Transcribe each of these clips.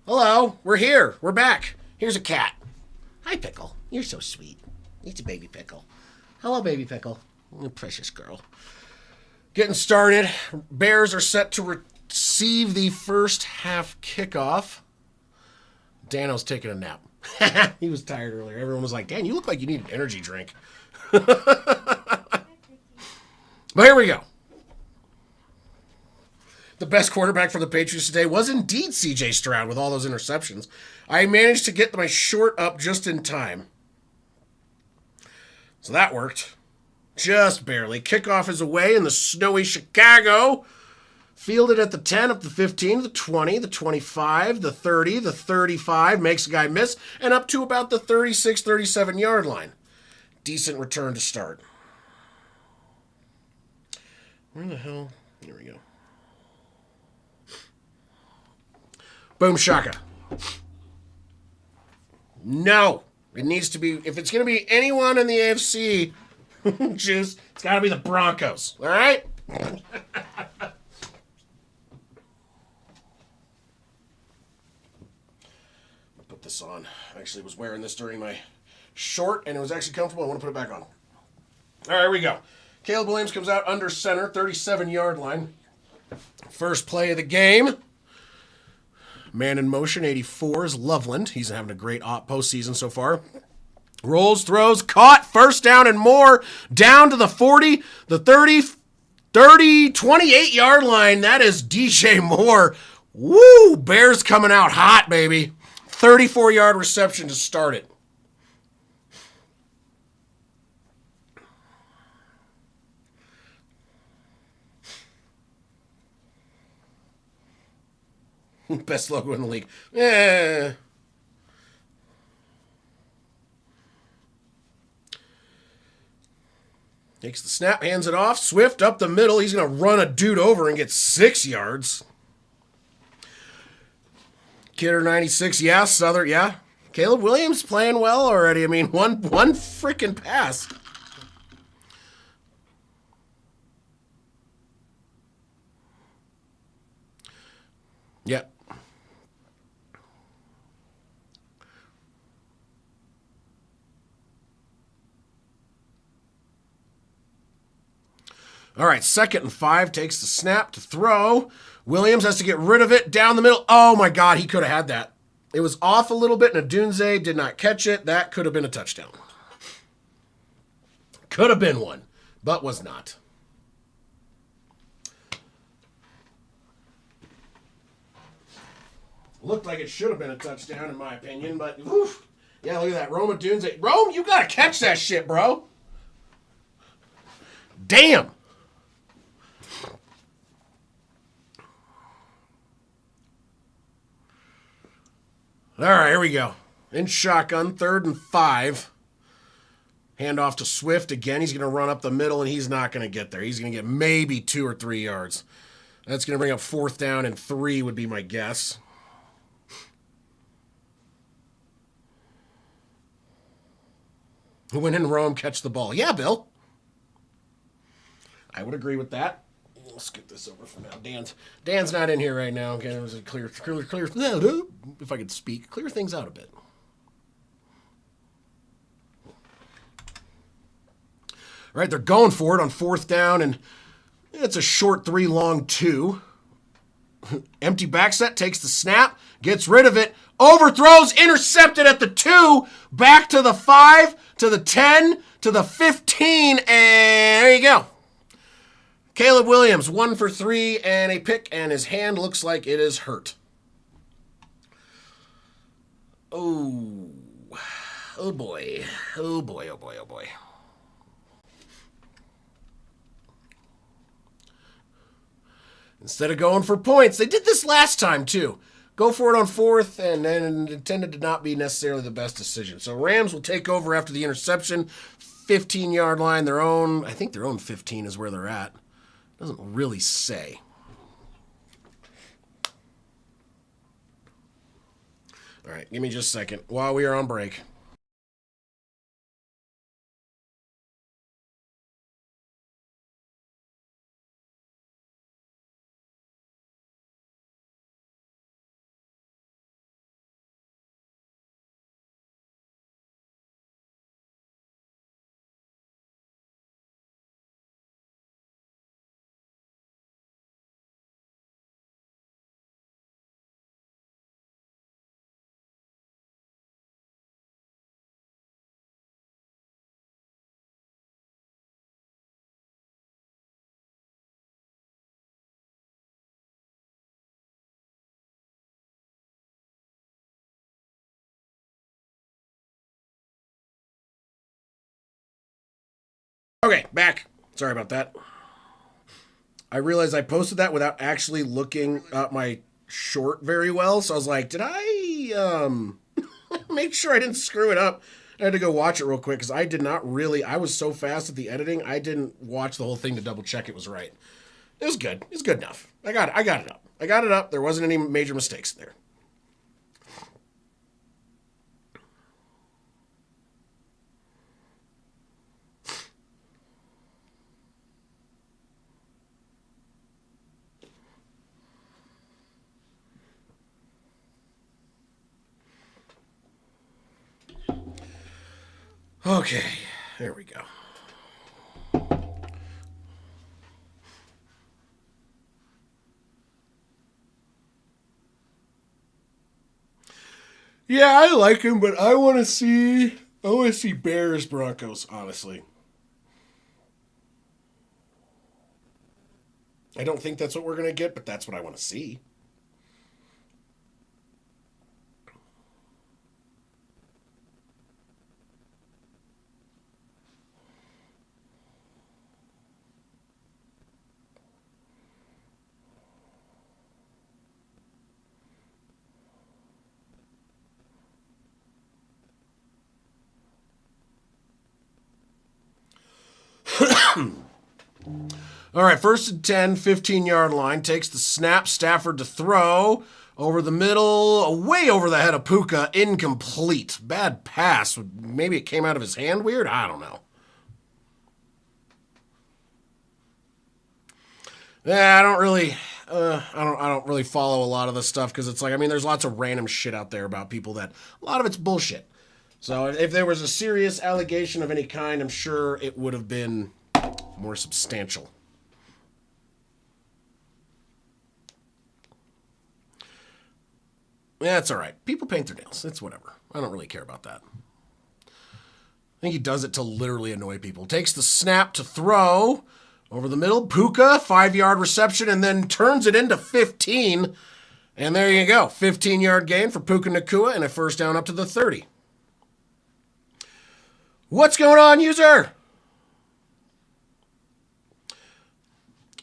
Hello, we're here. We're back. Here's a cat. Hi, Pickle. You're so sweet. It's a baby Pickle. Hello, baby Pickle. You precious girl. Getting started. Bears are set to receive the first half kickoff. Dano's taking a nap. He was tired earlier. Everyone was like, Dan, you look like you need an energy drink. But here we go. The best quarterback for the Patriots today was indeed C.J. Stroud with all those interceptions. I managed to get my short up just in time. So that worked. Just barely. Kickoff is away in the snowy Chicago. Fielded at the 10, up the 15, the 20, the 25, the 30, the 35. Makes a guy miss. And up to about the 36, 37 yard line. Decent return to start. Where the hell? Here we go. Boom shaka. No. It needs to be, if it's going to be anyone in the AFC, Juice, it's got to be the Broncos. All right? Put this on. I actually was wearing this during my short, and it was actually comfortable. I want to put it back on. All right, here we go. Caleb Williams comes out under center, 37-yard line. First play of the game. Man in motion, 84 is Loveland. He's having a great postseason so far. Rolls, throws, caught, first down and more. Down to the 40, the 30, 28-yard line. That is DJ Moore. Woo! Bears coming out hot, baby. 34-yard reception to start it. Best logo in the league. Yeah. Takes the snap, hands it off. Swift up the middle. He's going to run a dude over and get 6 yards. Kidder 96, yeah. Southern, yeah. Caleb Williams playing well already. I mean, one freaking pass. Yep. All right, 2nd and 5, takes the snap to throw. Williams has to get rid of it down the middle. Oh my God, he could have had that. It was off a little bit, and Adunze did not catch it. That could have been a touchdown. Could have been one, but was not. Looked like it should have been a touchdown, in my opinion, but oof. Yeah, look at that. Rome Adunze. Rome, you got to catch that shit, bro. Damn. All right, here we go. In shotgun, 3rd and 5. Hand off to Swift again. He's going to run up the middle, and he's not going to get there. He's going to get maybe 2 or 3 yards. That's going to bring up 4th down and 3 would be my guess. When in Rome, catch the ball. Yeah, Bill. I would agree with that. Let's get this over for now. Dan's not in here right now. Okay, it was a clear. If I could speak, clear things out a bit. All right, they're going for it on 4th down, and it's a short 3, long 2. Empty back set, takes the snap, gets rid of it, overthrows, intercepted at the 2, back to the 5, to the 10, to the 15, and there you go. Caleb Williams, 1 for 3 and a pick, and his hand looks like it is hurt. Oh. Oh boy. Oh boy, oh boy, oh boy. Instead of going for points, they did this last time too. Go for it on 4th, and then it tended to not be necessarily the best decision. So Rams will take over after the interception. 15-yard line, their own, I think their own 15 is where they're at. Doesn't really say. All right, give me just a second while we are on break. Okay, back. Sorry about that. I realized I posted that without actually looking at my short very well, so I was like, did I make sure I didn't screw it up? I had to go watch it real quick because I did not really. I was so fast at the editing, I didn't watch the whole thing to double check it was right. It was good. It's good enough. I got it up. I got it up. There wasn't any major mistakes there. Okay, there we go. Yeah, I like him, but I want to see Bears Broncos, honestly. I don't think that's what we're going to get, but that's what I want to see. All right, 1st and 10, 15-yard line. Takes the snap. Stafford to throw. Over the middle, way over the head of Puka. Incomplete. Bad pass. Maybe it came out of his hand weird? I don't know. Yeah, I don't really follow a lot of this stuff because it's like, I mean, there's lots of random shit out there about people that a lot of it's bullshit. So if there was a serious allegation of any kind, I'm sure it would have been more substantial. Yeah, it's all right. People paint their nails. It's whatever. I don't really care about that. I think he does it to literally annoy people. Takes the snap to throw over the middle. Puka, 5-yard reception, and then turns it into 15. And there you go. 15-yard gain for Puka Nacua and a first down up to the 30. What's going on, user?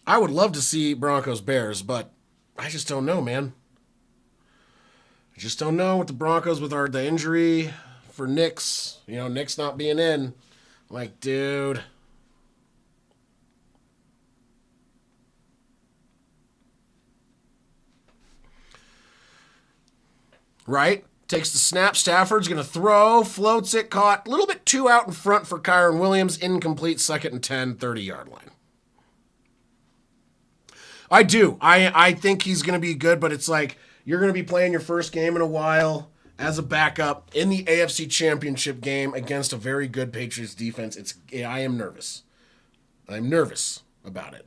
I would love to see Broncos Bears, but I just don't know, man. I just don't know with the Broncos with the injury for Nick's, Nick's not being in. I'm like, dude. Right? Takes the snap. Stafford's going to throw. Floats it. Caught. A little bit too out in front for Kyron Williams. Incomplete. 2nd and 10. 30-yard line. I do. I think he's going to be good, but it's like you're going to be playing your first game in a while as a backup in the AFC Championship game against a very good Patriots defense. I am nervous. I'm nervous about it.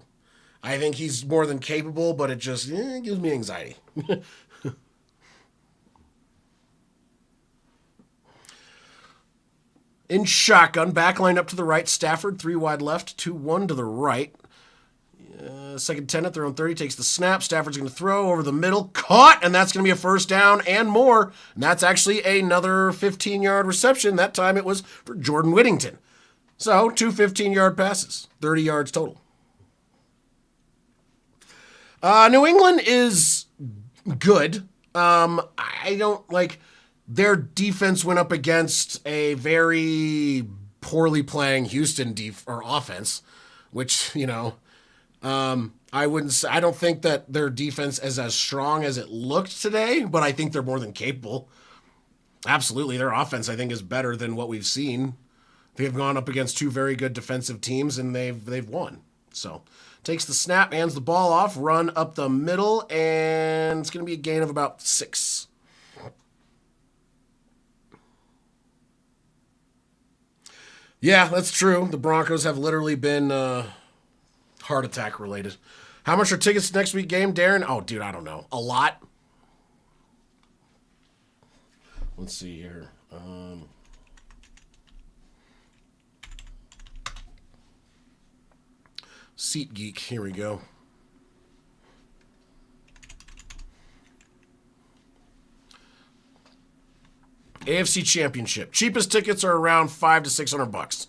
I think he's more than capable, but it just gives me anxiety. In shotgun, back line up to the right. Stafford, 3 wide left, 2-1 to the right. 2nd 10 at their own 30. Takes the snap. Stafford's going to throw over the middle. Caught, and that's going to be a first down and more. And that's actually another 15-yard reception. That time it was for Jordan Whittington. So, 2 15-yard passes. 30 yards total. New England is good. I don't like... Their defense went up against a very poorly playing Houston offense, which, I don't think that their defense is as strong as it looked today, but I think they're more than capable. Absolutely, their offense, I think, is better than what we've seen. They've gone up against 2 very good defensive teams, and they've won. So, takes the snap, hands the ball off, run up the middle, and it's going to be a gain of about 6. Yeah, that's true. The Broncos have literally been heart attack related. How much are tickets to next week game, Darren? Oh, dude, I don't know. A lot. Let's see here. SeatGeek. Here we go. AFC Championship. Cheapest tickets are around $500 to $600.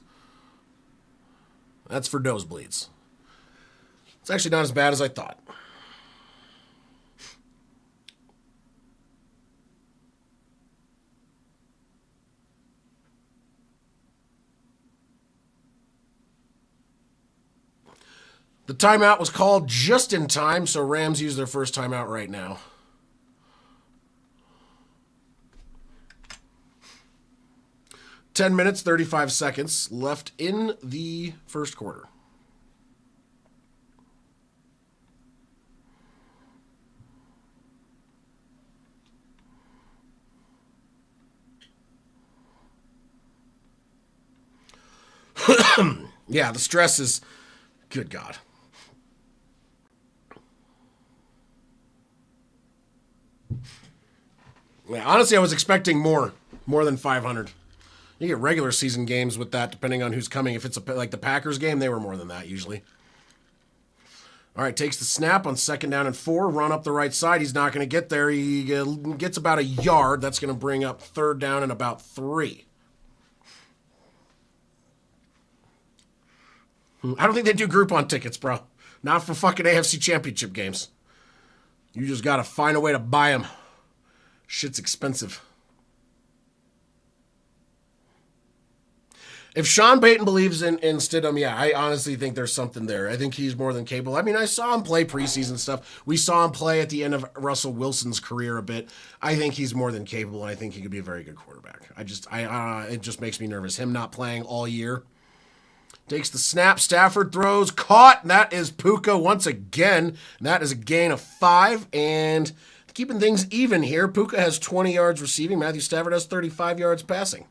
That's for nosebleeds. It's actually not as bad as I thought. The timeout was called just in time, so Rams use their first timeout right now. $10 minutes, 35 seconds left in the first quarter. Yeah, the stress is, good God. Yeah, honestly, I was expecting more than 500. You get regular season games with that, depending on who's coming. If it's like the Packers game, they were more than that usually. All right, takes the snap on 2nd down and 4. Run up the right side. He's not going to get there. He gets about a yard. That's going to bring up 3rd down and about 3. I don't think they do Groupon tickets, bro. Not for fucking AFC Championship games. You just got to find a way to buy them. Shit's expensive. If Sean Payton believes in Stidham, yeah, I honestly think there's something there. I think he's more than capable. I mean, I saw him play preseason stuff. We saw him play at the end of Russell Wilson's career a bit. I think he's more than capable, and I think he could be a very good quarterback. It just makes me nervous. Him not playing all year. Takes the snap. Stafford throws. Caught. And that is Puka once again. And that is a gain of 5. And keeping things even here, Puka has 20 yards receiving. Matthew Stafford has 35 yards passing.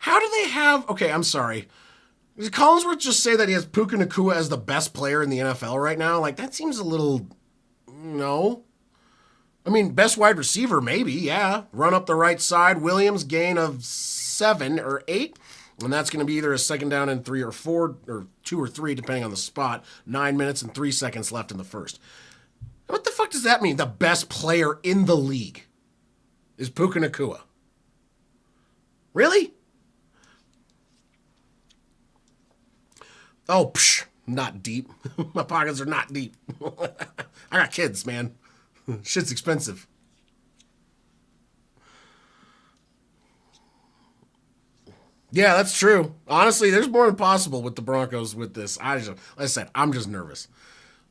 How do they have... Okay, I'm sorry. Did Collinsworth just say that he has Puka Nacua as the best player in the NFL right now? Like, that seems a little... No. I mean, best wide receiver, maybe, yeah. Run up the right side. Williams, gain of 7 or 8. And that's going to be either a 2nd down and 3 or 4, or 2 or 3, depending on the spot. 9 minutes and 3 seconds left in the first. What the fuck does that mean? The best player in the league is Puka Nacua. Really? Oh, not deep. My pockets are not deep. I got kids, man. Shit's expensive. Yeah, that's true. Honestly, there's more than possible with the Broncos with this. Like I said, I'm just nervous.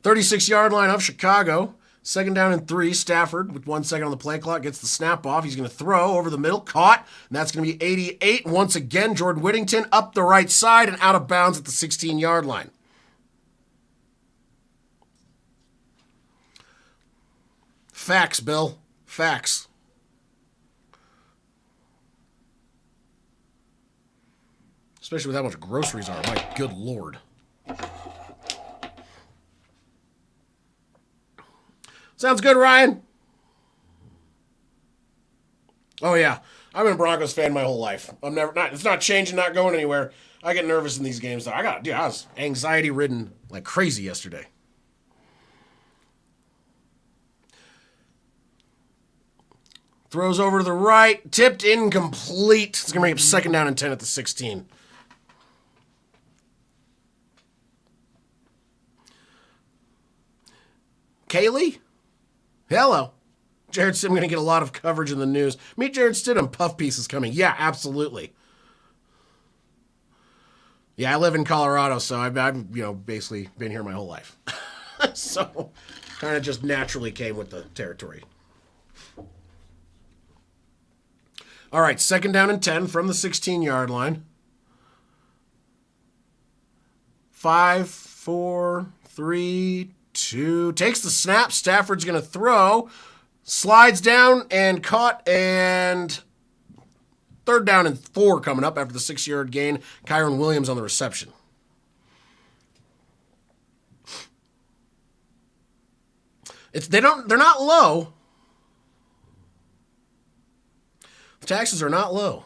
36-yard line of Chicago. 2nd down and 3. Stafford with 1 second on the play clock gets the snap off. He's going to throw over the middle. Caught. And that's going to be 88. Once again, Jordan Whittington up the right side and out of bounds at the 16-yard line. Facts, Bill. Facts. Especially with how much groceries are. My good Lord. Sounds good, Ryan. Oh, yeah. I've been a Broncos fan my whole life. It's not changing, not going anywhere. I get nervous in these games, though. I was anxiety-ridden like crazy yesterday. Throws over to the right. Tipped incomplete. It's going to bring up 2nd down and 10 at the 16. Kaylee? Hello. Jared Stidham going to get a lot of coverage in the news. Meet Jared Stidham. Puff piece is coming. Yeah, absolutely. Yeah, I live in Colorado, so I've basically been here my whole life. So, kind of just naturally came with the territory. All right, 2nd down and 10 from the 16-yard line. 5, 4, 3, 2. Takes the snap. Stafford's going to throw. Slides down and caught, and 3rd down and 4 coming up after the 6-yard gain. Kyron Williams on the reception. They're not low. The taxes are not low.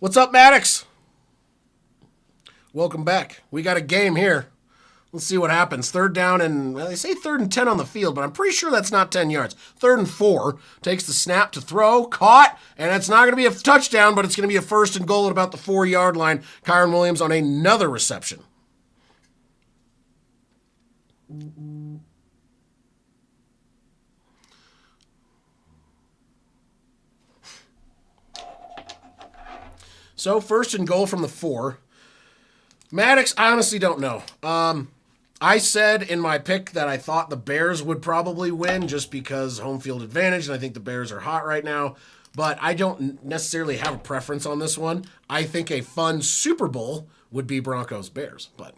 What's up, Maddox? Welcome back. We got a game here. Let's see what happens. Third down and, well, they say 3rd and 10 on the field, but I'm pretty sure that's not 10 yards. 3rd and 4. Takes the snap to throw. Caught. And it's not going to be a touchdown, but it's going to be a 1st and goal at about the 4-yard line. Kyron Williams on another reception. So 1st and goal from the 4. Maddox, I honestly don't know. I said in my pick that I thought the Bears would probably win just because home field advantage, and I think the Bears are hot right now. But I don't necessarily have a preference on this one. I think a fun Super Bowl would be Broncos-Bears. But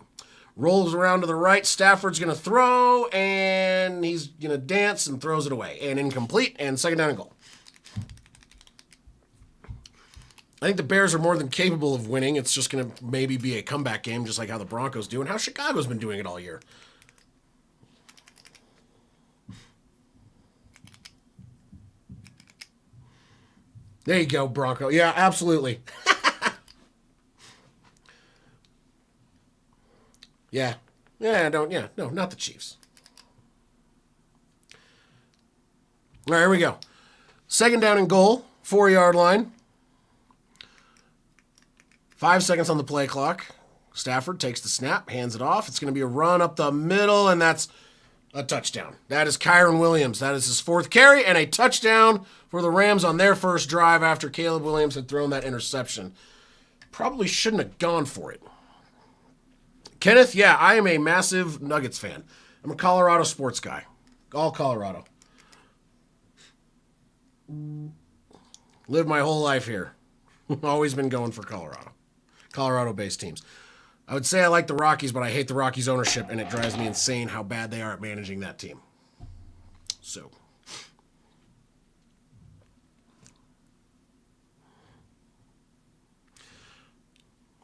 rolls around to the right. Stafford's going to throw, and he's going to dance and throws it away. And incomplete, and 2nd down and goal. I think the Bears are more than capable of winning. It's just going to maybe be a comeback game, just like how the Broncos do and how Chicago's been doing it all year. There you go, Bronco. Yeah, absolutely. Yeah. No, not the Chiefs. All right, here we go. 2nd down and goal, 4-yard line. 5 seconds on the play clock. Stafford takes the snap, hands it off. It's going to be a run up the middle, and that's a touchdown. That is Kyron Williams. That is his 4th carry, and a touchdown for the Rams on their first drive after Caleb Williams had thrown that interception. Probably shouldn't have gone for it. Kenneth, yeah, I am a massive Nuggets fan. I'm a Colorado sports guy. All Colorado. Lived my whole life here. Always been going for Colorado. Colorado-based teams. I would say I like the Rockies, but I hate the Rockies ownership, and it drives me insane how bad they are at managing that team. So.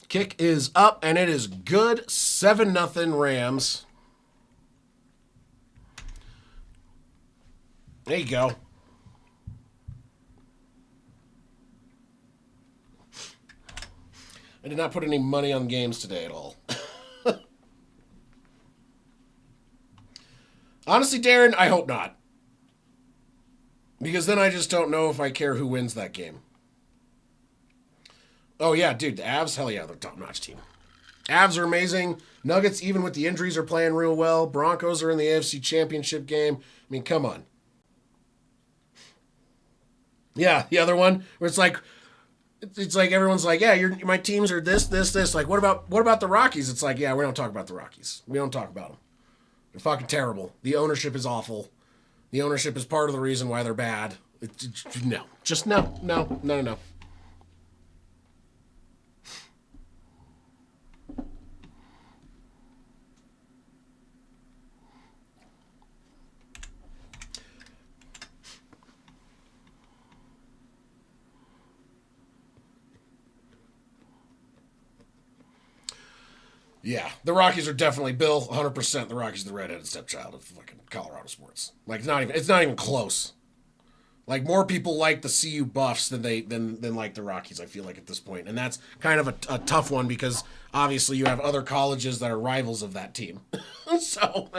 Kick is up, and it is good. 7-0 Rams. There you go. I did not put any money on games today at all. Honestly, Darren, I hope not. Because then I just don't know if I care who wins that game. Oh, yeah, dude, the Avs, hell yeah, they're a top-notch team. Avs are amazing. Nuggets, even with the injuries, are playing real well. Broncos are in the AFC Championship game. I mean, come on. Yeah, the other one, where it's like everyone's like, yeah, my teams are this. Like, what about the Rockies? It's like, yeah, we don't talk about the Rockies. We don't talk about them. They're fucking terrible. The ownership is awful. The ownership is part of the reason why they're bad. No. Yeah, the Rockies are definitely, Bill, 100%. The Rockies are the redheaded stepchild of fucking Colorado sports. Like, it's not even close. Like, more people like the CU Buffs than like the Rockies, I feel like, at this point. And that's kind of a tough one because obviously you have other colleges that are rivals of that team. So,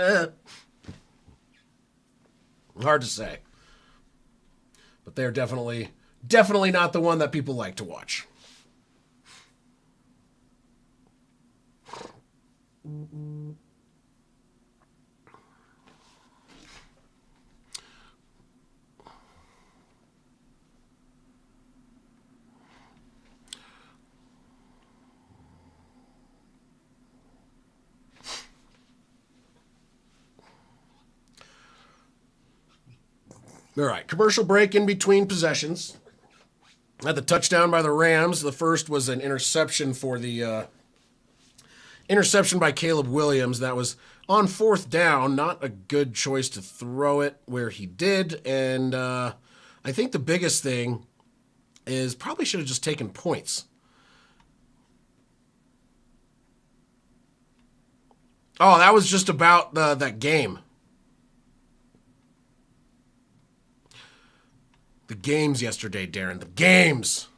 hard to say. But they're definitely not the one that people like to watch. All right, commercial break in between possessions. Had the touchdown by the Rams. The first was an interception for the interception by Caleb Williams. That was on 4th down. Not a good choice to throw it where he did. And I think the biggest thing is probably should have just taken points. Oh, that was just about that game. The games yesterday, Darren. The games.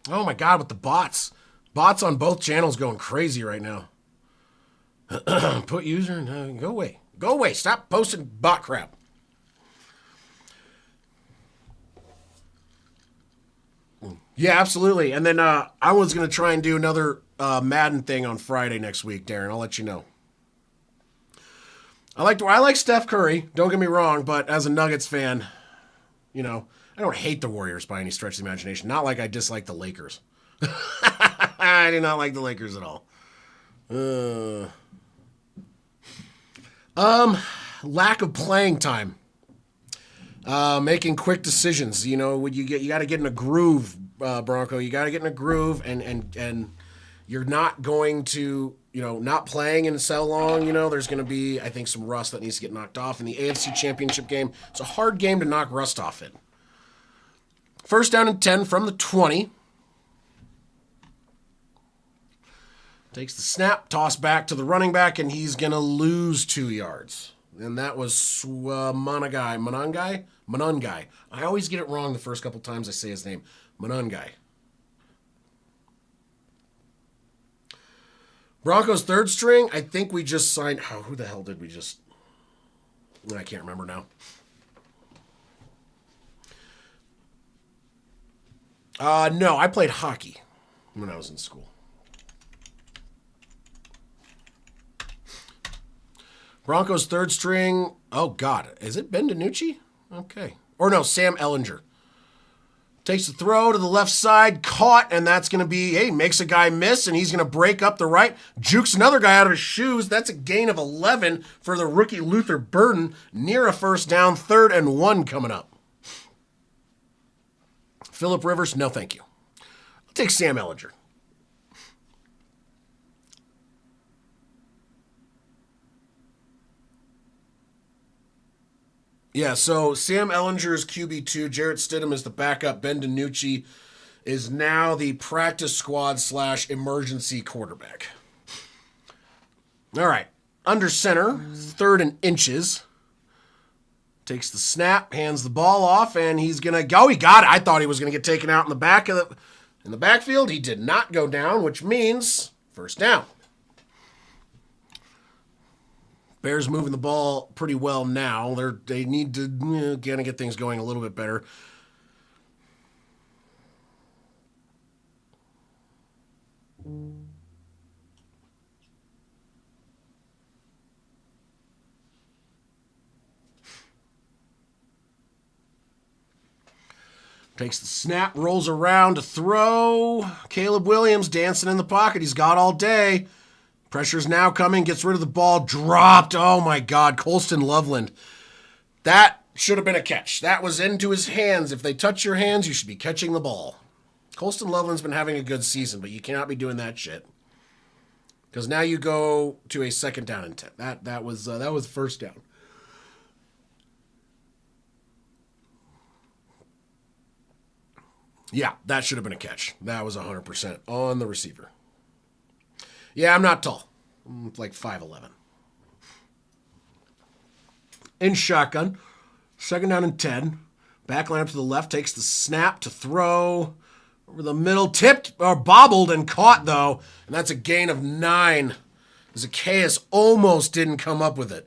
Oh my God, with the bots. Bots on both channels going crazy right now. Put user, no, go away. Go away. Stop posting bot crap. Yeah, absolutely. And then I was going to try and do another Madden thing on Friday next week, Darren. I'll let you know. I like Steph Curry, don't get me wrong, but as a Nuggets fan, you know, I don't hate the Warriors by any stretch of the imagination. Not like I dislike the Lakers. I do not like the Lakers at all. Lack of playing time. Making quick decisions. You know, you got to get in a groove, Bronco. You got to get in a groove, and you're not going to, you know, not playing in so long. You know, there's going to be, I think, some rust that needs to get knocked off in the AFC Championship game. It's a hard game to knock rust off in. First down and 10 from the 20. Takes the snap, toss back to the running back, and he's going to lose 2 yards. And that was Monangai. I always get it wrong the first couple times I say his name. Monangai. Broncos third string, I think we just signed... Oh, who the hell did we just... I can't remember now. No, I played hockey when I was in school. Broncos third string. Oh, God. Is it Ben DiNucci? Okay. Or no, Sam Ellinger. Takes the throw to the left side, caught, and that's going to be, hey, makes a guy miss, and he's going to break up the right, jukes another guy out of his shoes. That's a gain of 11 for the rookie Luther Burden, near a first down, 3rd and 1 coming up. Phillip Rivers, no thank you. I'll take Sam Ellinger. Yeah, so Sam Ellinger is QB2. Jarrett Stidham is the backup. Ben DiNucci is now the practice squad / emergency quarterback. All right. Under center, 3rd and inches. Takes the snap, hands the ball off, and he's going to go. He got it. I thought he was going to get taken out in the backfield. He did not go down, which means first down. Bears moving the ball pretty well now. They need to kind of get things going a little bit better. Takes the snap, rolls around to throw. Caleb Williams dancing in the pocket. He's got all day. Pressure's now coming, gets rid of the ball, dropped. Oh my God, Colston Loveland. That should have been a catch. That was into his hands. If they touch your hands, you should be catching the ball. Colston Loveland's been having a good season, but you cannot be doing that shit. Because now you go to a 2nd down and 10. That was first down. Yeah, that should have been a catch. That was 100% on the receiver. Yeah, I'm not tall. I'm like 5'11". In shotgun. 2nd down and 10. Back line up to the left. Takes the snap to throw. Over the middle. Tipped or bobbled and caught, though. And that's a gain of 9. Zacchaeus almost didn't come up with it.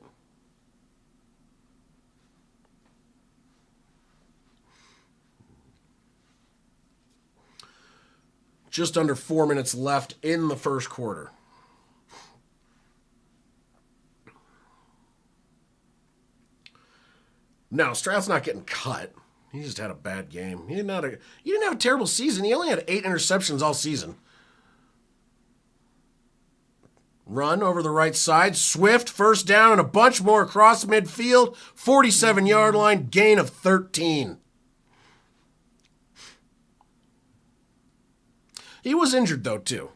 Just under 4 minutes left in the first quarter. No, Stroud's not getting cut. He just had a bad game. He didn't have a terrible season. He only had 8 interceptions all season. Run over the right side. Swift, first down, and a bunch more across midfield. 47-yard line, gain of 13. He was injured, though, too.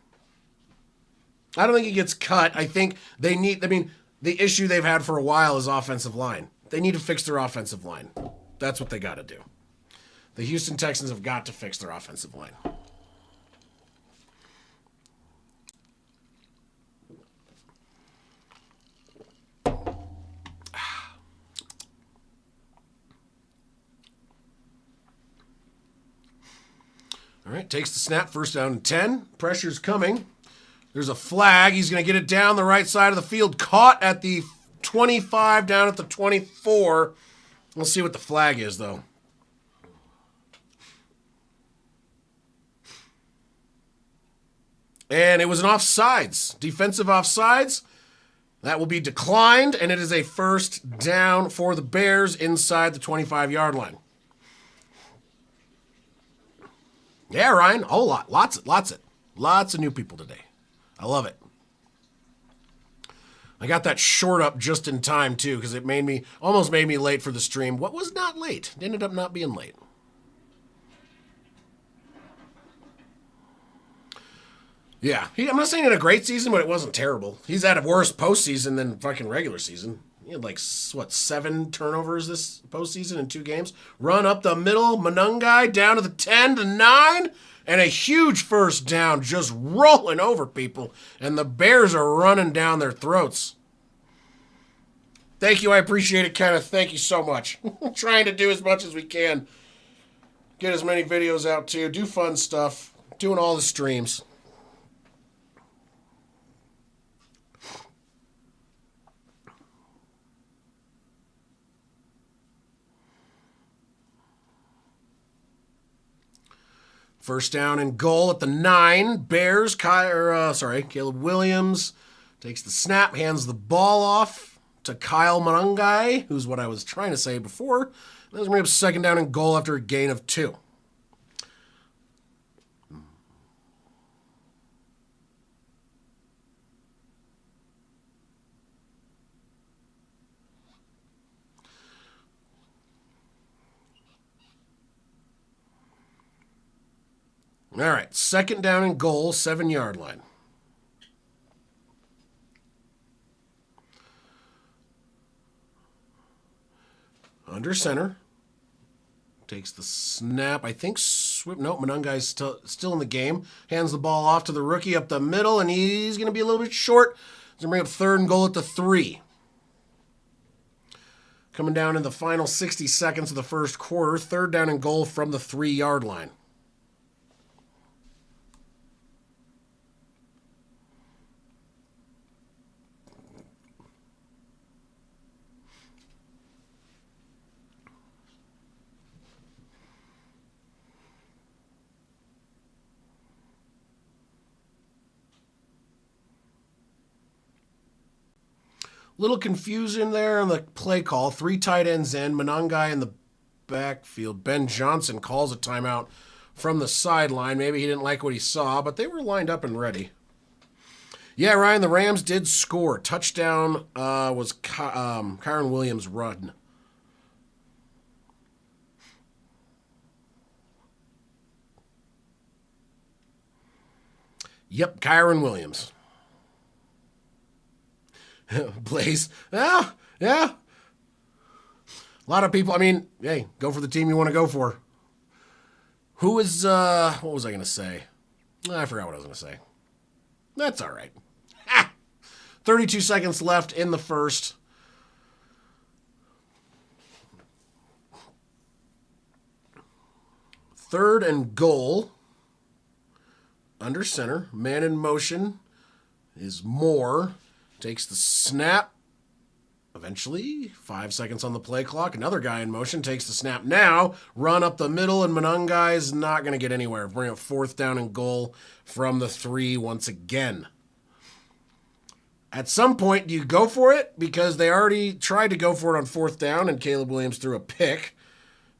I don't think he gets cut. I think the issue they've had for a while is offensive line. They need to fix their offensive line. That's what they got to do. The Houston Texans have got to fix their offensive line. All right, takes the snap, first down and 10. Pressure's coming. There's a flag. He's going to get it down the right side of the field. Caught at the 25, down at the 24. We'll see what the flag is, though. And it was an offsides. Defensive offsides. That will be declined, and it is a first down for the Bears inside the 25-yard line. Yeah, Ryan, a whole lot. Lots of new people today. I love it. I got that short up just in time, too, because it almost made me late for the stream. What was not late? It ended up not being late. Yeah, I'm not saying he had a great season, but it wasn't terrible. He's had a worse postseason than fucking regular season. He had 7 turnovers this postseason in 2 games. Run up the middle, Manungai down to the 10 to 9, and a huge first down, just rolling over people. And the Bears are running down their throats. Thank you, I appreciate it, Kenneth. Thank you so much. Trying to do as much as we can. Get as many videos out too. Do fun stuff. Doing all the streams. First down and goal at the 9. Bears, Caleb Williams takes the snap, hands the ball off to Kyle Manungai, who's what I was trying to say before. There's going to be a second down and goal after a gain of 2. All right, second down and goal, 7-yard line. Under center. Takes the snap. I think Manungai's still in the game. Hands the ball off to the rookie up the middle, and he's going to be a little bit short. He's going to bring up third and goal at the 3. Coming down in the final 60 seconds of the first quarter. Third down and goal from the 3-yard line. Little confusion there on the play call. 3 tight ends in. Manungai in the backfield. Ben Johnson calls a timeout from the sideline. Maybe he didn't like what he saw, but they were lined up and ready. Yeah, Ryan, the Rams did score. Touchdown was Kyron Williams' run. Yep, Kyron Williams. Blaze. Yeah. A lot of people, hey, go for the team you want to go for. Who is, what was I going to say? I forgot what I was going to say. That's all right. 32 seconds left in the first. Third and goal. Under center. Man in motion is Moore. Takes the snap. Eventually, 5 seconds on the play clock. Another guy in motion takes the snap now. Run up the middle, and Manungai is not going to get anywhere. Bring up fourth down and goal from the 3 once again. At some point, do you go for it? Because they already tried to go for it on fourth down, and Caleb Williams threw a pick.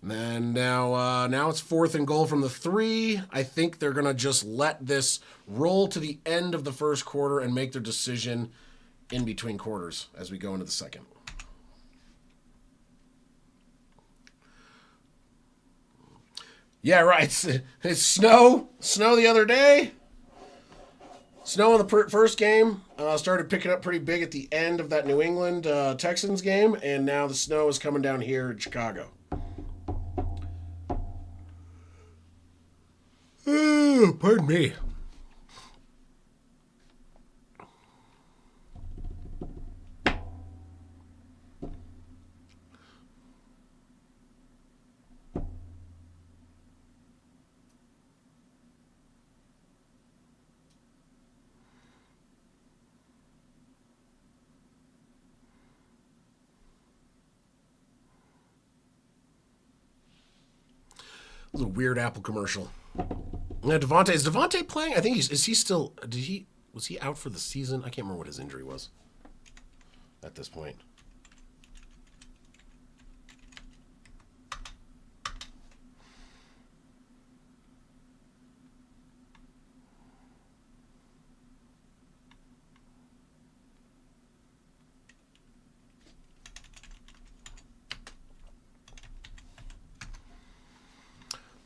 And now it's fourth and goal from the 3. I think they're going to just let this roll to the end of the first quarter and make their decision in between quarters as we go into the second. Yeah, right. It's snow the other day. Snow in the first game started picking up pretty big at the end of that New England Texans game, and now the snow is coming down here in Chicago. Pardon me. was a weird Apple commercial. Yeah, is Devontae playing? I think is he still, was he out for the season? I can't remember what his injury was at this point.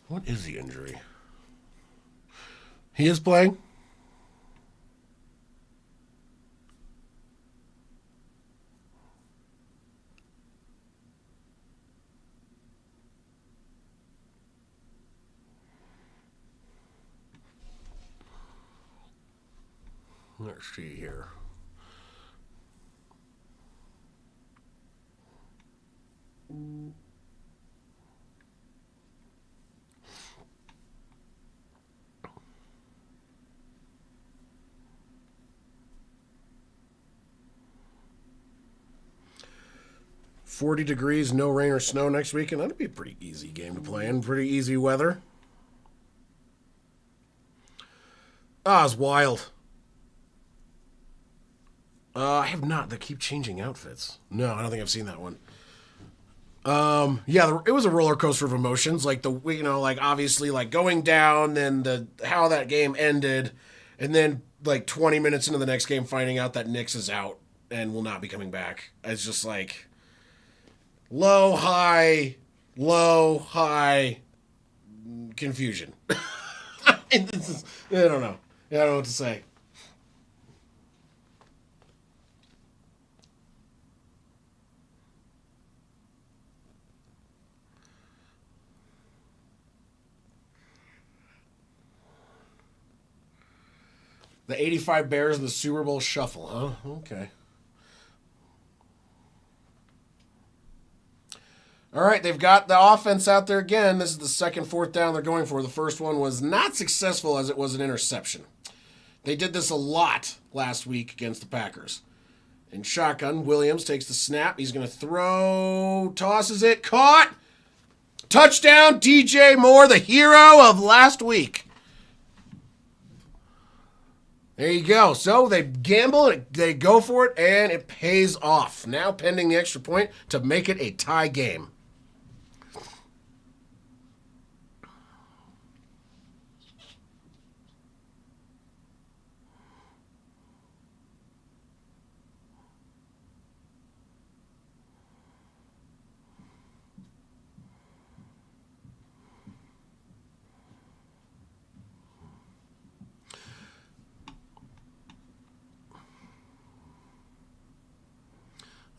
What is the injury? He is playing? Let's see here. $40 degrees, no rain or snow next weekend. That'd be a pretty easy game to play in. Pretty easy weather. Ah, it's wild. I have not. They keep changing outfits. No, I don't think I've seen that one. Yeah, it was a roller coaster of emotions. Like like obviously like going down, then how that game ended, and then like 20 minutes into the next game, finding out that Knicks is out and will not be coming back. It's just like low, high, confusion. I don't know. I don't know what to say. The 85 Bears in the Super Bowl shuffle, huh? Okay. All right, they've got the offense out there again. This is the second fourth down they're going for. The first one was not successful as it was an interception. They did this a lot last week against the Packers. In shotgun, Williams takes the snap. He's going to throw, tosses it, caught. Touchdown, DJ Moore, the hero of last week. There you go. So they gamble, they go for it, and it pays off. Now pending the extra point to make it a tie game.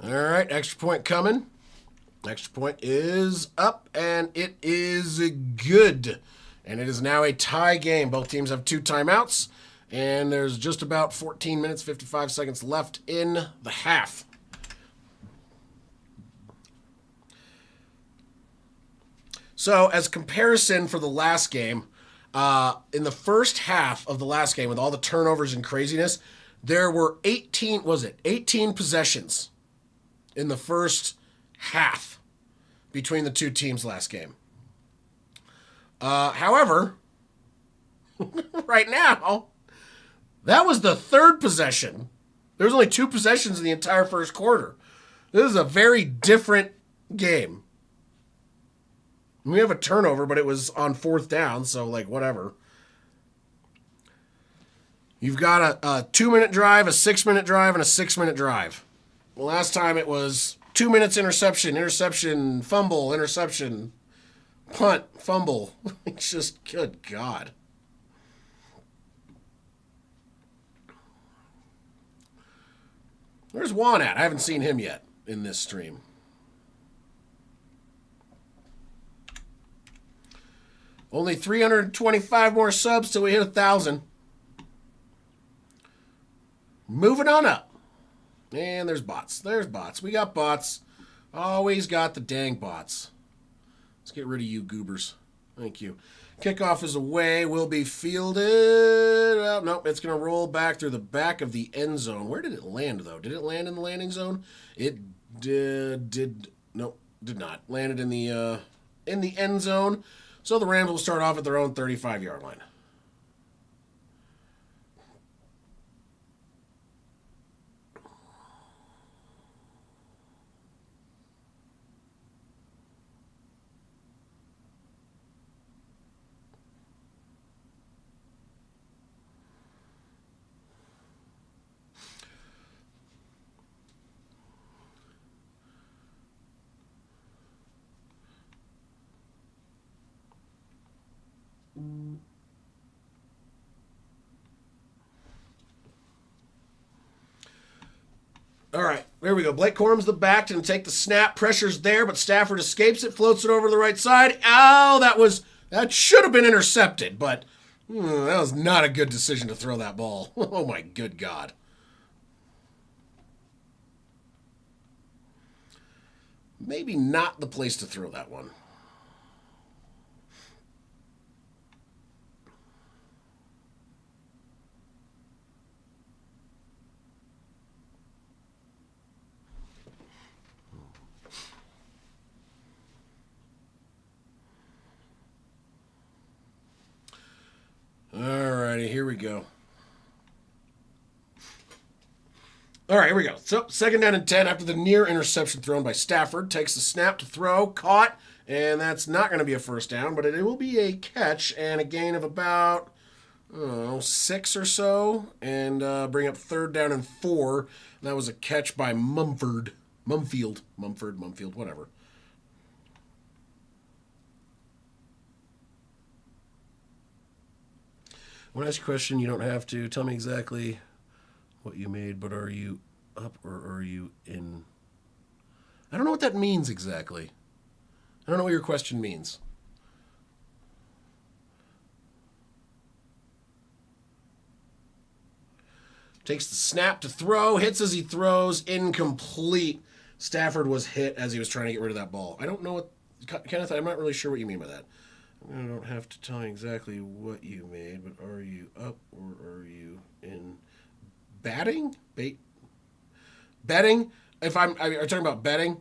All right, extra point coming. Extra point is up, and it is good. And it is now a tie game. Both teams have 2 timeouts, and there's just about 14 minutes, 55 seconds left in the half. So, as comparison for the last game, in the first half of the last game, with all the turnovers and craziness, there were 18 possessions in the first half between the two teams last game. However, right now, that was the third possession. There was only 2 possessions in the entire first quarter. This is a very different game. We have a turnover, but it was on 4th down, so like whatever. You've got a 2-minute drive, a 6-minute drive, and a 6-minute drive. Last time it was 2 minutes interception, fumble, interception, punt, fumble. It's just, good God. Where's Juan at? I haven't seen him yet in this stream. Only 325 more subs till we hit 1,000. Moving on up. And there's bots. There's bots. We got bots. Always got the dang bots. Let's get rid of you goobers. Thank you. Kickoff is away. Will be fielded. Oh, nope, it's going to roll back through the back of the end zone. Where did it land, though? Did it land in the landing zone? It did. Nope, did not. Landed in the end zone. So the Rams will start off at their own 35-yard line. All right, there we go. Blake Corum's the back to take the snap. Pressure's there, but Stafford escapes it, floats it over to the right side. Ow, that should have been intercepted, but that was not a good decision to throw that ball. Oh my good God. Maybe not the place to throw that one. Alrighty, here we go. All right, here we go. So, second down and 10 after the near interception thrown by Stafford. Takes the snap to throw, caught, and that's not going to be a first down, but it will be a catch and a gain of about, 6 or so, and bring up third down and 4. That was a catch by Mumford, whatever. When I ask a question, you don't have to. Tell me exactly what you made, but are you up or are you in? I don't know what that means exactly. I don't know what your question means. Takes the snap to throw, hits as he throws, incomplete. Stafford was hit as he was trying to get rid of that ball. I don't know what, Kenneth, I'm not really sure what you mean by that. I don't have to tell me exactly what you made, but are you up or are you in? Batting? Betting? Are you talking about betting?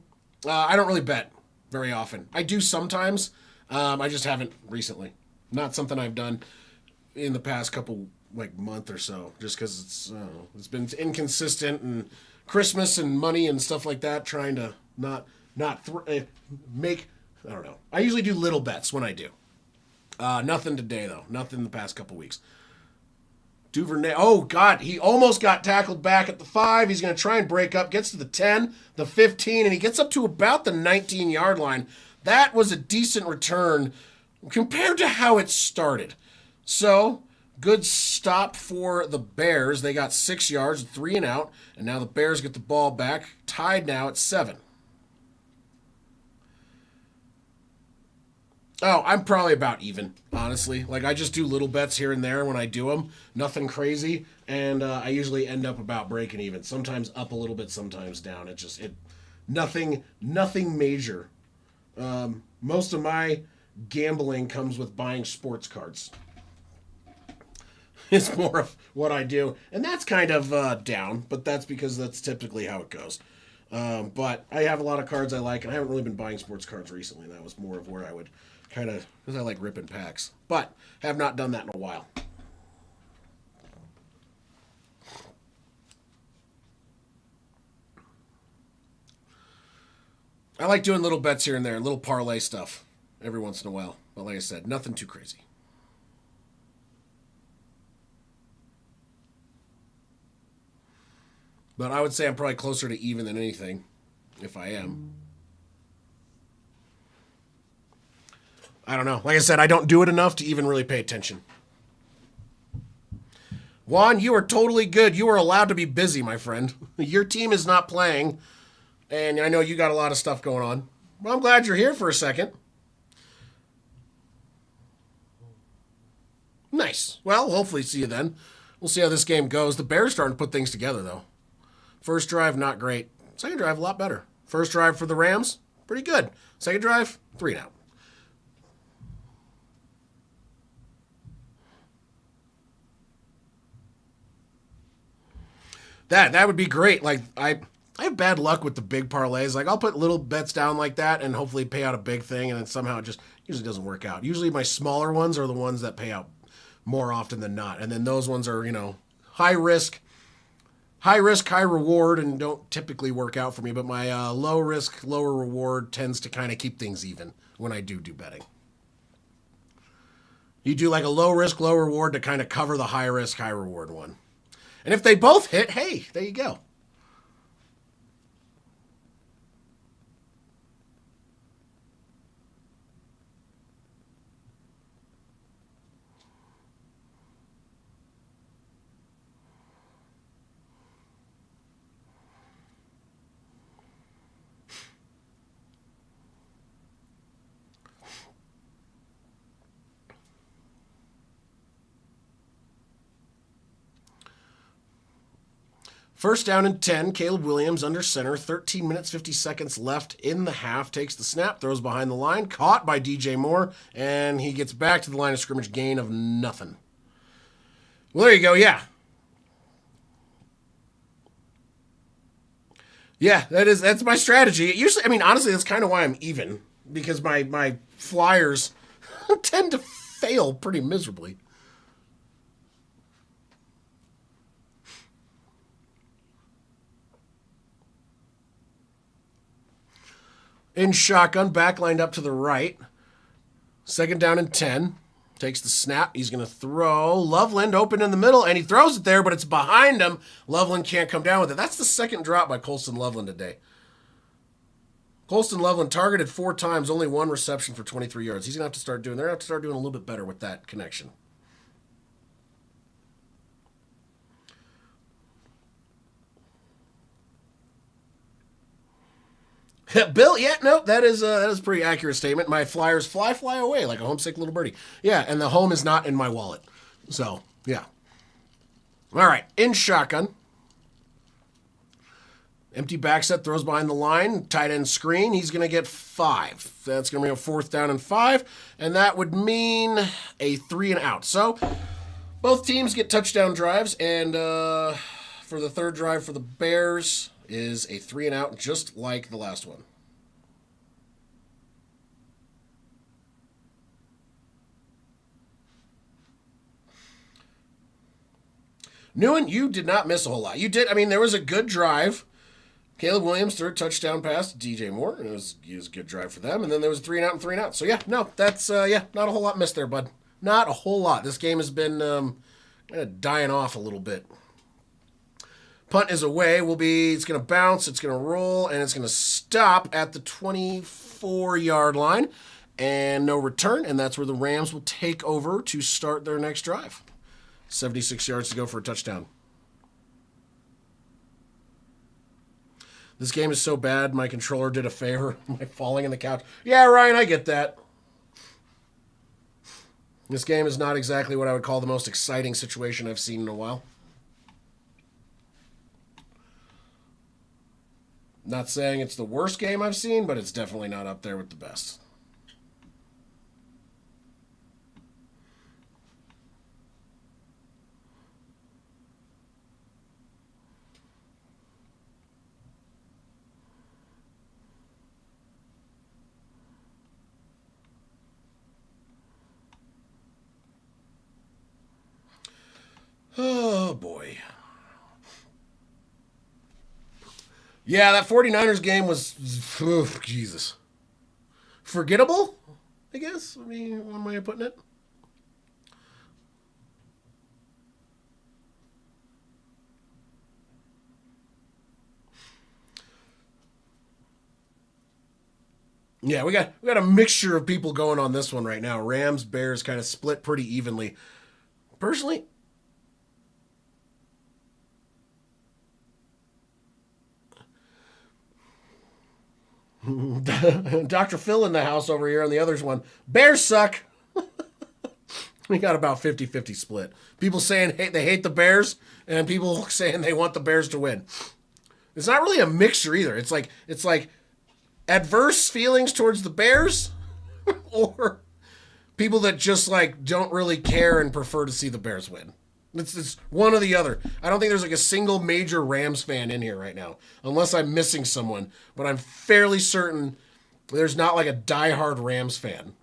I don't really bet very often. I do sometimes. I just haven't recently. Not something I've done in the past couple month or so, just because it's been inconsistent and Christmas and money and stuff like that. Trying to not make. I don't know. I usually do little bets when I do. Nothing today though. Nothing in the past couple weeks. Duvernay. Oh, God. He almost got tackled back at the 5. He's going to try and break up. Gets to the 10, the 15, and he gets up to about the 19-yard line. That was a decent return compared to how it started. So, good stop for the Bears. They got 6 yards, 3 and out, and now the Bears get the ball back. Tied now at 7. Oh, I'm probably about even, honestly. I just do little bets here and there when I do them. Nothing crazy. And I usually end up about breaking even. Sometimes up a little bit, sometimes down. Nothing major. Most of my gambling comes with buying sports cards. It's more of what I do. And that's kind of down, but that's because that's typically how it goes. But I have a lot of cards I like, and I haven't really been buying sports cards recently. That was more of where I would kind of, because I like ripping packs. But have not done that in a while. I like doing little bets here and there, little parlay stuff every once in a while. But like I said, nothing too crazy. But I would say I'm probably closer to even than anything, if I am. I don't know. Like I said, I don't do it enough to even really pay attention. Juan, you are totally good. You are allowed to be busy, my friend. Your team is not playing, and I know you got a lot of stuff going on. Well, I'm glad you're here for a second. Nice. Well, hopefully see you then. We'll see how this game goes. The Bears starting to put things together, though. First drive, not great. Second drive, a lot better. First drive for the Rams, pretty good. Second drive, 3 and out. That would be great. I have bad luck with the big parlays. I'll put little bets down like that and hopefully pay out a big thing, and then somehow it just usually doesn't work out. Usually my smaller ones are the ones that pay out more often than not. And then those ones are, high risk, high reward, and don't typically work out for me. But my low risk, lower reward tends to kind of keep things even when I do betting. You do like a low risk, low reward to kind of cover the high risk, high reward one. And if they both hit, hey, there you go. First down and 10, Caleb Williams under center, 13 minutes, 50 seconds left in the half, takes the snap, throws behind the line, caught by DJ Moore, and he gets back to the line of scrimmage, gain of nothing. Well, there you go, yeah. Yeah, that's my strategy. Usually, honestly, that's kind of why I'm even, because my flyers tend to fail pretty miserably. In shotgun, back lined up to the right. Second down and 10. Takes the snap. He's going to throw. Loveland open in the middle, and he throws it there, but it's behind him. Loveland can't come down with it. That's the second drop by Colston Loveland today. Colston Loveland targeted 4 times, only 1 reception for 23 yards. They're going to have to start doing a little bit better with that connection. Bill, yeah, no, that is a pretty accurate statement. My Flyers fly away like a homesick little birdie. Yeah, and the home is not in my wallet. So, yeah. All right, in shotgun. Empty back set, throws behind the line, tight end screen. He's going to get 5. That's going to be a 4th down and 5, and that would mean a 3 and out. So, both teams get touchdown drives, and for the third drive for the Bears is a 3 and out, just like the last one. Newen, you did not miss a whole lot. You did. There was a good drive. Caleb Williams, 3rd touchdown pass to DJ Moore, and it was a good drive for them. And then there was a 3 and out and 3 and out. So, yeah, no, that's, not a whole lot missed there, bud. Not a whole lot. This game has been kind of dying off a little bit. Punt is away. It's going to bounce, it's going to roll, and it's going to stop at the 24-yard line. And no return, and that's where the Rams will take over to start their next drive. 76 yards to go for a touchdown. This game is so bad, my controller did a favor by falling in the couch. Yeah, Ryan, I get that. This game is not exactly what I would call the most exciting situation I've seen in a while. Not saying it's the worst game I've seen, but it's definitely not up there with the best. Oh, boy. Yeah, that 49ers game was, Jesus. Forgettable, I guess. One way of putting it. Yeah, we got a mixture of people going on this one right now. Rams, Bears kind of split pretty evenly. Personally, Dr. Phil in the house over here on the others one. Bears suck. We got about 50-50 split. People saying they hate the Bears, and people saying they want the Bears to win. It's not really a mixture either. It's like adverse feelings towards the Bears or people that just don't really care and prefer to see the Bears win. It's one or the other. I don't think there's a single major Rams fan in here right now, unless I'm missing someone. But I'm fairly certain there's not a diehard Rams fan.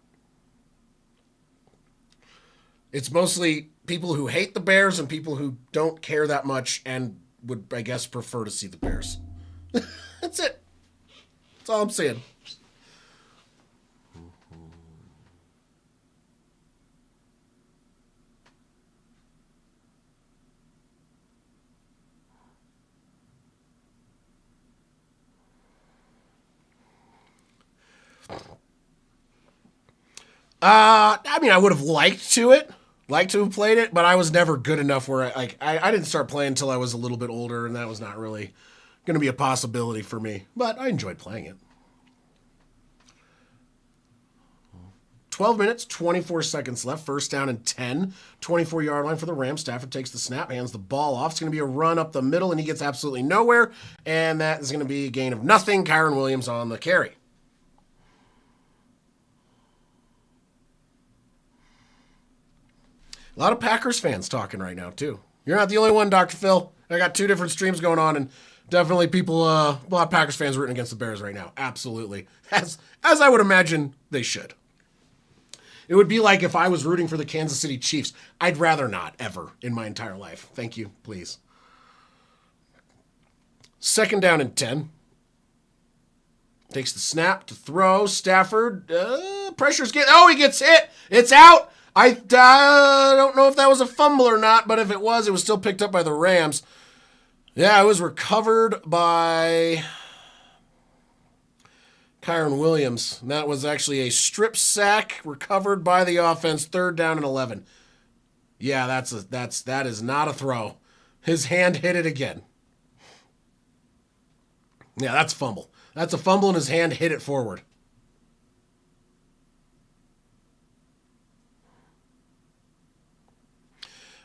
It's mostly people who hate the Bears and people who don't care that much and would, I guess, prefer to see the Bears. That's it. That's all I'm saying. I mean, I would have liked to have played it, but I was never good enough where I didn't start playing until I was a little bit older, and that was not really going to be a possibility for me. But I enjoyed playing it. 12 minutes, 24 seconds left. First down and 10. 24-yard line for the Rams. Stafford takes the snap, hands the ball off. It's going to be a run up the middle, and he gets absolutely nowhere. And that is going to be a gain of nothing. Kyron Williams on the carry. A lot of Packers fans talking right now, too. You're not the only one, Dr. Phil. I got 2 different streams going on, and definitely people, a lot of Packers fans rooting against the Bears right now. Absolutely. As I would imagine they should. It would be like if I was rooting for the Kansas City Chiefs. I'd rather not, ever, in my entire life. Thank you, please. Second down and 10. Takes the snap to throw. Stafford, pressure's getting, he gets hit. It's out. I don't know if that was a fumble or not, but if it was still picked up by the Rams. Yeah, it was recovered by Kyron Williams. And that was actually a strip sack recovered by the offense. 3rd down and 11. Yeah, that is not a throw. His hand hit it again. Yeah, that's a fumble. That's a fumble, and his hand hit it forward.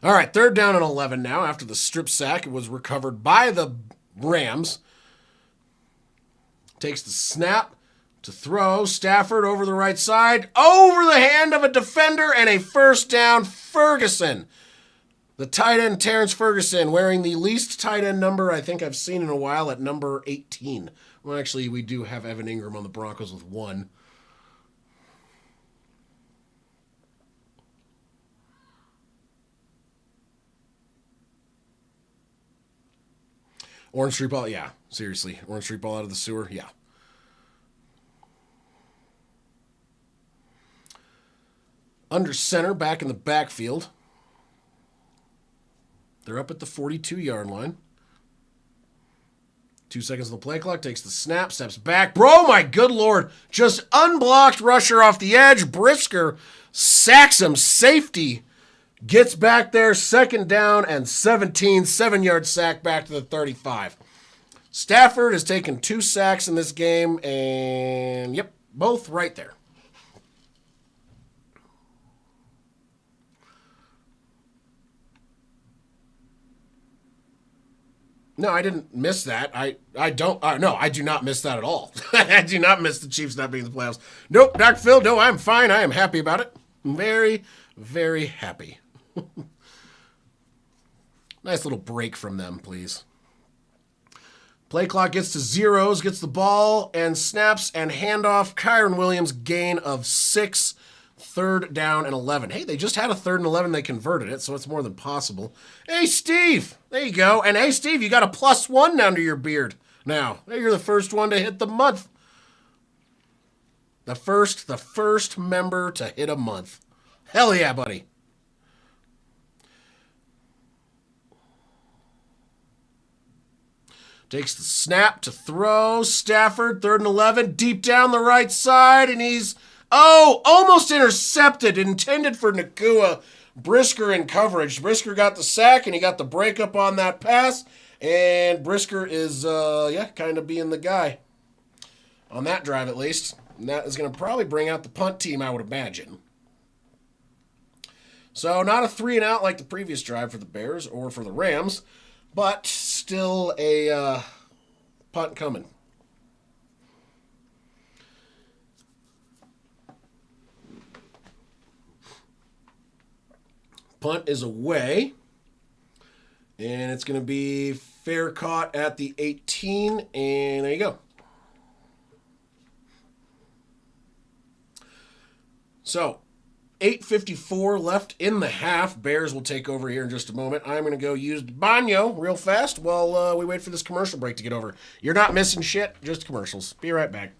All right, 3rd down and 11 now after the strip sack. It was recovered by the Rams. Takes the snap to throw. Stafford over the right side. Over the hand of a defender and a first down. Ferguson. The tight end, Terrence Ferguson, wearing the least tight end number I think I've seen in a while at number 18. Well, actually, we do have Evan Ingram on the Broncos with 1. Orange Street Ball, yeah, seriously. Orange Street Ball out of the sewer, yeah. Under center, back in the backfield. They're up at the 42-yard line. 2 seconds on the play clock, takes the snap, steps back. Bro, my good Lord, just unblocked rusher off the edge. Brisker sacks him, safety. Gets back there, 2nd down and 17, 7-yard sack back to the 35. Stafford has taken 2 sacks in this game, and yep, both right there. No, I didn't miss that. I do not miss that at all. I do not miss the Chiefs not being in the playoffs. Nope, Dr. Phil, no, I'm fine. I am happy about it. Very, very happy. Nice little break from them, please. Play clock gets to zeros, gets the ball, and snaps and handoff. Kyron Williams, gain of 6, 3rd down and 11. Hey, they just had a 3rd and 11. They converted it, so it's more than possible. Hey, Steve, there you go. And hey, Steve, you got a +1 under your beard now. You're the first one to hit the month. The first member to hit a month. Hell yeah, buddy. Takes the snap to throw. Stafford, 3rd and 11, deep down the right side, and he's, almost intercepted, intended for Nakua. Brisker in coverage. Brisker got the sack, and he got the breakup on that pass, and Brisker is, kind of being the guy. On that drive, at least. And that is going to probably bring out the punt team, I would imagine. So, not a 3 and out like the previous drive for the Bears or for the Rams, but still a punt coming. Punt is away. And it's going to be fair caught at the 18. And there you go. So, 8:54 left in the half. Bears will take over here in just a moment. I'm going to go use Banyo real fast while we wait for this commercial break to get over. You're not missing shit, just commercials. Be right back.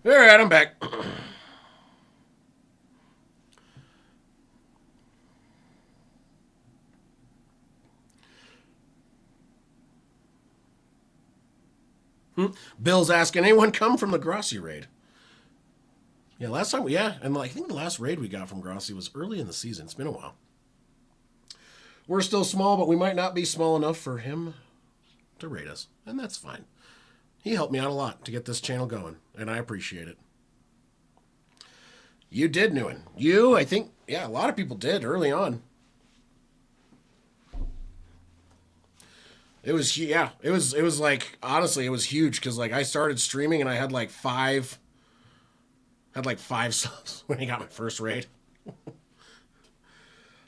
All right, I'm back. Bill's asking, anyone come from the Grossi raid? Yeah, last time, and I think the last raid we got from Grossi was early in the season. It's been a while. We're still small, but we might not be small enough for him to raid us, and that's fine. He helped me out a lot to get this channel going, and I appreciate it. You did, Newen. I think, a lot of people did early on. It was like, honestly, it was huge because like I started streaming and I had like five subs when I got my first raid.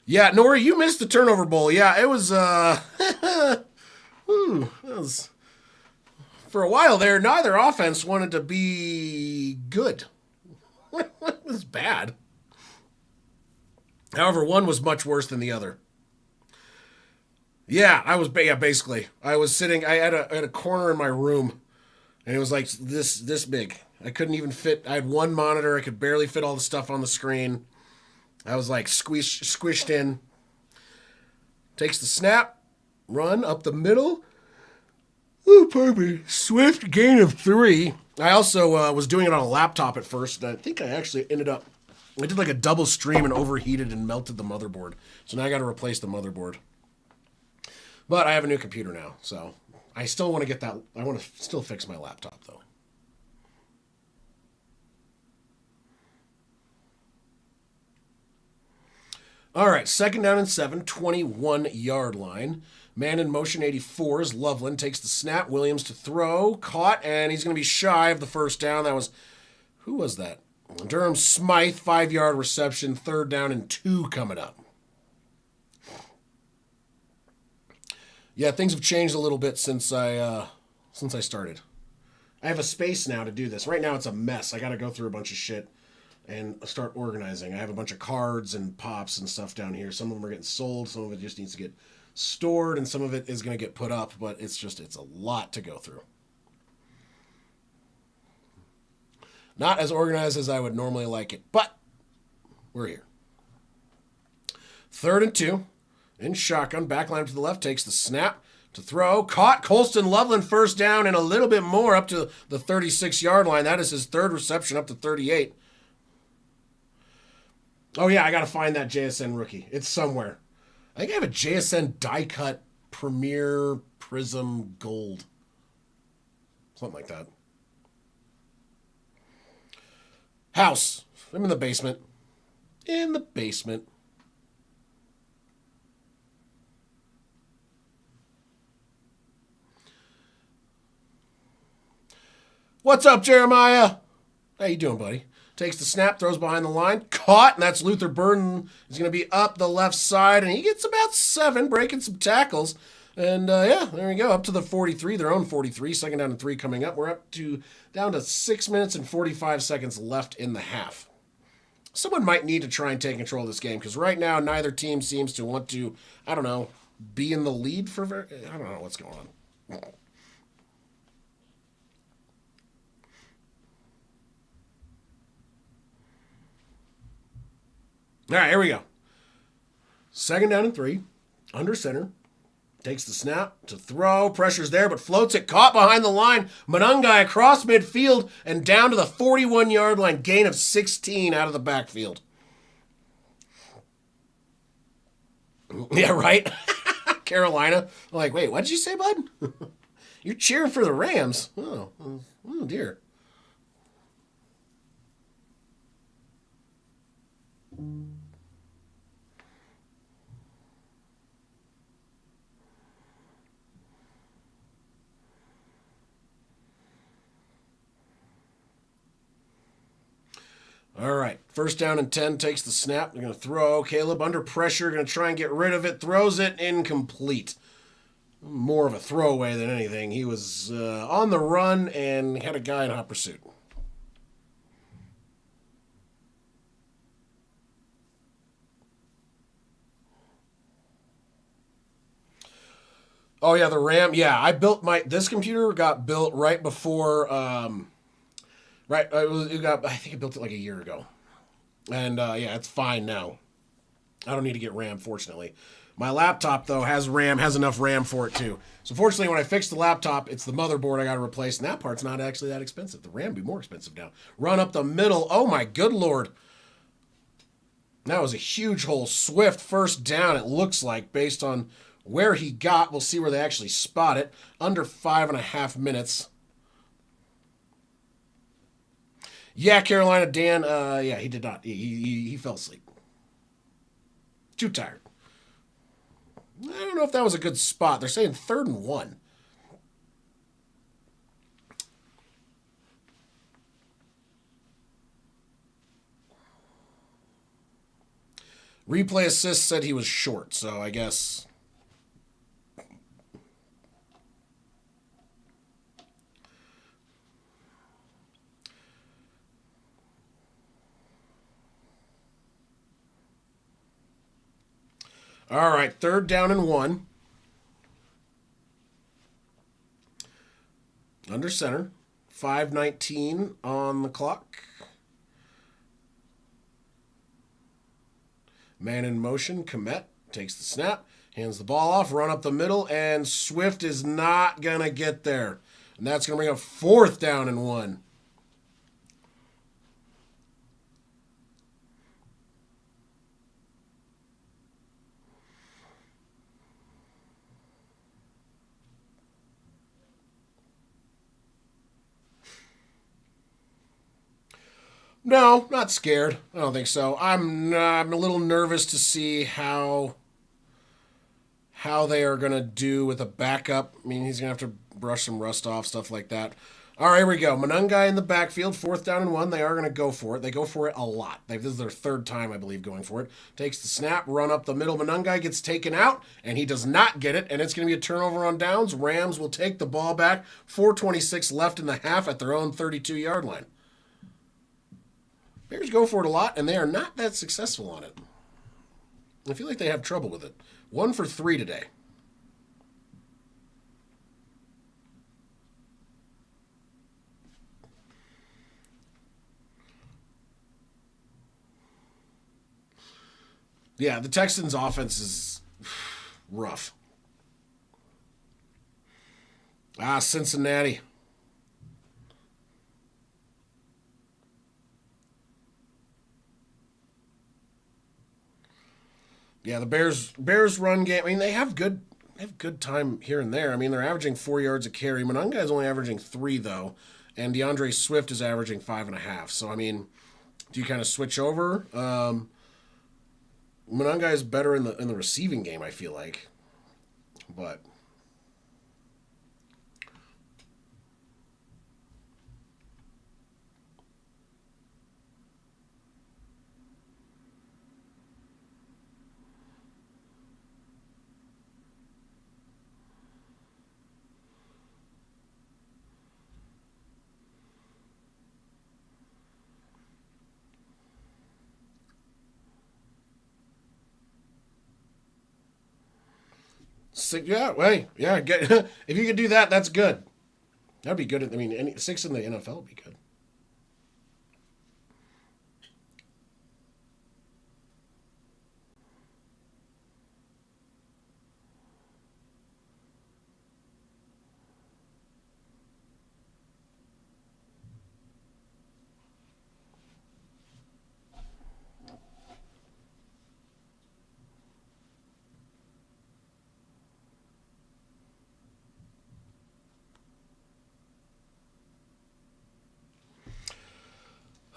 Yeah, Nori, you missed the turnover bowl. Yeah, it was it was for a while there, neither offense wanted to be good. It was bad. However, one was much worse than the other. Yeah, basically. I was sitting, I had a corner in my room, and it was like this big. I couldn't even fit, I had one monitor, I could barely fit all the stuff on the screen. I was like squished in. Takes the snap, run up the middle. Oh, pardon me. Swift gain of 3. I also was doing it on a laptop at first, and I think I actually I did like a double stream and overheated and melted the motherboard. So now I got to replace the motherboard. But I have a new computer now, so I still want to get that. I want to still fix my laptop, though. All right, 2nd down and 7, 21-yard line. Man in motion, 84 is Loveland. Takes the snap. Williams to throw. Caught, and he's going to be shy of the first down. That was, who was that? Durham Smythe, 5-yard reception. 3rd down and 2 coming up. Yeah, things have changed a little bit since I started. I have a space now to do this. Right now it's a mess. I got to go through a bunch of shit and start organizing. I have a bunch of cards and pops and stuff down here. Some of them are getting sold. Some of it just needs to get stored, and some of it is going to get put up. But it's a lot to go through. Not as organized as I would normally like it, but we're here. 3rd and 2. In shotgun, backline to the left, takes the snap to throw. Caught. Colston Loveland, 1st down and a little bit more up to the 36-yard line. That is his 3rd reception up to 38. Oh, yeah, I got to find that JSN rookie. It's somewhere. I think I have a JSN die-cut Premier Prism Gold. Something like that. House. I'm in the basement. In the basement. What's up, Jeremiah? How you doing, buddy? Takes the snap, throws behind the line. Caught, and that's Luther Burden. He's going to be up the left side, and he gets about 7, breaking some tackles. And, there we go, up to the 43, their own 43. 2nd down and 3 coming up. We're down to 6 minutes and 45 seconds left in the half. Someone might need to try and take control of this game because right now neither team seems to want to, I don't know, be in the lead for I don't know what's going on. All right, here we go. Second down and 3. Under center. Takes the snap to throw. Pressure's there, but floats it. Caught behind the line. Monungai across midfield and down to the 41-yard line. Gain of 16 out of the backfield. Yeah, right? Carolina. Like, wait, what did you say, bud? You're cheering for the Rams. Oh dear. All right. First down and 10, takes the snap. They're going to throw. Caleb under pressure. Going to try and get rid of it. Throws it incomplete. More of a throwaway than anything. He was on the run and had a guy in hot pursuit. Oh, yeah, the RAM. Yeah, I built this computer got built right before, right, I think I built it like a year ago. And yeah, it's fine now. I don't need to get RAM, fortunately. My laptop, though, has enough RAM for it, too. So, fortunately, when I fix the laptop, it's the motherboard I got to replace, and that part's not actually that expensive. The RAM would be more expensive now. Run up the middle. Oh, my good Lord. That was a huge hole. Swift first down, it looks like, based on where he got. We'll see where they actually spot it. Under 5.5 minutes. Yeah, Carolina, Dan, yeah, he did not. He fell asleep. Too tired. I don't know if that was a good spot. They're saying 3rd and 1. Replay assist said he was short, so I guess. All right, 3rd down and 1. Under center. 5:19 on the clock. Man in motion. Komet takes the snap. Hands the ball off. Run up the middle. And Swift is not going to get there. And that's going to bring up 4th down and 1. No, not scared. I don't think so. I'm a little nervous to see how they are going to do with a backup. I mean, he's going to have to brush some rust off, stuff like that. All right, here we go. Monungai in the backfield, 4th down and 1. They are going to go for it. They go for it a lot. This is their 3rd time, I believe, going for it. Takes the snap, run up the middle. Monungai gets taken out, and he does not get it, and it's going to be a turnover on downs. Rams will take the ball back. 4:26 left in the half at their own 32-yard line. Bears go for it a lot, and they are not that successful on it. I feel like they have trouble with it. 1 for 3 today. Yeah, the Texans' offense is rough. Cincinnati. Yeah, the Bears run game. I mean, they have good time here and there. I mean, they're averaging 4 yards a carry. Monunga is only averaging 3 though, and DeAndre Swift is averaging 5.5. So I mean, do you kind of switch over? Monunga is better in the receiving game, I feel like, but. Yeah, wait, yeah. Get if you can do that, that's good. That'd be good. I mean, 6 in the NFL would be good.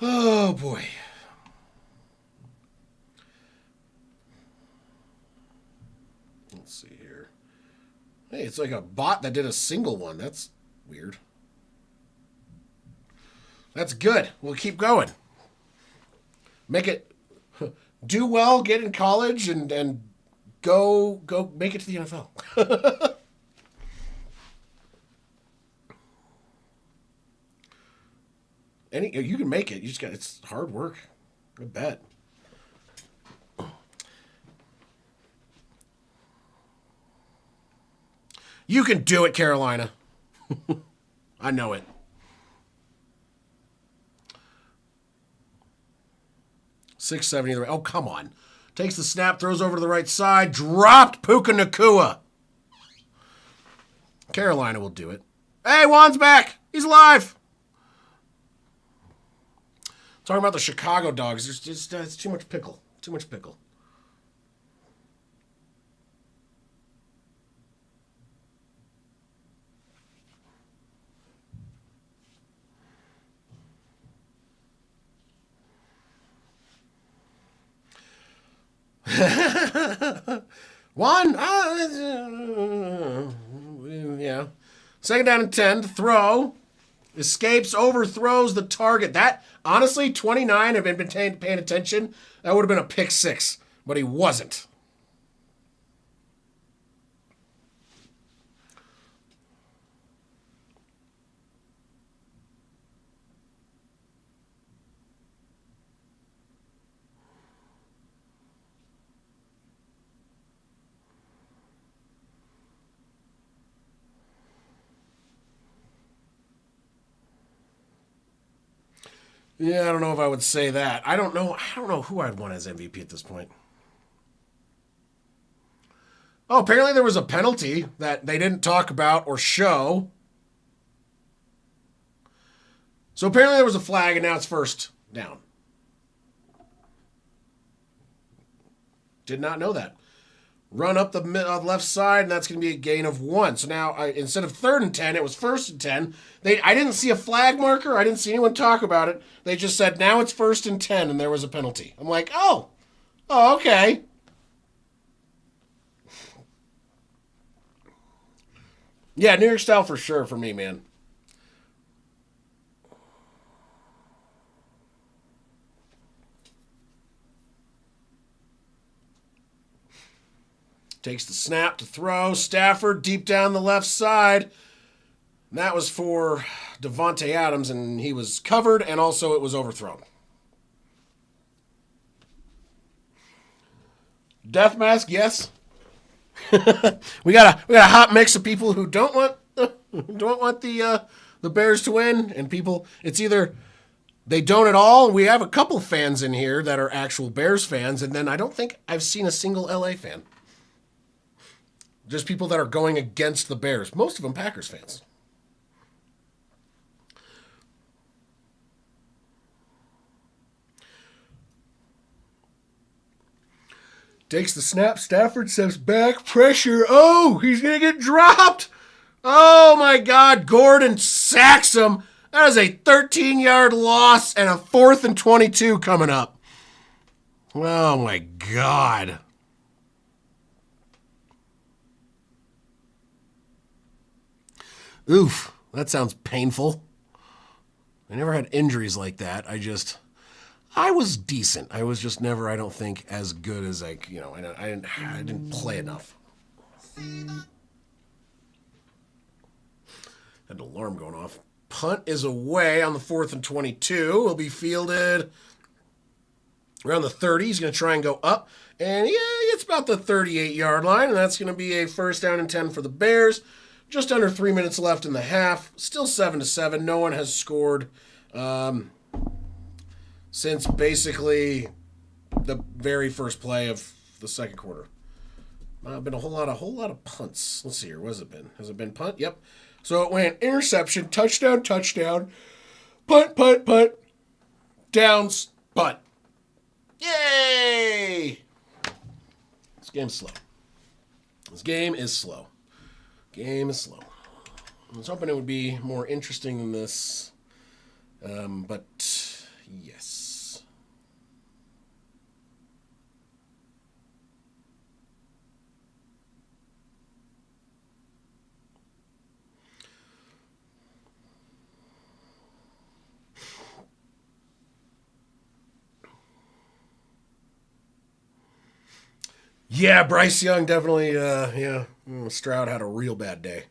Oh boy. Let's see here. Hey, it's like a bot that did a single one. That's weird. That's good. We'll keep going. Make it do well, get in college, and go make it to the NFL. You can make it. You just got it's hard work. I bet. You can do it, Carolina. I know it. 6-7 either way. Oh, come on. Takes the snap, throws over to the right side, dropped Puka Nakua. Carolina will do it. Hey, Juan's back. He's alive. Talking about the Chicago Dogs. There's just it's too much pickle. Too much pickle. One. Yeah. Second down and 10. Throw. Escapes, overthrows the target. That, honestly, 29, if I'd been paying attention, that would have been a pick 6. But he wasn't. Yeah, I don't know if I would say that. I don't know who I'd want as MVP at this point. Oh, apparently there was a penalty that they didn't talk about or show. So apparently there was a flag and now it's first down. Did not know that. Run up the left side, and that's going to be a gain of 1. So now, instead of 3rd and 10, it was 1st and 10. I didn't see a flag marker. I didn't see anyone talk about it. They just said, now it's 1st and 10, and there was a penalty. I'm like, oh, okay. Yeah, New York style for sure for me, man. Takes the snap to throw. Stafford deep down the left side. And that was for Devontae Adams, and he was covered, and also it was overthrown. Death mask, yes. we got a hot mix of people who don't want the Bears to win, and people. It's either they don't at all. We have a couple fans in here that are actual Bears fans, and then I don't think I've seen a single LA fan. Just people that are going against the Bears. Most of them Packers fans. Takes the snap. Stafford steps back. Pressure. Oh, he's going to get dropped. Oh, my God. Gordon sacks him. That is a 13-yard loss and a 4th and 22 coming up. Oh, my God. Oof, that sounds painful. I never had injuries like that. I was decent. I was just never, I don't think, as good as I didn't play enough. Had an alarm going off. Punt is away on the 4th and 22. Will be fielded around the 30. He's going to try and go up. And yeah, it's about the 38-yard line, and that's going to be a first down and 10 for the Bears. Just under 3 minutes left in the half. Still 7-7. No one has scored since basically the very first play of the second quarter. Been a whole lot of punts. Let's see here. What has it been? Has it been punt? Yep. So it went interception, touchdown, punt, downs, punt. Yay! This game's slow. Game is slow. I was hoping it would be more interesting than this, but yes. Yeah, Bryce Young definitely, Stroud had a real bad day.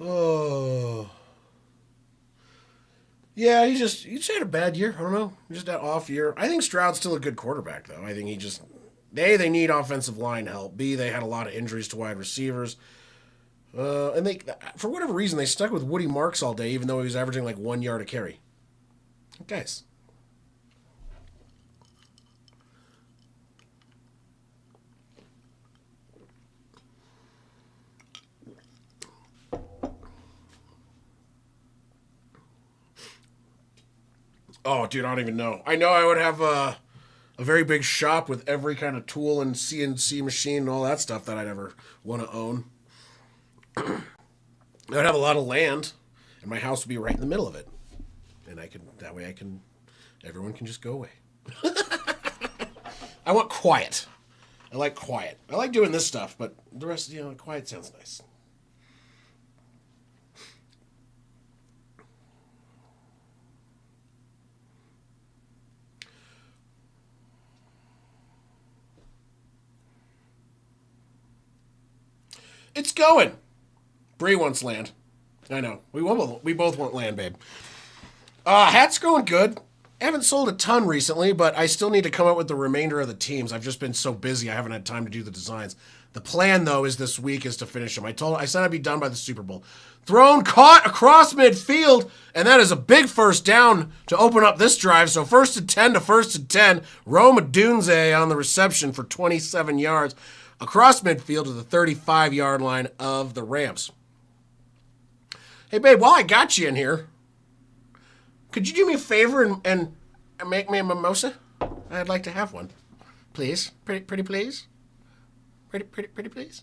Oh. Yeah, he just had a bad year. I don't know. Just that off year. I think Stroud's still a good quarterback, though. I think he just they need offensive line help. B, they had a lot of injuries to wide receivers. And they, for whatever reason, they stuck with Woody Marks all day, even though he was averaging like 1 yard a carry. Guys. Oh, dude, I don't even know. I know I would have a very big shop with every kind of tool and CNC machine and all that stuff that I'd ever want to own. I'd have a lot of land, and my house would be right in the middle of it. And everyone can just go away. I want quiet. I like quiet. I like doing this stuff, but the rest, quiet sounds nice. It's going. Bree wants land. I know. We both want land, babe. Hat's going good. I haven't sold a ton recently, but I still need to come up with the remainder of the teams. I've just been so busy, I haven't had time to do the designs. The plan, though, is this week is to finish them. I said I'd be done by the Super Bowl. Thrown caught across midfield, and that is a big first down to open up this drive. So 1st and 10 to 1st and 10. Rome Odunze on the reception for 27 yards across midfield to the 35-yard line of the Rams. Hey, babe, while I got you in here, could you do me a favor and make me a mimosa? I'd like to have one. Please. Pretty please. Pretty please.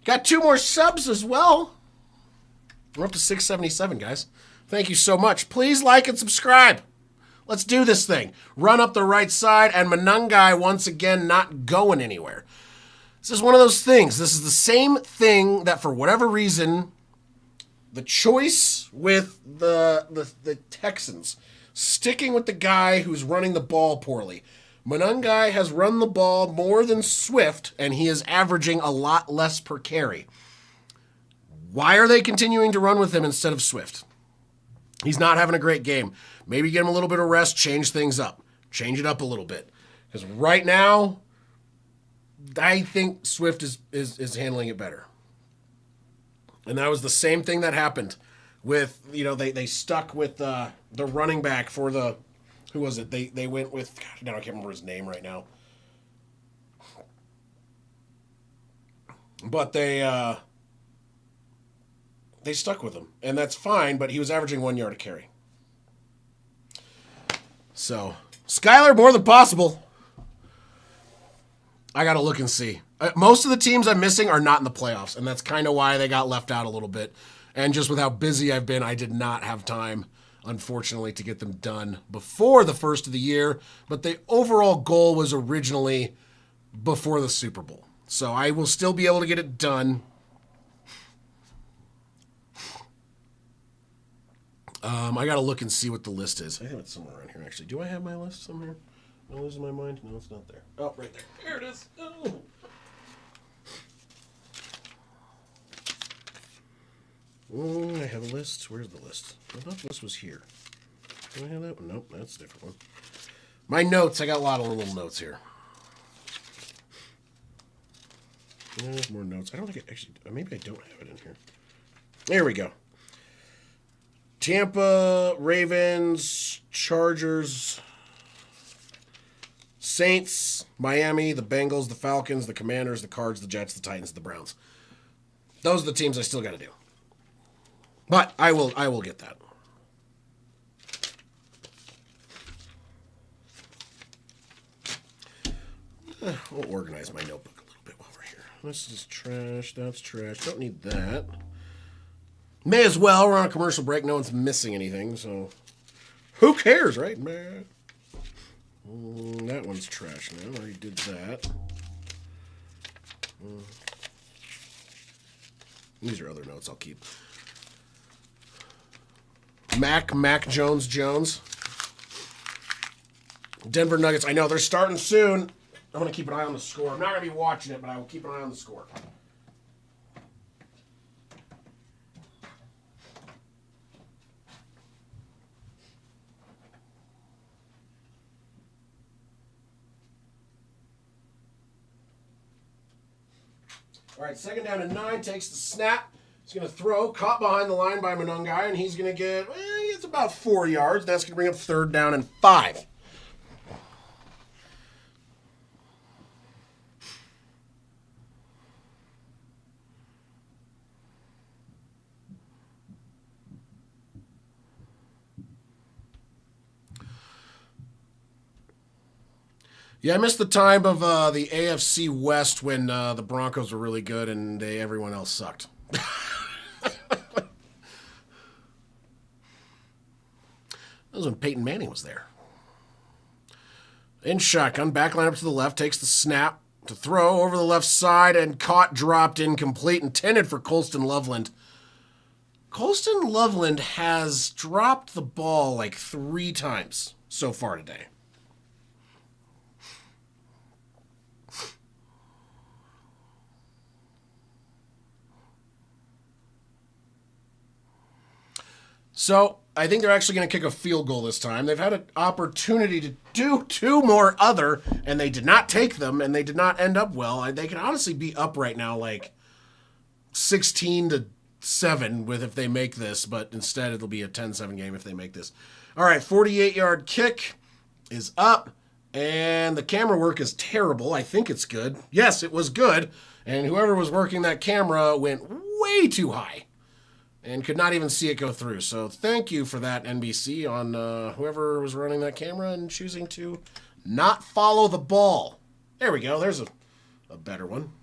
Got 2 more subs as well. We're up to 677, guys. Thank you so much. Please like and subscribe. Let's do this thing. Run up the right side, and Manungai once again not going anywhere. This is one of those things. This is the same thing that for whatever reason, the choice with the Texans, sticking with the guy who's running the ball poorly. Manungai has run the ball more than Swift, and he is averaging a lot less per carry. Why are they continuing to run with him instead of Swift? He's not having a great game. Maybe get him a little bit of rest, change things up. Change it up a little bit. Because right now, I think Swift is handling it better. And that was the same thing that happened with, they stuck with the running back for the, who was it? They went with, God, now I can't remember his name right now. But they stuck with him. And that's fine, but he was averaging 1 yard a carry. So, Skyler, more than possible. I got to look and see. Most of the teams I'm missing are not in the playoffs, and that's kind of why they got left out a little bit. And just with how busy I've been, I did not have time unfortunately, to get them done before the first of the year. But the overall goal was originally before the Super Bowl. So I will still be able to get it done. I got to look and see what the list is. I have it somewhere around here, actually. Do I have my list somewhere? Am I losing my mind? No, it's not there. Oh, right there. There it is. Oh. I have a list. Where's the list? I thought the list was here. Do I have that one? Nope, that's a different one. My notes. I got a lot of little notes here. There's more notes. I don't think it actually... Maybe I don't have it in here. There we go. Tampa, Ravens, Chargers, Saints, Miami, the Bengals, the Falcons, the Commanders, the Cards, the Jets, the Titans, the Browns. Those are the teams I still got to do. But I will get that. I'll organize my notebook a little bit while we're here. This is trash. That's trash. Don't need that. May as well. We're on a commercial break. No one's missing anything, so who cares, right, man? That one's trash now. I already did that. These are other notes I'll keep. Mac Jones. Denver Nuggets. I know they're starting soon. I'm going to keep an eye on the score. I'm not going to be watching it, but I will keep an eye on the score. All right, second down and 9, takes the snap. He's going to throw, caught behind the line by Monungai, and he's going to get, it's about 4 yards. That's going to bring up third down and 5. Yeah, I missed the time of the AFC West when the Broncos were really good and everyone else sucked. That was when Peyton Manning was there. In shotgun, back line up to the left, takes the snap to throw over the left side and caught, dropped, incomplete, intended for Colston Loveland. Colston Loveland has dropped the ball like 3 times so far today. So I think they're actually going to kick a field goal this time. They've had an opportunity to do 2 more other, and they did not take them, and they did not end up well. They can honestly be up right now like 16-7 with if they make this, but instead it'll be a 10-7 game if they make this. All right, 48-yard kick is up, and the camera work is terrible. I think it's good. Yes, it was good, and whoever was working that camera went way too high and could not even see it go through. So thank you for that, NBC, on whoever was running that camera and choosing to not follow the ball. There we go. There's a better one.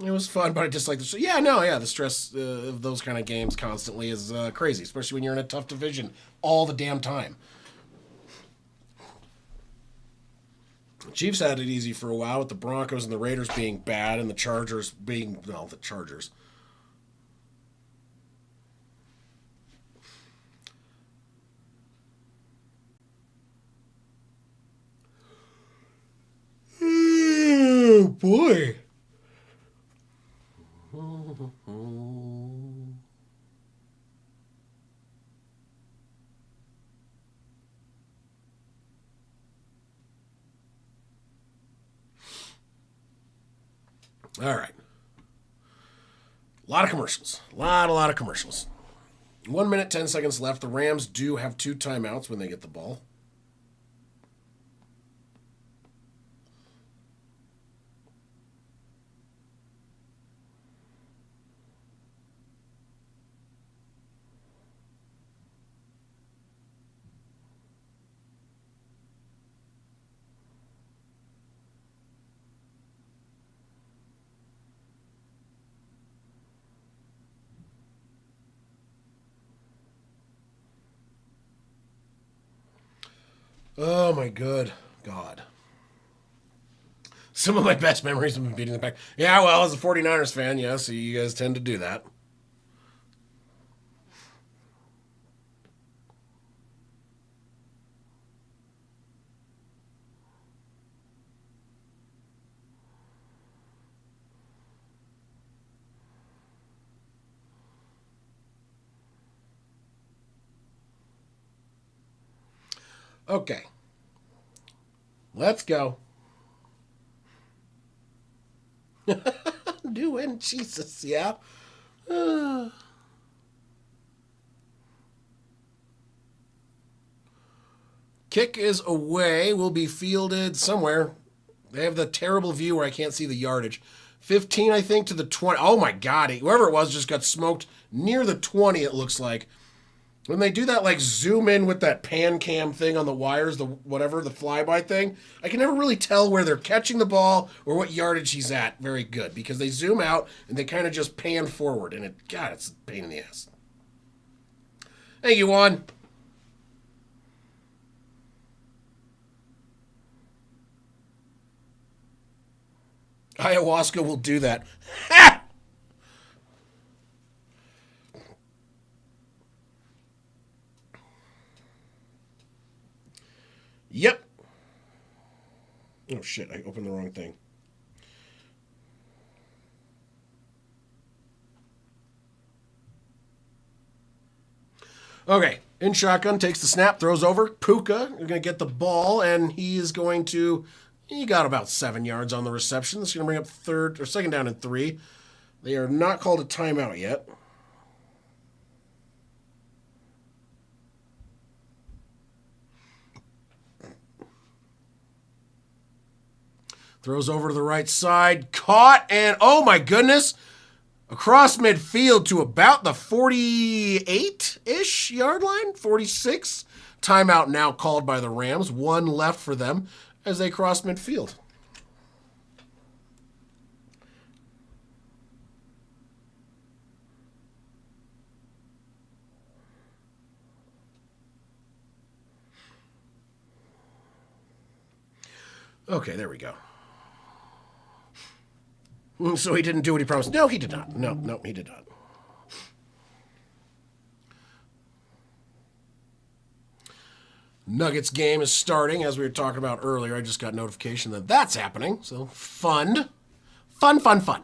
It was fun, but I just like the the stress of those kind of games constantly is crazy, especially when you're in a tough division all the damn time. The Chiefs had it easy for a while with the Broncos and the Raiders being bad and the Chargers being, the Chargers. Oh, boy. All right. A lot of commercials. A lot of commercials. 1 minute, 10 seconds left. The Rams do have 2 timeouts when they get the ball. Oh my good God. Some of my best memories have been beating the Pack. Yeah, well, as a 49ers fan, yeah, so you guys tend to do that. Okay. Let's go. Doing Jesus, yeah. Kick is away. Will be fielded somewhere. They have the terrible view where I can't see the yardage. 15, I think, to the 20. Oh my God. Whoever it was just got smoked near the 20, it looks like. When they do that, like, zoom in with that pan cam thing on the wires, the whatever, the flyby thing, I can never really tell where they're catching the ball or what yardage he's at very good because they zoom out and they kind of just pan forward. And God, it's a pain in the ass. Thank you, Juan. Ayahuasca will do that. Ha! Yep. Oh, shit. I opened the wrong thing. Okay. In shotgun, takes the snap, throws over. Puka is going to get the ball, and he is going to... He got about 7 yards on the reception. This is going to bring up third or second down and 3. They are not called a timeout yet. Throws over to the right side. Caught, and oh my goodness. Across midfield to about the 48-ish yard line. 46. Timeout now called by the Rams. 1 left for them as they cross midfield. Okay, there we go. So he didn't do what he promised. No, he did not. No, he did not. Nuggets game is starting, as we were talking about earlier. I just got notification that that's happening. So fun. Fun, fun, fun.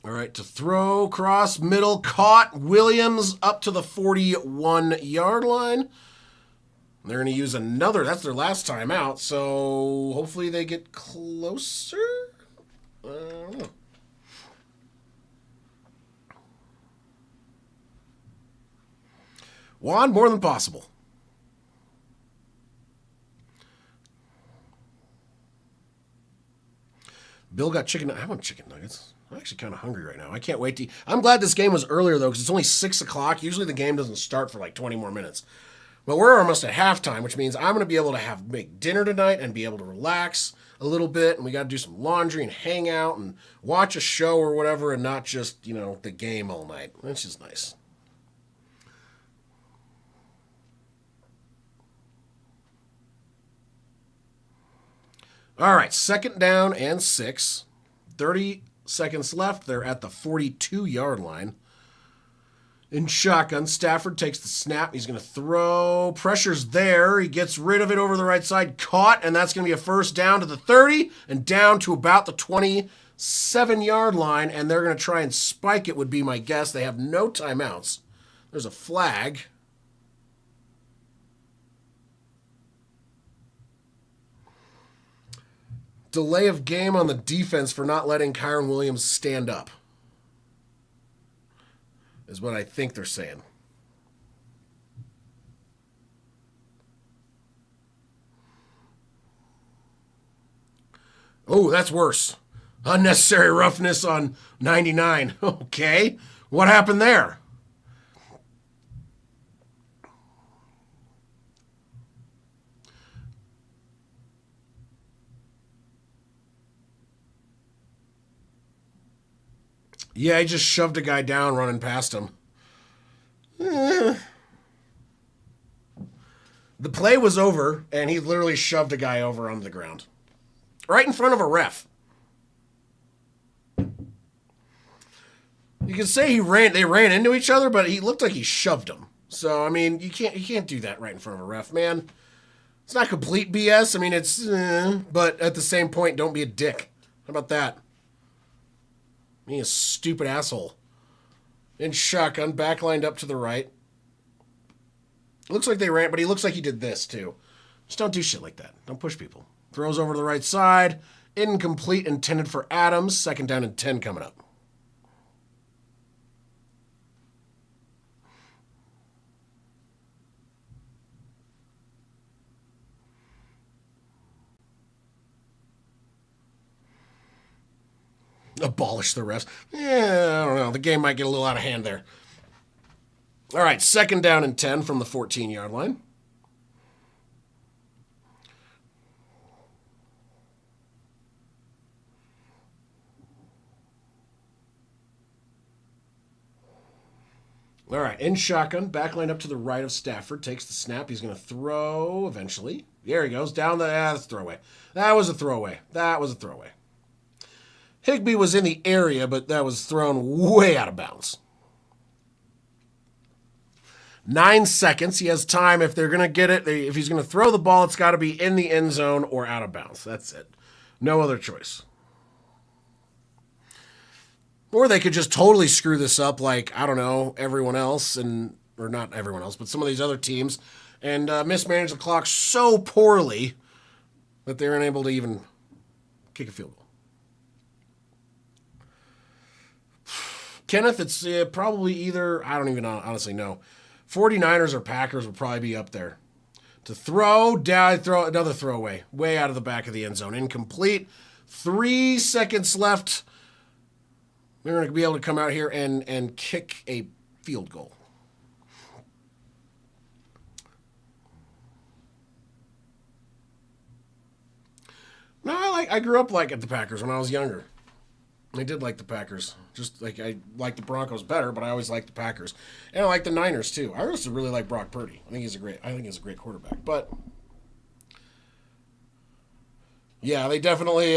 All right, to throw, cross, middle, caught. Williams up to the 41-yard line. They're going to use another. That's their last time out, so hopefully they get closer. I don't know. Juan, more than possible. Bill got chicken. I want chicken nuggets. I'm actually kind of hungry right now. I can't wait to eat. I'm glad this game was earlier, though, because it's only 6 o'clock. Usually the game doesn't start for like 20 more minutes. But we're almost at halftime, which means I'm going to be able to make dinner tonight and be able to relax a little bit. And we got to do some laundry and hang out and watch a show or whatever and not just, the game all night. That's just nice. All right, second down and 6. 30 seconds left. They're at the 42-yard line. In shotgun, Stafford takes the snap. He's going to throw. Pressure's there. He gets rid of it over the right side. Caught, and that's going to be a first down to the 30 and down to about the 27 7-yard line, and they're going to try and spike it, would be my guess. They have no timeouts. There's a flag. Delay of game on the defense for not letting Kyron Williams stand up, is what I think they're saying. Oh, that's worse. Unnecessary roughness on 99. Okay. What happened there? Yeah, he just shoved a guy down running past him. The play was over, and he literally shoved a guy over onto the ground. Right in front of a ref. You can say they ran into each other, but he looked like he shoved him. So, I mean, you can't do that right in front of a ref, man. It's not complete BS. I mean, it's, but at the same point, don't be a dick. How about that? Being a stupid asshole. In shotgun, back lined up to the right. Looks like they ran, but he looks like he did this too. Just don't do shit like that. Don't push people. Throws over to the right side. Incomplete, intended for Adams. 2nd down and 10 coming up. Abolish the refs. Yeah, I don't know. The game might get a little out of hand there. All right, 2nd down and 10 from the 14-yard line. All right, in shotgun, back line up to the right of Stafford. Takes the snap. He's going to throw eventually. There he goes. Down the... that's a throwaway. That was a throwaway. Higbee was in the area, but that was thrown way out of bounds. 9 seconds. He has time. If they're going to get it, if he's going to throw the ball, it's got to be in the end zone or out of bounds. That's it. No other choice. Or they could just totally screw this up like, I don't know, everyone else, or not everyone else, but some of these other teams, and mismanage the clock so poorly that they're unable to even kick a field goal. Kenneth, it's probably either, I don't even honestly know. 49ers or Packers would probably be up there. To throw another throwaway, way out of the back of the end zone. Incomplete. 3 seconds left. They're going to be able to come out here and kick a field goal. No, I grew up liking the Packers when I was younger. I did like the Packers. Just like I like the Broncos better, but I always liked the Packers. And I like the Niners too. I also really like Brock Purdy. I think he's a great quarterback. But yeah, they definitely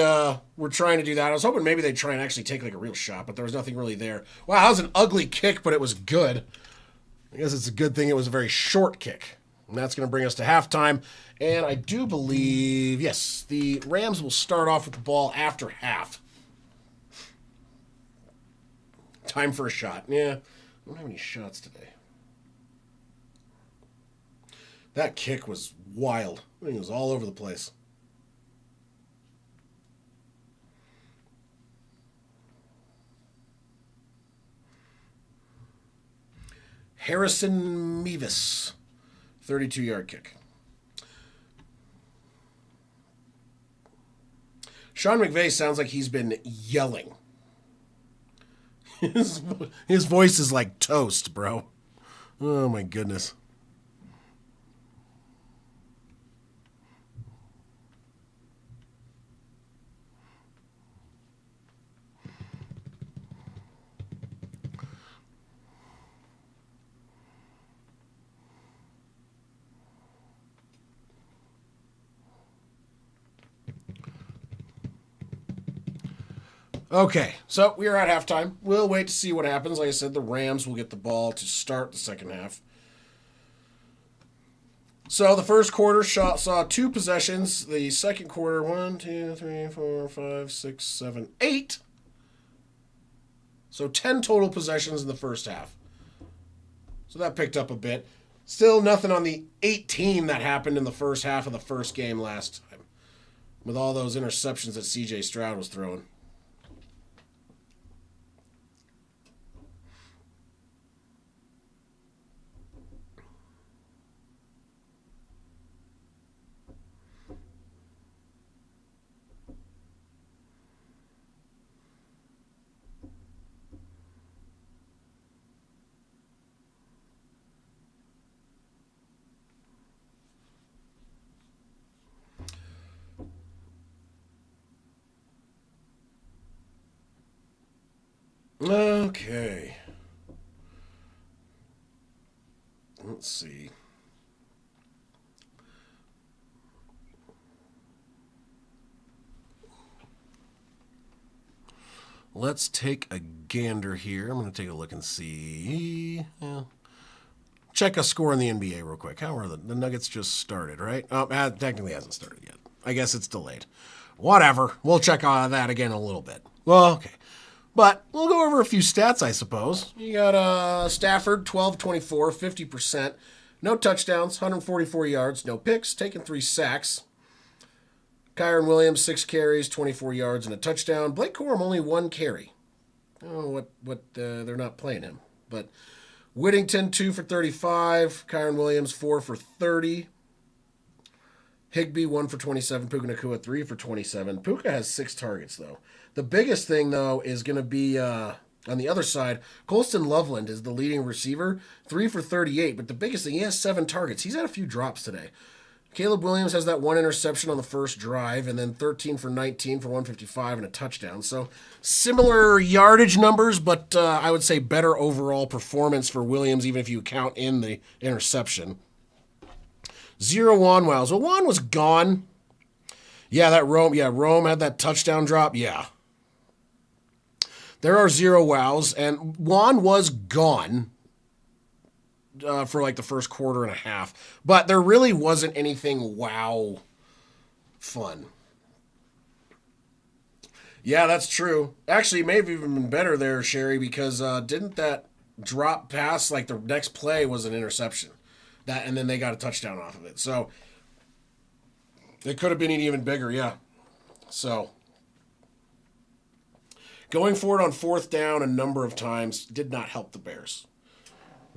were trying to do that. I was hoping maybe they'd try and actually take like a real shot, but there was nothing really there. Wow, that was an ugly kick, but it was good. I guess it's a good thing it was a very short kick. And that's going to bring us to halftime. And I do believe, yes, the Rams will start off with the ball after half. Time for a shot. Yeah, I don't have any shots today. That kick was wild. I think it was all over the place. Harrison Mevis, 32-yard kick. Sean McVay sounds like he's been yelling. His voice is like toast, bro. Oh, my goodness. Okay, so we are at halftime. We'll wait to see what happens. Like I said, the Rams will get the ball to start the second half. So the first quarter saw 2 possessions. The second quarter, 1, 2, 3, 4, 5, 6, 7, 8 So 10 total possessions in the first half. So that picked up a bit. Still nothing on the 18 that happened in the first half of the first game last time, with all those interceptions that C.J. Stroud was throwing. Okay. Let's see. Let's take a gander here. I'm going to take a look and see. Check a score in the NBA real quick. How are the Nuggets just started, right? Oh, technically hasn't started yet. I guess it's delayed. Whatever. We'll check that again in a little bit. Well, okay. But we'll go over a few stats, I suppose. You got Stafford, 12-24, 50%. No touchdowns, 144 yards, no picks, taking 3 sacks. Kyron Williams, 6 carries, 24 yards, and a touchdown. Blake Corum, only 1 carry. I don't know what they're not playing him. But Whittington, 2 for 35. Kyron Williams, 4 for 30. Higbee, 1 for 27. Puka Nacua, 3 for 27. Puka has 6 targets, though. The biggest thing, though, is going to be on the other side. Colston Loveland is the leading receiver, 3 for 38. But the biggest thing, he has 7 targets. He's had a few drops today. Caleb Williams has that 1 interception on the first drive, and then 13 for 19 for 155 and a touchdown. So similar yardage numbers, but I would say better overall performance for Williams, even if you count in the interception. 0 Juan Wiles. Well, Juan was gone. Yeah, that Rome. Yeah, Rome had that touchdown drop. Yeah. There are 0 wows, and Juan was gone for like the first quarter and a half. But there really wasn't anything wow fun. Yeah, that's true. Actually, it may have even been better there, Sherry, because didn't that drop pass, like the next play was an interception. And then they got a touchdown off of it. So it could have been even bigger, yeah. So going forward on 4th down a number of times did not help the Bears.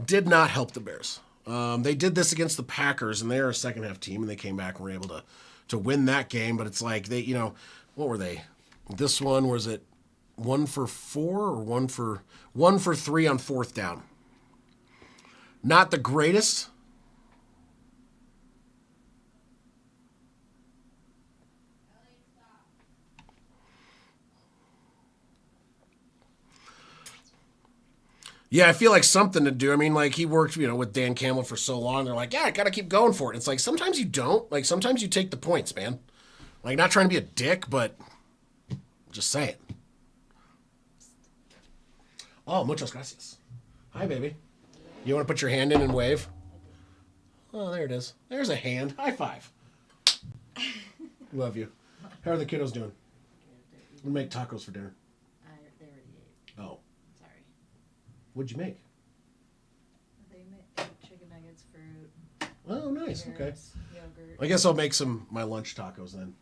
Did not help the Bears. They did this against the Packers, and they're a second-half team, and they came back and were able to win that game. But it's like they, what were they? This one, was it 1 for 4 or 1 for 3 on 4th down? Not the greatest. Yeah, I feel like something to do. I mean, like he worked, with Dan Campbell for so long. They're like, yeah, I got to keep going for it. It's like sometimes you don't. Like sometimes you take the points, man. Like not trying to be a dick, but just saying. Oh, muchas gracias. Hi, baby. You want to put your hand in and wave? Oh, there it is. There's a hand. High five. Love you. How are the kiddos doing? We make tacos for dinner. They already ate. Oh. Sorry. What'd you make? They made chicken nuggets, fruit. Oh, nice. Carrots, Okay. yogurt. I guess I'll make my lunch tacos then.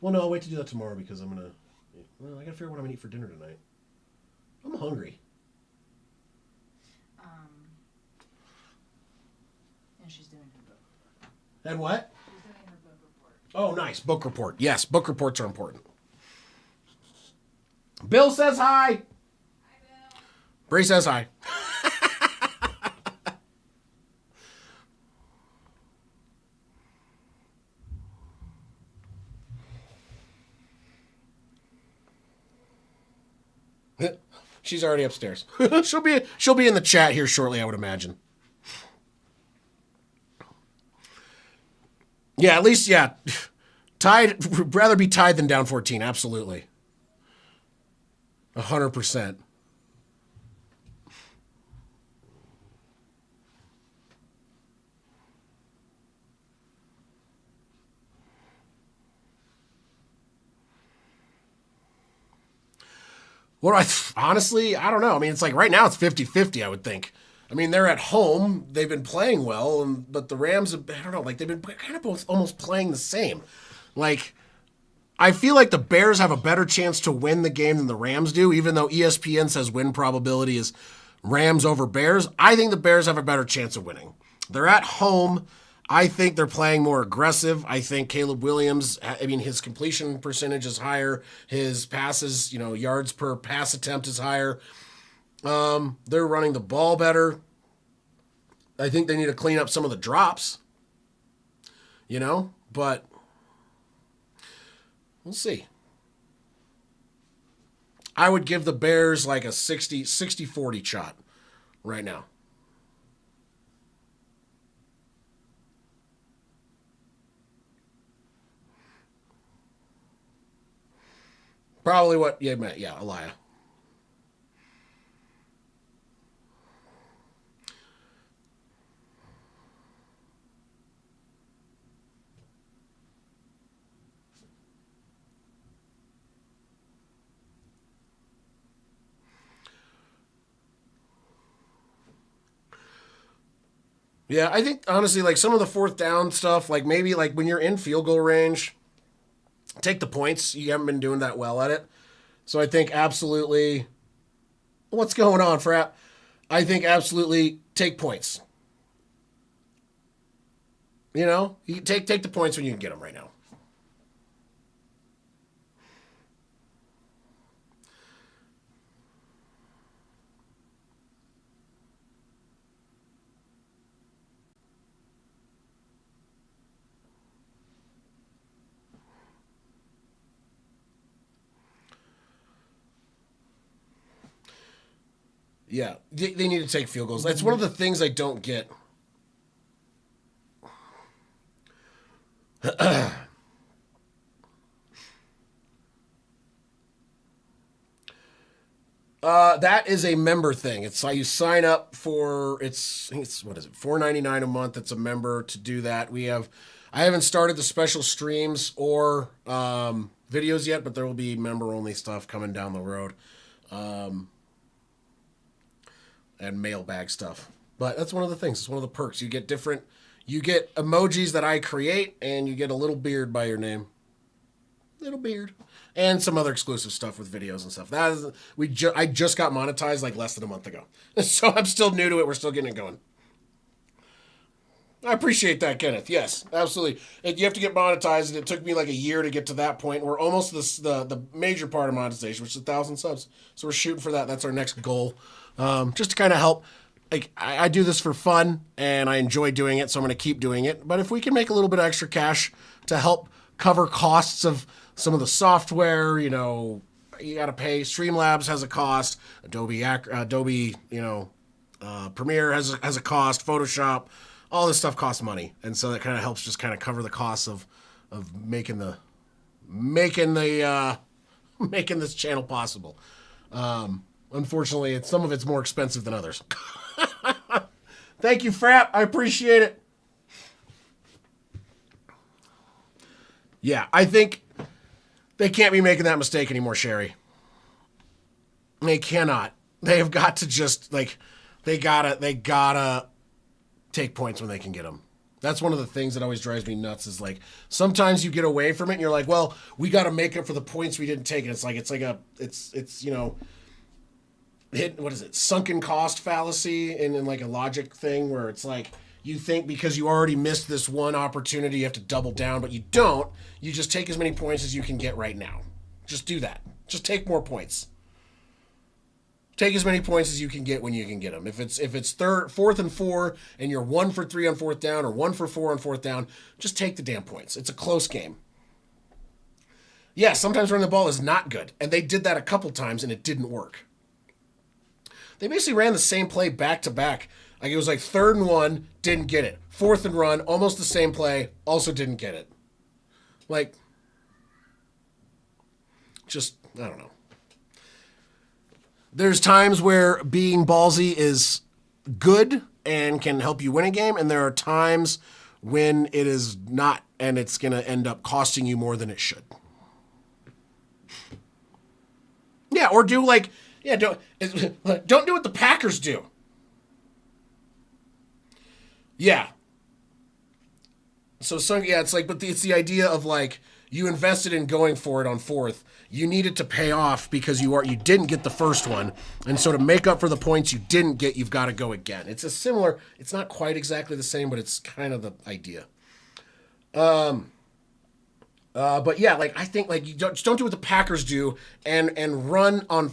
Well, no, I'll wait to do that tomorrow because I gotta figure out what I'm gonna eat for dinner tonight. I'm hungry. And she's doing her book. And what? She's doing her book report. Oh, nice. Book report. Yes, book reports are important. Bill says hi. Hi, Bill. Bree says hi. She's already upstairs. she'll be in the chat here shortly, I would imagine. Yeah, at least tied. Rather be tied than down 14. Absolutely. 100%. What do honestly, I don't know. I mean, it's like right now it's 50-50, I would think. I mean, they're at home. They've been playing well, but the Rams, I don't know, like they've been kind of both almost playing the same. Like, I feel like the Bears have a better chance to win the game than the Rams do, even though ESPN says win probability is Rams over Bears. I think the Bears have a better chance of winning. They're at home. I think they're playing more aggressive. I think Caleb Williams, I mean, his completion percentage is higher. His passes, yards per pass attempt is higher. They're running the ball better. I think they need to clean up some of the drops, but we'll see. I would give the Bears like a 60-40 shot right now. Probably what you meant. Yeah, Elia. Yeah, I think honestly, like some of the fourth down stuff, like maybe like when you're in field goal range, take the points. You haven't been doing that well at it. So I think absolutely, what's going on, Frap? I think absolutely take points. You take the points when you can get them right now. Yeah, they need to take field goals. That's one of the things I don't get. That is a member thing. It's like you sign up for I think it's what is it, $4.99 a month. It's a member to do that. I haven't started the special streams or videos yet, but there will be member only stuff coming down the road, and mailbag stuff. But that's one of the things. It's one of the perks. You get emojis that I create, and you get a little beard by your name. Little beard. And some other exclusive stuff with videos and stuff. I just got monetized like less than a month ago. So I'm still new to it. We're still getting it going. I appreciate that, Kenneth. Yes, absolutely. You have to get monetized, and it took me like a year to get to that point. We're almost the major part of monetization, which is 1,000 subs. So we're shooting for that. That's our next goal. Just to kind of help. Like I do this for fun, and I enjoy doing it, so I'm going to keep doing it. But if we can make a little bit of extra cash to help cover costs of some of the software, you got to pay. Streamlabs has a cost. Adobe, Premiere has a cost. Photoshop, all this stuff costs money, and so that kind of helps just kind of cover the costs of making this channel possible. Unfortunately, some of it's more expensive than others. Thank you, Frap. I appreciate it. Yeah, I think they can't be making that mistake anymore, Sherry. They cannot. They have got to just they gotta take points when they can get them. That's one of the things that always drives me nuts is like sometimes you get away from it and you're like, well, we got to make up for the points we didn't take. And what is it? Sunken cost fallacy and like a logic thing where it's like you think because you already missed this one opportunity, you have to double down, but you don't. You just take as many points as you can get right now. Just do that. Just take more points. Take as many points as you can get when you can get them. If it's fourth and 4 and you're 1 for 3 on fourth down or 1 for 4 on fourth down, just take the damn points. It's a close game. Yeah, sometimes running the ball is not good, and they did that a couple times and it didn't work. They basically ran the same play back to back. Like it was like 3rd and 1, didn't get it. 4th and run, almost the same play, also didn't get it. Like, just, I don't know. There's times where being ballsy is good and can help you win a game, and there are times when it is not, and it's going to end up costing you more than it should. Yeah, or do like, yeah, don't do what the Packers do. Yeah. So yeah, it's like, but it's the idea of like you invested in going for it on fourth. You needed to pay off because you didn't get the first one, and so to make up for the points you didn't get, you've got to go again. It's a similar. It's not quite exactly the same, but it's kind of the idea. But yeah, like I think like you just don't do what the Packers do and run on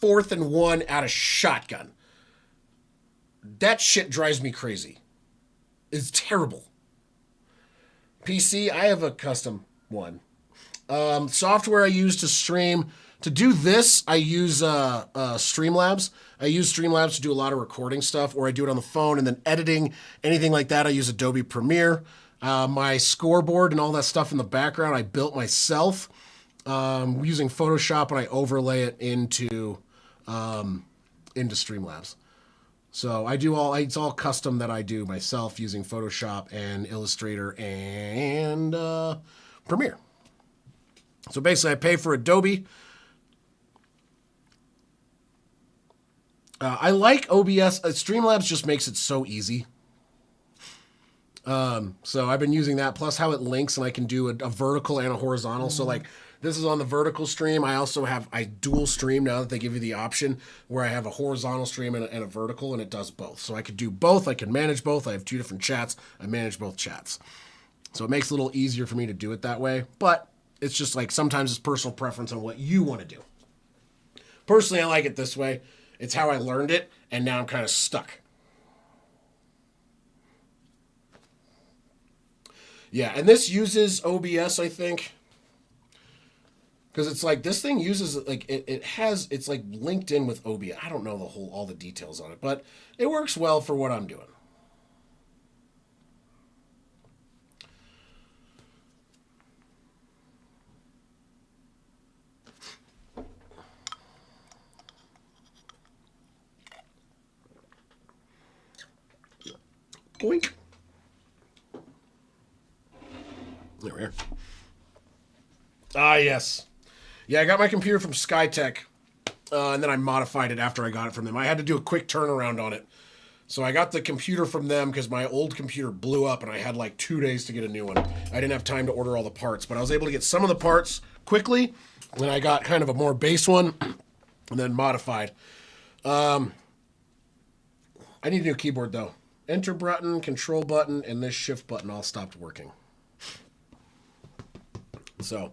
4th and 1 out of shotgun. That shit drives me crazy. It's terrible. PC, I have a custom one. Software I use to stream. To do this, I use Streamlabs. I use Streamlabs to do a lot of recording stuff, or I do it on the phone, and then editing, anything like that, I use Adobe Premiere. My scoreboard and all that stuff in the background, I built myself using Photoshop, and I overlay it into Streamlabs. So it's all custom that I do myself using Photoshop and Illustrator and Premiere. So basically, I pay for Adobe. I like OBS. Streamlabs just makes it so easy. So I've been using that, plus how it links, and I can do a vertical and a horizontal. So like this is on the vertical stream. I dual stream now that they give you the option where I have a horizontal stream and a vertical, and it does both. So I could do both. I can manage both. I have 2 different chats. I manage both chats. So it makes it a little easier for me to do it that way. But it's just like sometimes it's personal preference on what you want to do. Personally, I like it this way. It's how I learned it, and now I'm kind of stuck. Yeah, and this uses OBS, I think. Because it's like, this thing uses, like, it's like linked in with OBS. I don't know all the details on it, but it works well for what I'm doing. Boink. There we are. Ah, yes. Yeah, I got my computer from Skytech, and then I modified it after I got it from them. I had to do a quick turnaround on it. So I got the computer from them because my old computer blew up, and I had like 2 days to get a new one. I didn't have time to order all the parts, but I was able to get some of the parts quickly, and I got kind of a more base one, and then modified. I need a new keyboard, though. Enter button, control button, and this shift button all stopped working. So,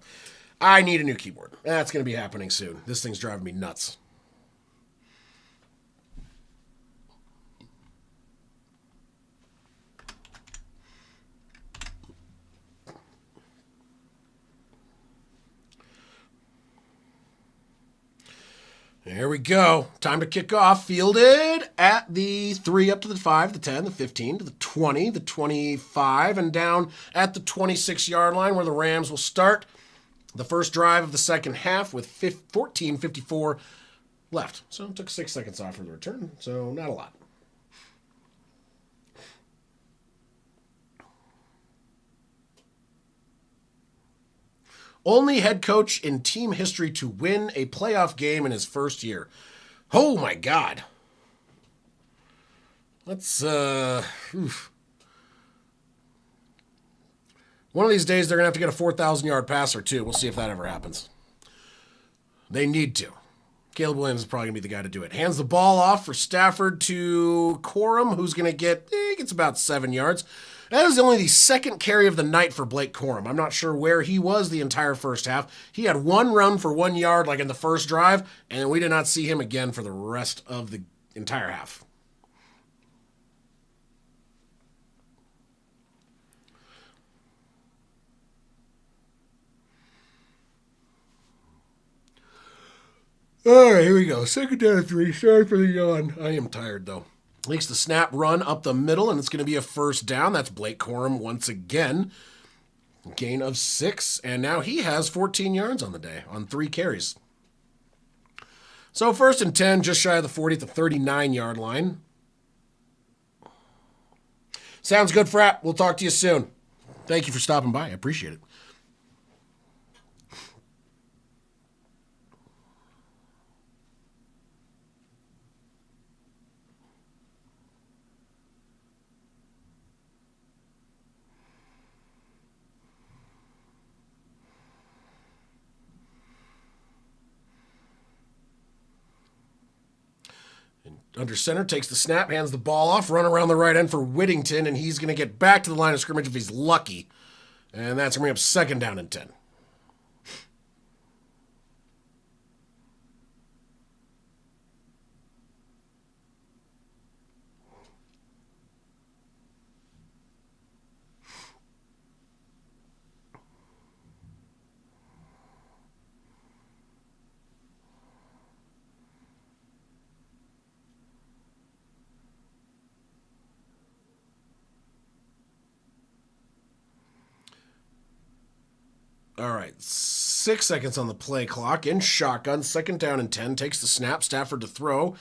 I need a new keyboard. That's going to be happening soon. This thing's driving me nuts. There we go. Time to kick off. Fielded at the 3 up to the 5, the 10, the 15, to the 20, the 25, and down at the 26-yard line where the Rams will start the first drive of the second half with 14:54 left. So it took 6 seconds off for the return, so not a lot. Only head coach in team history to win a playoff game in his first year. Oh my God. Let's, One of these days they're going to have to get a 4,000-yard passer too. We'll see if that ever happens. They need to. Caleb Williams is probably going to be the guy to do it. Hands the ball off for Stafford to Corum, who's going to gets about 7 yards. That is only the second carry of the night for Blake Corum. I'm not sure where he was the entire first half. He had one run for 1 yard like in the first drive, and we did not see him again for the rest of the entire half. All right, here we go. Second down and 3. Sorry for the yawn. I am tired, though. Makes the snap run up the middle, and it's going to be a first down. That's Blake Corum once again. Gain of 6, and now he has 14 yards on the day on 3 carries. So first and 10, just shy of the 40 at the 39-yard line. Sounds good, Frat. We'll talk to you soon. Thank you for stopping by. I appreciate it. under center, takes the snap, hands the ball off, run around the right end for Whittington, and he's going to get back to the line of scrimmage if he's lucky. And that's going to bring up 2nd down and 10. All right, 6 seconds on the play clock. In shotgun, 2nd down and 10. Takes the snap. Stafford to throw.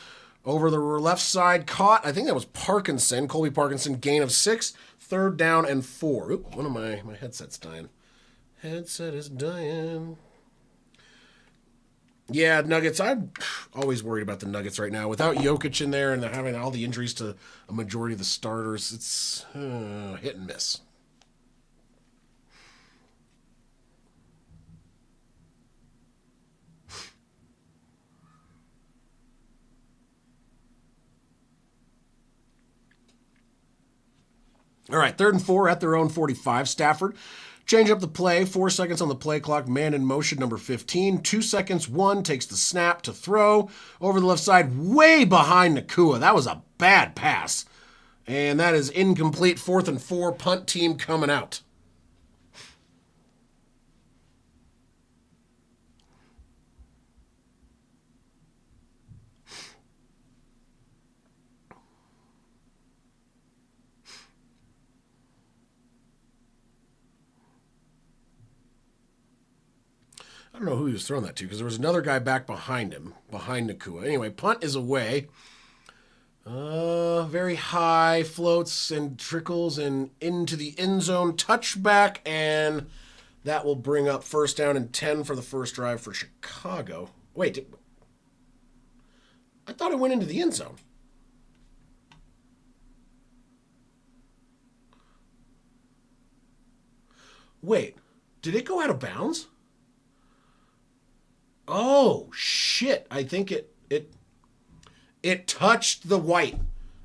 Over the left side, caught. I think that was Parkinson. Colby Parkinson, gain of 6. 3rd down and 4. Oop, one of my headset's dying. Headset is dying. Yeah, Nuggets. I'm always worried about the Nuggets right now. Without Jokic in there and having all the injuries to a majority of the starters, it's hit and miss. All right, 3rd and 4 at their own 45. Stafford, change up the play. 4 seconds on the play clock. Man in motion, number 15. 2 seconds. 1 takes the snap to throw. Over the left side, way behind Nakua. That was a bad pass. And that is incomplete. 4th and 4. Punt team coming out. I don't know who he was throwing that to because there was another guy back behind him, behind Nakua. Anyway, punt is away. Very high, floats and trickles and into the end zone. Touchback, and that will bring up 1st down and 10 for the first drive for Chicago. Wait, I thought it went into the end zone. Wait, did it go out of bounds? Oh, shit. I think it touched the white.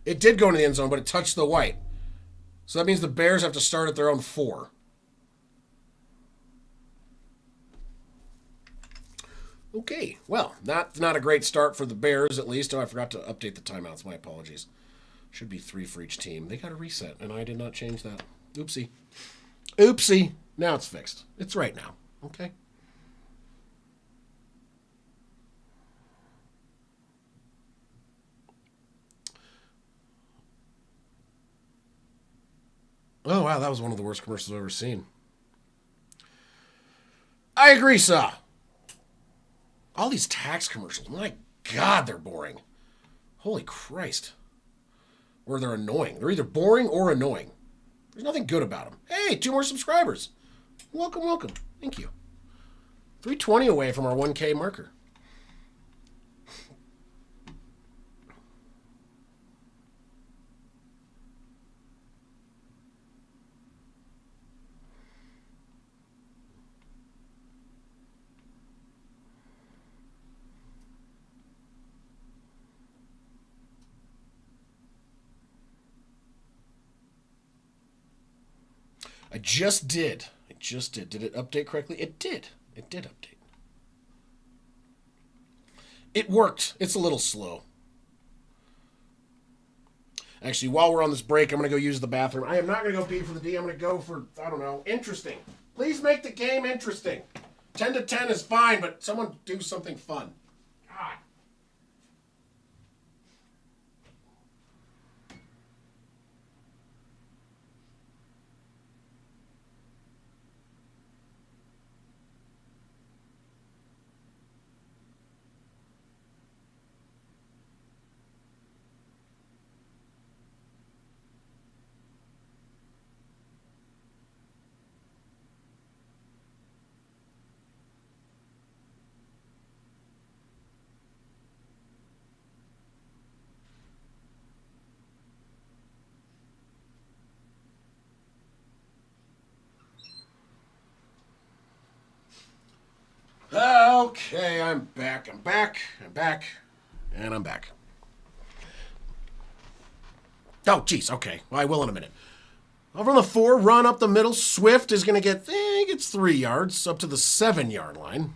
It did go into the end zone, but it touched the white. So that means the Bears have to start at their own 4. Okay, well, not a great start for the Bears, at least. Oh, I forgot to update the timeouts. My apologies. Should be 3 for each team. They got a reset, and I did not change that. Oopsie. Oopsie. Now it's fixed. It's right now. Okay. Oh, wow, that was one of the worst commercials I've ever seen. I agree, sir. All these tax commercials, my God, they're boring. Holy Christ. Or they're annoying. They're either boring or annoying. There's nothing good about them. Hey, 2 more subscribers. Welcome, welcome. Thank you. 320 away from our 1K marker. I just did. Did it update correctly? It did. It did update. It worked. It's a little slow. Actually, while we're on this break, I'm going to go use the bathroom. I am not going to go pee for the D. I'm going to go for, I don't know, interesting. Please make the game interesting. 10 to 10 is fine, but someone do something fun. God. Okay, I'm back, and I'm back. Oh, geez. Okay. Well, I will in a minute. Over on the 4, run up the middle. Swift is going to get, he gets 3 yards up to the 7-yard line.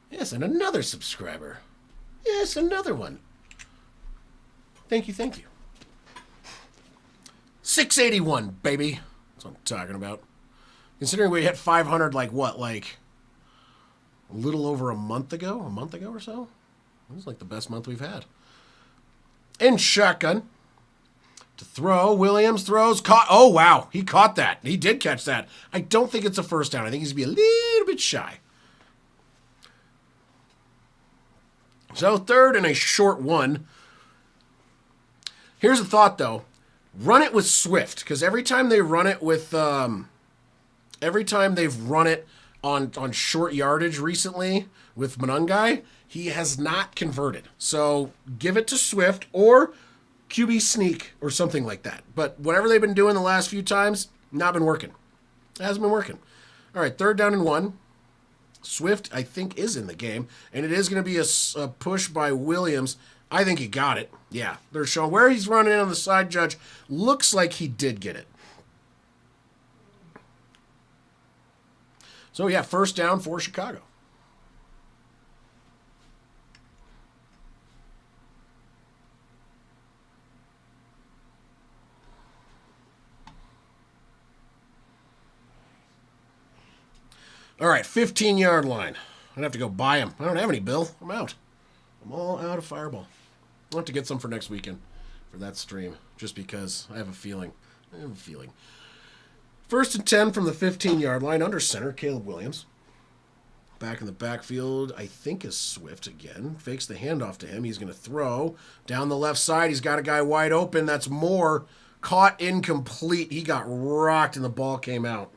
Yes, and another subscriber. Yes, another one. Thank you, thank you. 681, baby. That's what I'm talking about. Considering we hit 500, like what, like a little over a month ago or so? It was like the best month we've had. In shotgun. To throw. Williams throws. Caught. Oh, wow. He caught that. He did catch that. I don't think it's a first down. I think he's going to be a little bit shy. So 3rd and a short 1. Here's a thought, though. Run it with Swift, because every time they run it with, every time they've run it on short yardage recently with Monungai, he has not converted. So give it to Swift or QB sneak or something like that. But whatever they've been doing the last few times, not been working. It hasn't been working. All right, 3rd down and 1. Swift, I think, is in the game, and it is going to be a push by Williams. I think he got it. Yeah, they're showing where he's running in on the side, Judge. Looks like he did get it. So, yeah, 1st down for Chicago. All right, 15-yard line. I'd have to go buy him. I don't have any, Bill. I'm out. I'm all out of Fireball. I'll have to get some for next weekend for that stream, just because I have a feeling. 1st and 10 from the 15-yard line, under center, Caleb Williams. Back in the backfield, I think is Swift again. Fakes the handoff to him. He's going to throw. Down the left side, he's got a guy wide open. That's Moore. Caught incomplete. He got rocked and the ball came out.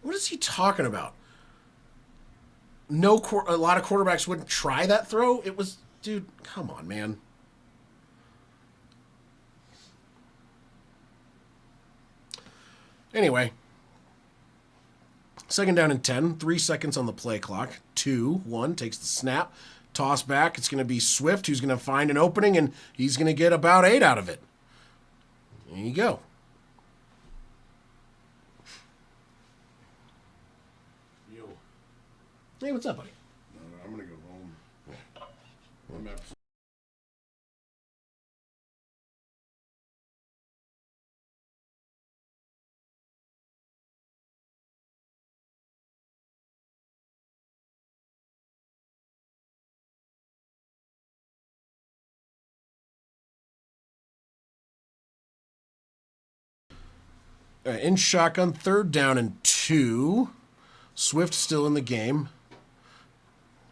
What is he talking about? A lot of quarterbacks wouldn't try that throw. It was, dude, come on, man. Anyway, 2nd down and 10, 3 seconds on the play clock. 2-1 takes the snap, toss back. It's going to be Swift who's going to find an opening, and he's going to get about 8 out of it. There you go. Hey, what's up, buddy? I'm going to go home. I'm absolutely. In shotgun, 3rd down and 2. Swift still in the game.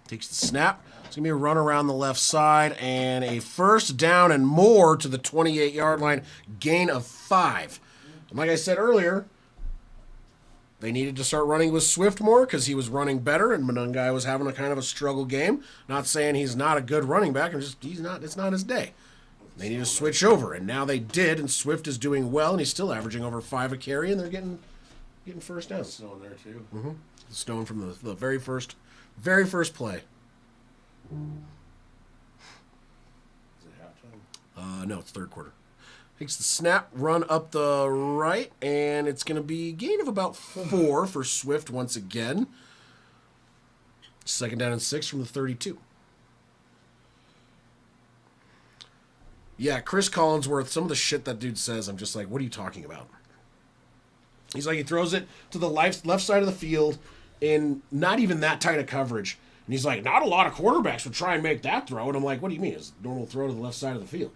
Takes the snap. It's going to be a run around the left side and a 1st down and more to the 28-yard line. Gain of 5. And like I said earlier, they needed to start running with Swift more because he was running better and Monungai was having a kind of a struggle game. Not saying he's not a good running back. It's not his day. They need to switch over, and now they did, and Swift is doing well, and he's still averaging over 5 a carry, and they're getting 1st down. Snow in there too. Mm-hmm. Stone from the very first play. Is it halftime? No, it's 3rd quarter. Takes the snap, run up the right, and it's going to be gain of about 4 for Swift once again. 2nd down and 6 from the 32. Yeah, Chris Collinsworth, some of the shit that dude says, I'm just like, what are you talking about? He's like, he throws it to the left side of the field in not even that tight of coverage. And he's like, not a lot of quarterbacks would try and make that throw. And I'm like, what do you mean? It's a normal throw to the left side of the field.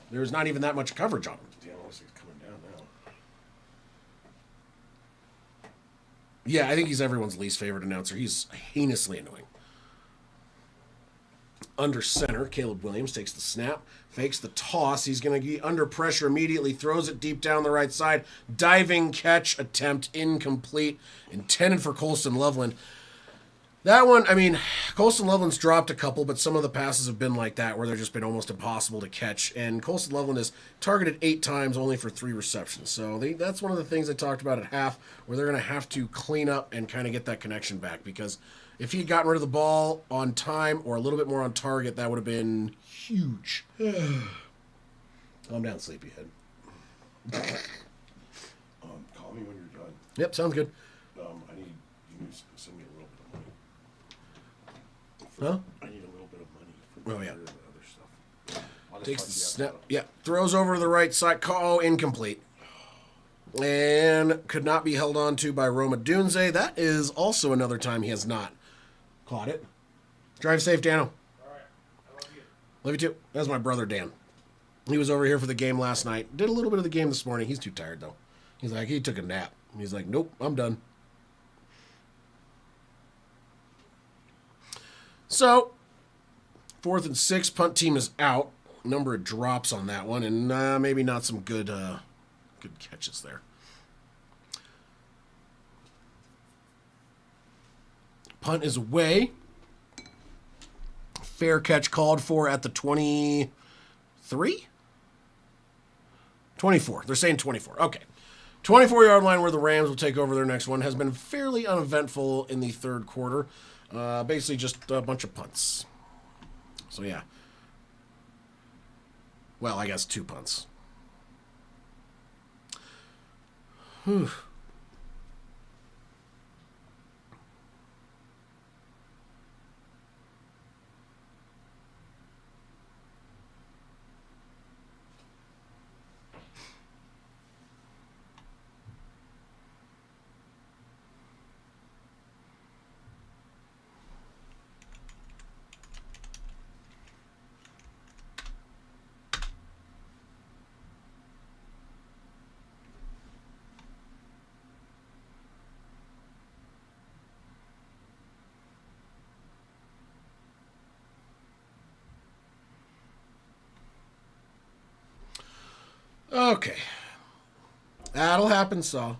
There's not even that much coverage on him. Damn, looks like it's coming down now. Yeah, I think he's everyone's least favorite announcer. He's heinously annoying. Under center, Caleb Williams takes the snap, fakes the toss. He's going to be under pressure immediately, throws it deep down the right side. Diving catch attempt incomplete, intended for Colston Loveland. That one, I mean, Colston Loveland's dropped a couple, but some of the passes have been like that where they've just been almost impossible to catch. And Colston Loveland is targeted 8 times only for 3 receptions. So that's one of the things I talked about at half, where they're going to have to clean up and kind of get that connection back. Because if he had gotten rid of the ball on time or a little bit more on target, that would have been huge. Calm down, sleepyhead. Call me when you're done. Yep, sounds good. I need you to send me a little bit of money. Huh? I need a little bit of money for Oh, yeah. the other stuff. I'll just Takes talk the to you snap. after that. Yeah. Throws over to the right side. Oh, incomplete. And could not be held on to by Roma Dunze. That is also another time he has not caught it. Drive safe, Dano. All right. I love you. Love you too. That's my brother, Dan. He was over here for the game last night. Did a little bit of the game this morning. He's too tired, though. He's like, he took a nap. He's like, nope, I'm done. So, 4th and 6, punt team is out. Number of drops on that one, and maybe not some good catches there. Punt is away. Fair catch called for at the 23? 24. They're saying 24. Okay. 24-yard line where the Rams will take over their next one. Has been fairly uneventful in the third quarter. Basically just a bunch of punts. So, yeah. Well, I guess 2 punts. Whew. Okay. That'll happen, so.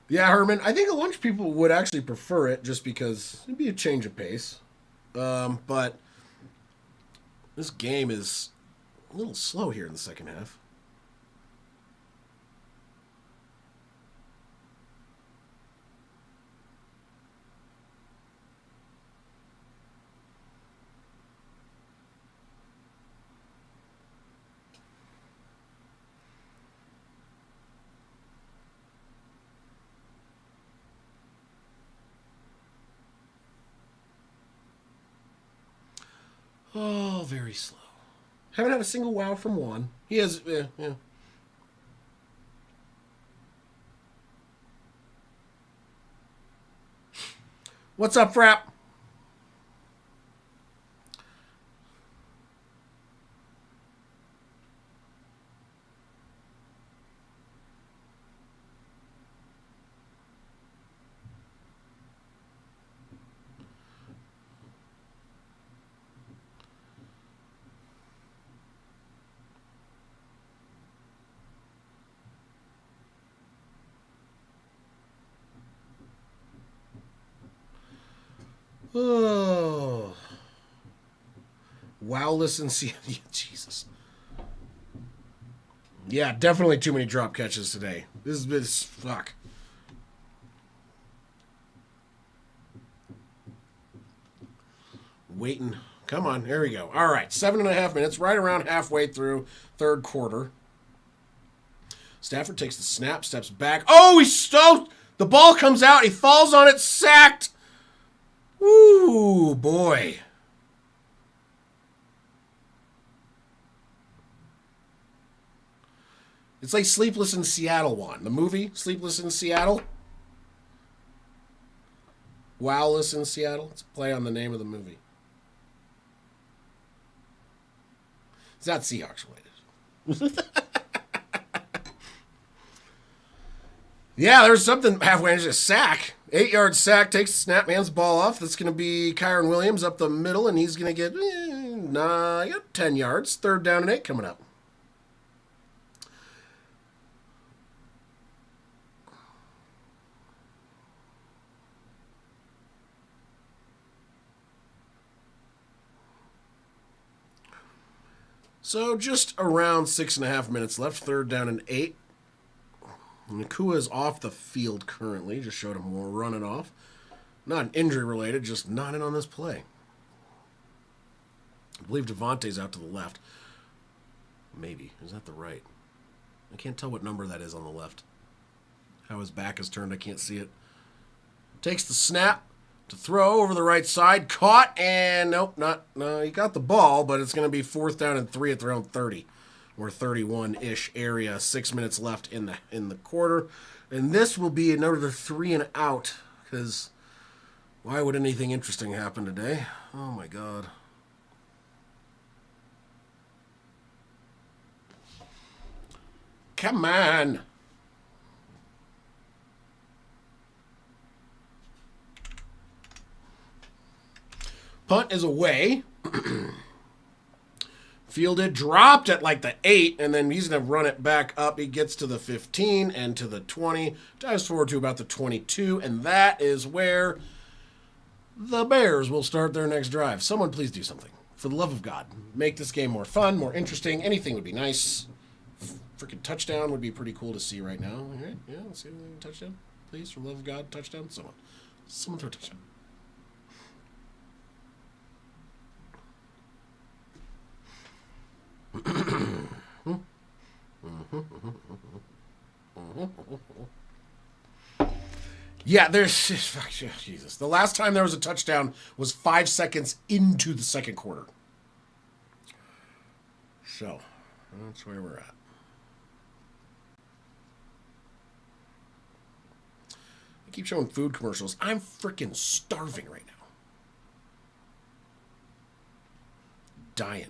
Yeah, Herman, I think a bunch of people would actually prefer it just because it'd be a change of pace. But this game is a little slow here in the second half. Oh, very slow. Haven't had a single wow from Juan. He has, yeah. What's up, Frap? Oh. Wow, listen, see. Jesus. Yeah, definitely too many drop catches today. This is fuck. Waiting. Come on, there we go. All right, 7.5 minutes, right around halfway through third quarter. Stafford takes the snap, steps back. Oh, he's stoked. The ball comes out. He falls on it, sacked. Woo, boy. It's like Sleepless in Seattle one. The movie, Sleepless in Seattle. Wowless in Seattle. It's a play on the name of the movie. It's not Seahawks related. Yeah, there's something halfway. There's a sack. 8-yard sack takes the snap man's ball off. That's going to be Kyron Williams up the middle, and he's going to get 10 yards. 3rd down and 8 coming up. So just around 6.5 minutes left. 3rd down and 8. Nakua is off the field currently. Just showed him more running off. Not injury related, just not in on this play. I believe Devontae's out to the left. Maybe. Is that the right? I can't tell what number that is on the left. How his back is turned, I can't see it. Takes the snap to throw over the right side. Caught, and nope, he got the ball, but it's going to be 4th down and 3 at their own 30. Or 31-ish area. 6 minutes left in the quarter. And this will be another 3 and out. Because why would anything interesting happen today? Oh, my God. Come on. Punt is away. Fielded, dropped at like the 8, and then he's going to run it back up. He gets to the 15 and to the 20. Dives forward to about the 22, and that is where the Bears will start their next drive. Someone please do something. For the love of God. Make this game more fun, more interesting. Anything would be nice. Freaking touchdown would be pretty cool to see right now. All right, yeah, let's see a touchdown. Please, for the love of God, touchdown. Someone throw a touchdown. Yeah, there's Jesus. The last time there was a touchdown was 5 seconds into the second quarter. So, that's where we're at. I keep showing food commercials. I'm freaking starving right now. Dying.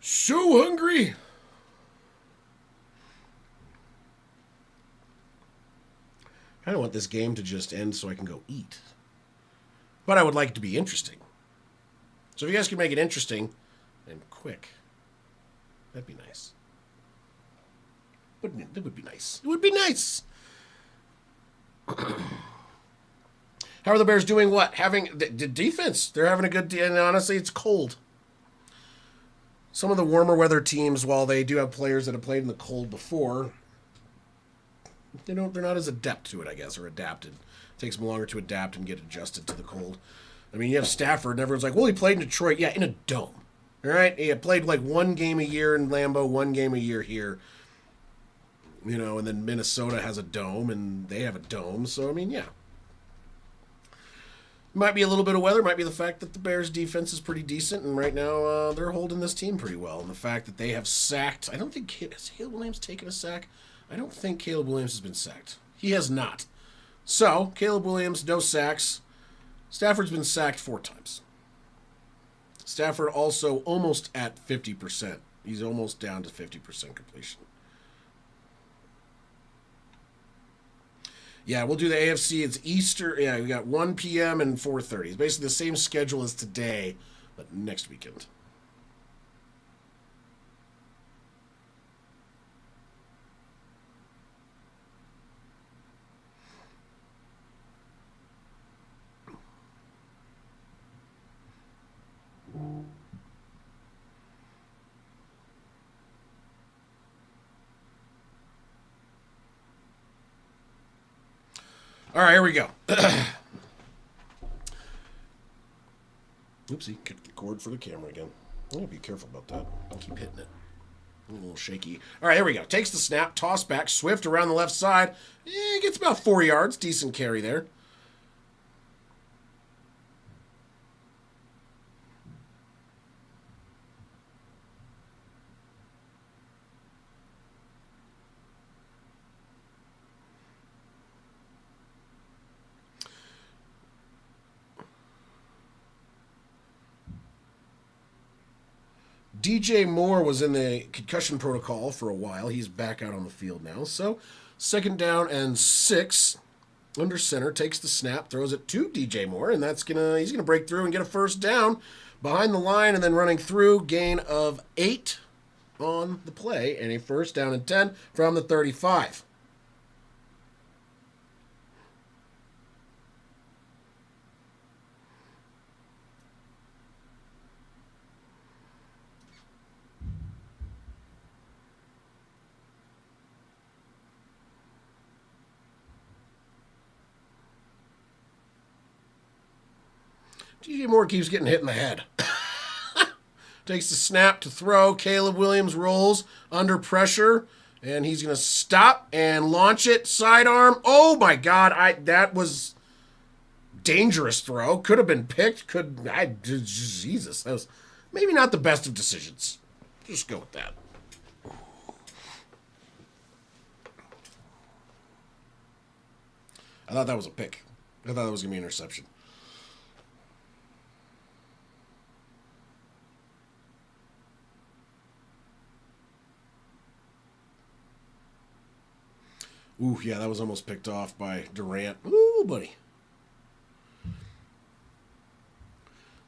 So hungry. I don't want this game to just end so I can go eat. But I would like it to be interesting. So if you guys can make it interesting and quick, that'd be nice. Wouldn't it? It would be nice. It would be nice. How are the Bears doing what? Having the defense. They're having a good day, and honestly, it's cold. Some of the warmer weather teams, while they do have players that have played in the cold before, they're not as adept to it, I guess, or adapted. It takes them longer to adapt and get adjusted to the cold. I mean, you have Stafford, and everyone's like, well, he played in Detroit. Yeah, in a dome. All right? He had played like 1 game a year in Lambeau, 1 game a year here. You know, and then Minnesota has a dome, and they have a dome. So, I mean, yeah. Might be a little bit of weather. Might be the fact that the Bears' defense is pretty decent, and right now they're holding this team pretty well. And the fact that they have sacked... I don't think... Has Caleb Williams taken a sack? I don't think Caleb Williams has been sacked. He has not. So, Caleb Williams, no sacks. Stafford's been sacked 4 times. Stafford also almost at 50%. He's almost down to 50% completion. Yeah, we'll do the AFC. It's Easter. Yeah, we got 1 p.m. and 4:30. It's basically the same schedule as today, but next weekend. All right, here we go. Oopsie, kicked the cord for the camera again. I'm going to be careful about that. I'll keep hitting it. I'm a little shaky. All right, here we go. Takes the snap, toss back, Swift around the left side. Gets about 4 yards. Decent carry there. DJ Moore was in the concussion protocol for a while. He's back out on the field now. So, 2nd down and 6. Under center, takes the snap, throws it to DJ Moore, and he's gonna break through and get a 1st down behind the line, and then running through, gain of 8 on the play, and a 1st down and 10 from the 35. DJ Moore keeps getting hit in the head. Takes the snap to throw. Caleb Williams rolls under pressure, and he's going to stop and launch it. Sidearm. Oh, my God. That was dangerous throw. Could have been picked. Jesus. That was maybe not the best of decisions. Just go with that. I thought that was a pick. I thought that was going to be an interception. Ooh, yeah, that was almost picked off by Durant. Ooh, buddy.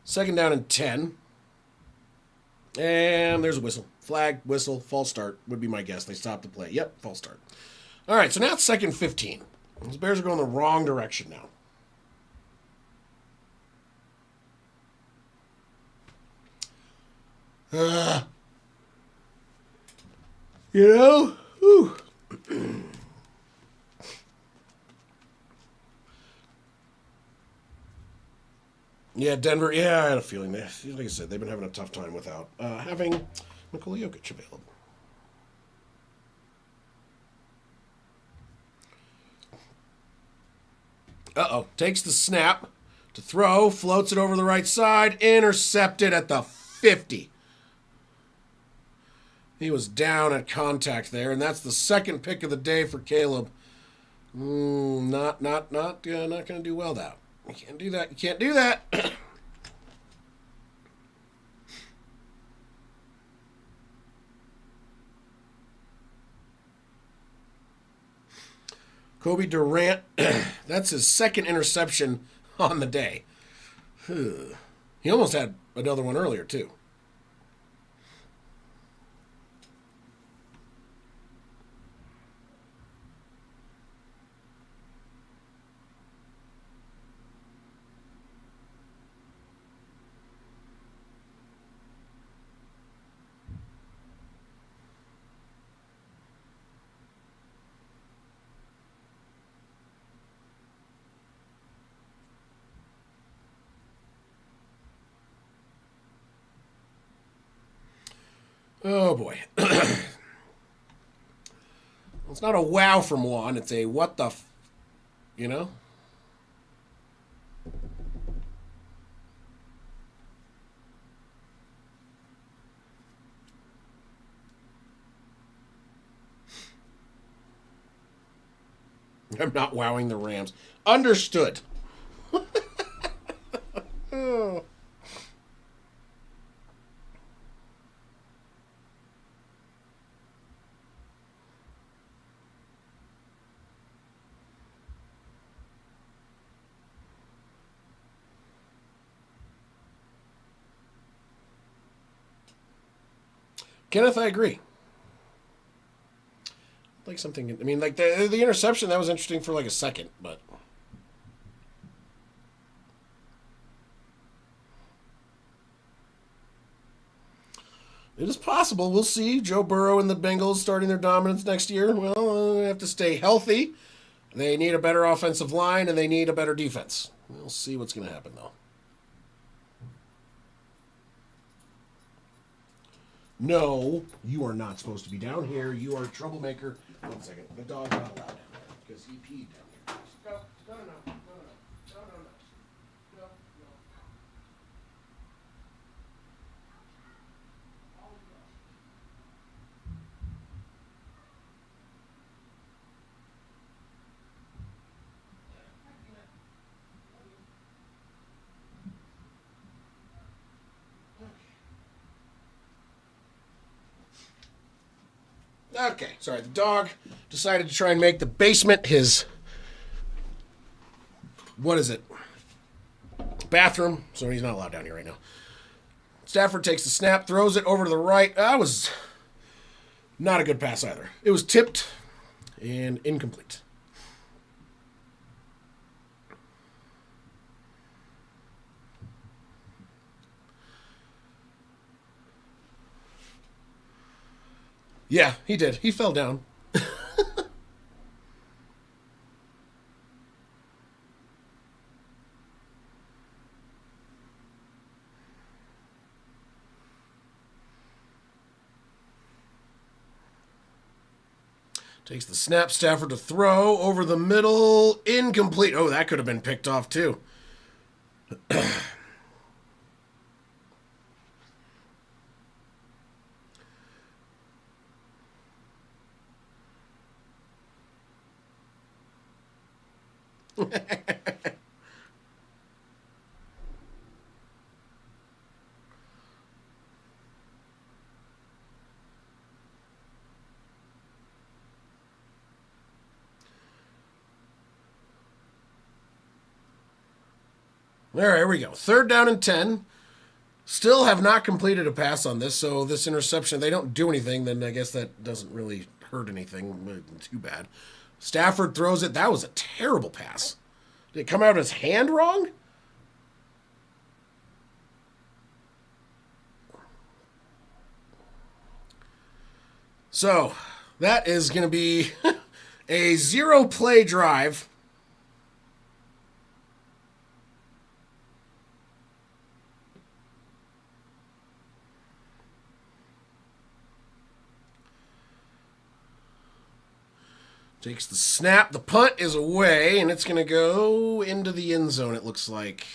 2nd down and 10. And there's a whistle. Flag, whistle, false start would be my guess. They stopped the play. Yep, false start. All right, so now it's 2nd 15. These Bears are going the wrong direction now. Whew. Yeah, Denver. Yeah, I had a feeling that. Like I said, they've been having a tough time without having Nikola Jokic available. Takes the snap to throw, floats it over the right side, intercepted at the 50. He was down at contact there, and that's the 2nd pick of the day for Caleb. Not going to do well now. You can't do that. You can't do that. Kobe Durant, that's his 2nd interception on the day. He almost had another one earlier, too. Oh, boy. It's not a wow from Juan. It's a what the you know? I'm not wowing the Rams. Understood. Oh. Kenneth, I agree. Like something, I mean, like the interception, that was interesting for like a second, but. It is possible. We'll see. Joe Burrow and the Bengals starting their dominance next year. Well, they have to stay healthy. They need a better offensive line, and they need a better defense. We'll see what's going to happen, though. No, you are not supposed to be down here. You are a troublemaker. 1 second. The dog's not allowed down there because he peed down here. No. Okay, sorry. The dog decided to try and make the basement his, what is it? Bathroom. So he's not allowed down here right now. Stafford takes the snap, throws it over to the right. That was not a good pass either. It was tipped and incomplete. Yeah, he did. He fell down. Takes the snap, Stafford to throw over the middle, incomplete. Oh, that could have been picked off too. There, here we go. 3rd down and 10. Still have not completed a pass on this, so this interception, they don't do anything, then I guess that doesn't really hurt anything. Too bad. Stafford throws it. That was a terrible pass. Did it come out of his hand wrong? So, that is going to be a 0-play drive. Takes the snap. The punt is away, and it's going to go into the end zone, it looks like.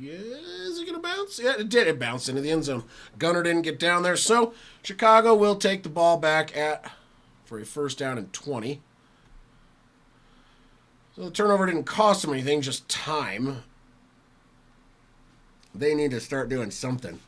Yeah, is it going to bounce? Yeah, it did. It bounced into the end zone. Gunner didn't get down there, so Chicago will take the ball back for a 1st down and 20. So the turnover didn't cost them anything, just time. They need to start doing something.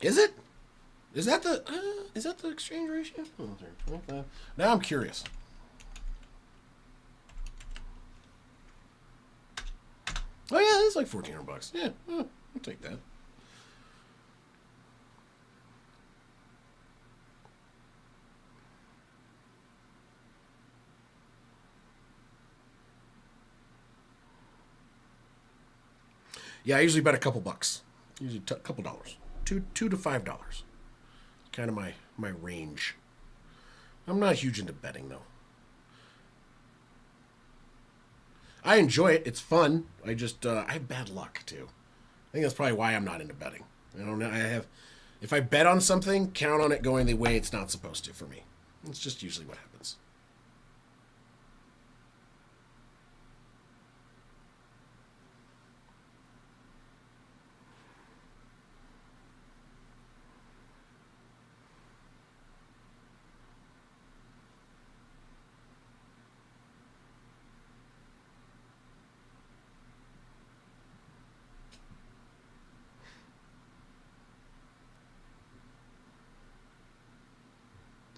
Is it? Is that the exchange ratio? Okay. Now I'm curious. Oh yeah, it's like $1,400. Yeah, I'll take that. Yeah, I usually bet a couple bucks. Usually a couple dollars. $2 to $5. Kind of my range. I'm not huge into betting though. I enjoy it. It's fun. I just I have bad luck too. I think that's probably why I'm not into betting. I don't know. If I bet on something, count on it going the way it's not supposed to for me. It's just usually what happens.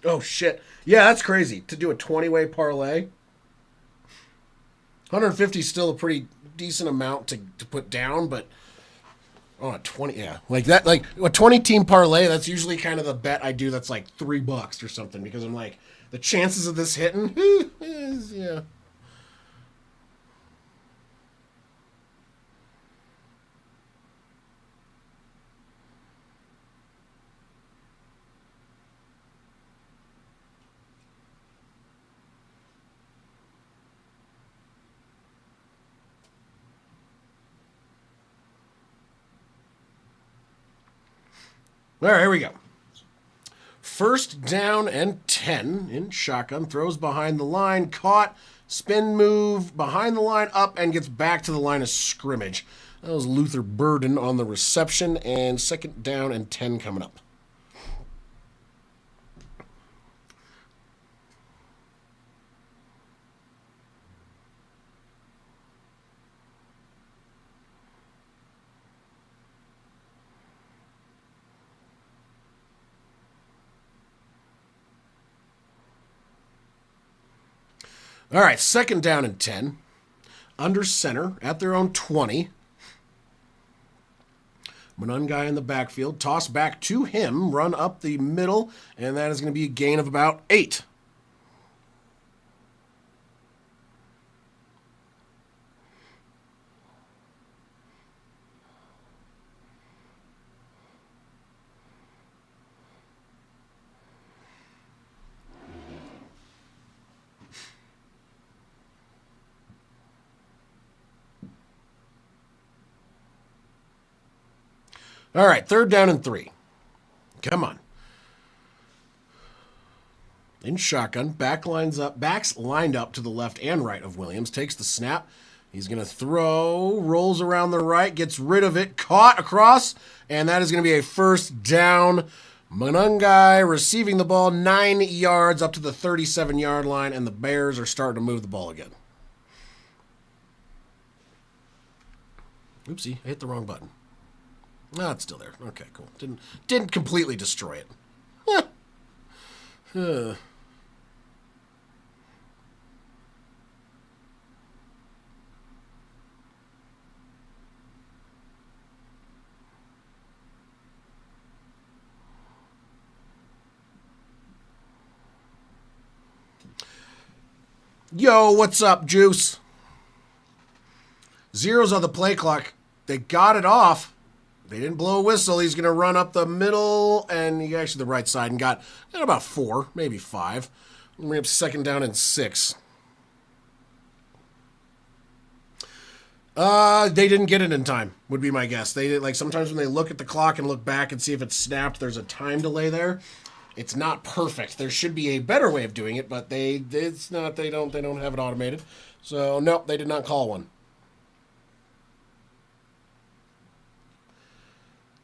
Oh shit. Yeah, that's crazy. To do a 20-way parlay. 150 is still a pretty decent amount to put down, but on a 20, yeah. Like that, like a 20-team parlay, that's usually kind of the bet I do that's like $3 or something because I'm like, the chances of this hitting is, yeah. All right, here we go. First down and 10 in shotgun. Throws behind the line. Caught. Spin move behind the line, up, and gets back to the line of scrimmage. That was Luther Burden on the reception, and second down and 10 coming up. All right, second down and 10. Under center at their own 20. Monungai in the backfield. Toss back to him. Run up the middle. And that is going to be a gain of about 8. All right, third down and 3. Come on. In shotgun, backs lined up to the left and right of Williams. Takes the snap. He's going to throw, rolls around the right, gets rid of it, caught across, and that is going to be a first down. Monungai receiving the ball 9 yards up to the 37-yard line, and the Bears are starting to move the ball again. Oopsie, I hit the wrong button. No, it's still there. Okay, cool. Didn't completely destroy it. Yo, what's up, Juice? Zeros on the play clock. They got it off. They didn't blow a whistle. He's going to run up the middle and he actually the right side and got about 4, maybe 5. We have second down and 6. They didn't get it in time, would be my guess. They like sometimes when they look at the clock and look back and see if it's snapped, there's a time delay there. It's not perfect. There should be a better way of doing it, but it's not. They don't have it automated. So nope, they did not call one.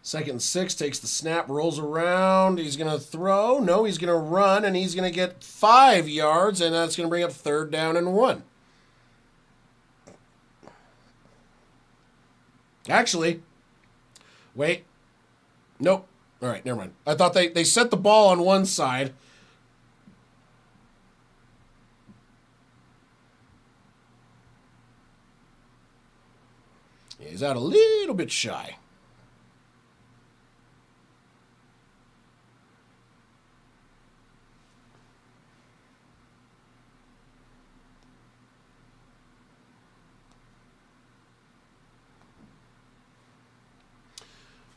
Second and 6, takes the snap, rolls around. He's going to throw. No, he's going to run, and he's going to get 5 yards, and that's going to bring up third down and 1. Actually, wait. Nope. All right, never mind. I thought they set the ball on one side. He's out a little bit shy.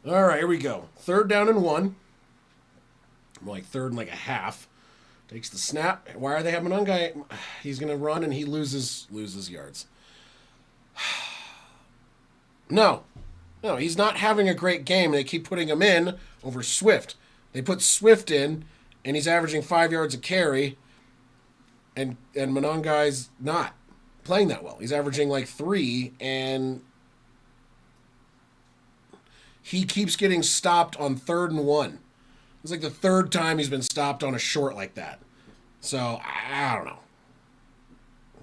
All right, here we go. Third down and 1. More like third and like a half. Takes the snap. Why are they having an guy? He's going to run and he loses yards. No, he's not having a great game. They keep putting him in over Swift. They put Swift in, and he's averaging 5 yards a carry, and Monungai's not playing that well. He's averaging like 3, and he keeps getting stopped on 3rd and 1. It's like the 3rd time he's been stopped on a short like that. So, I don't know.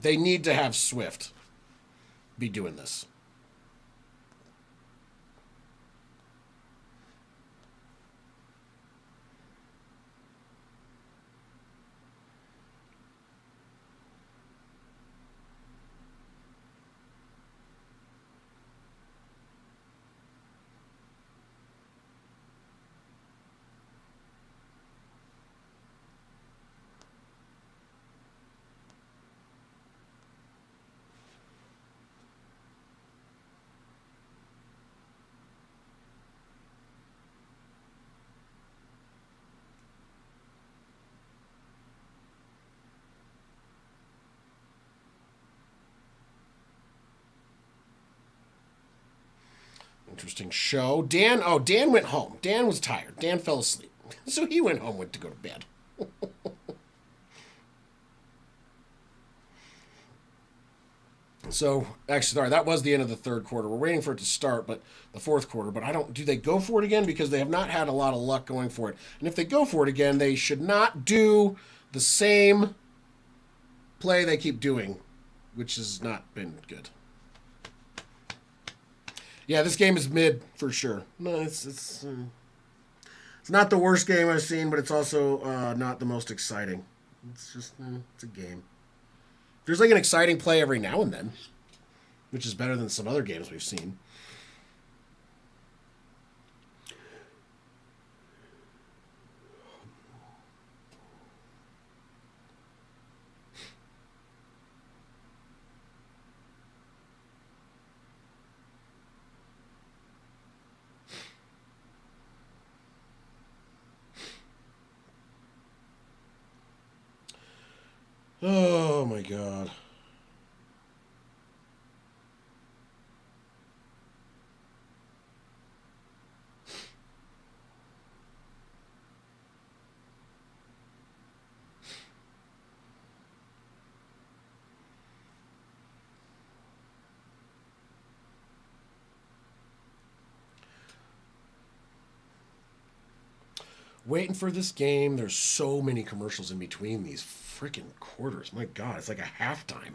They need to have Swift be doing this. interesting show. Dan went home. Dan was tired. Dan fell asleep. So he went home, went to go to bed. So, actually, sorry, that was the end of the third quarter. We're waiting for it to start, but the fourth quarter. But do they go for it again? Because they have not had a lot of luck going for it. And if they go for it again, they should not do the same play they keep doing, which has not been good. Yeah, this game is mid for sure. No, it's not the worst game I've seen, but it's also not the most exciting. It's just it's a game. There's like an exciting play every now and then, which is better than some other games we've seen. Oh my God. Waiting for this game. There's so many commercials in between these freaking quarters. My God, it's like a halftime.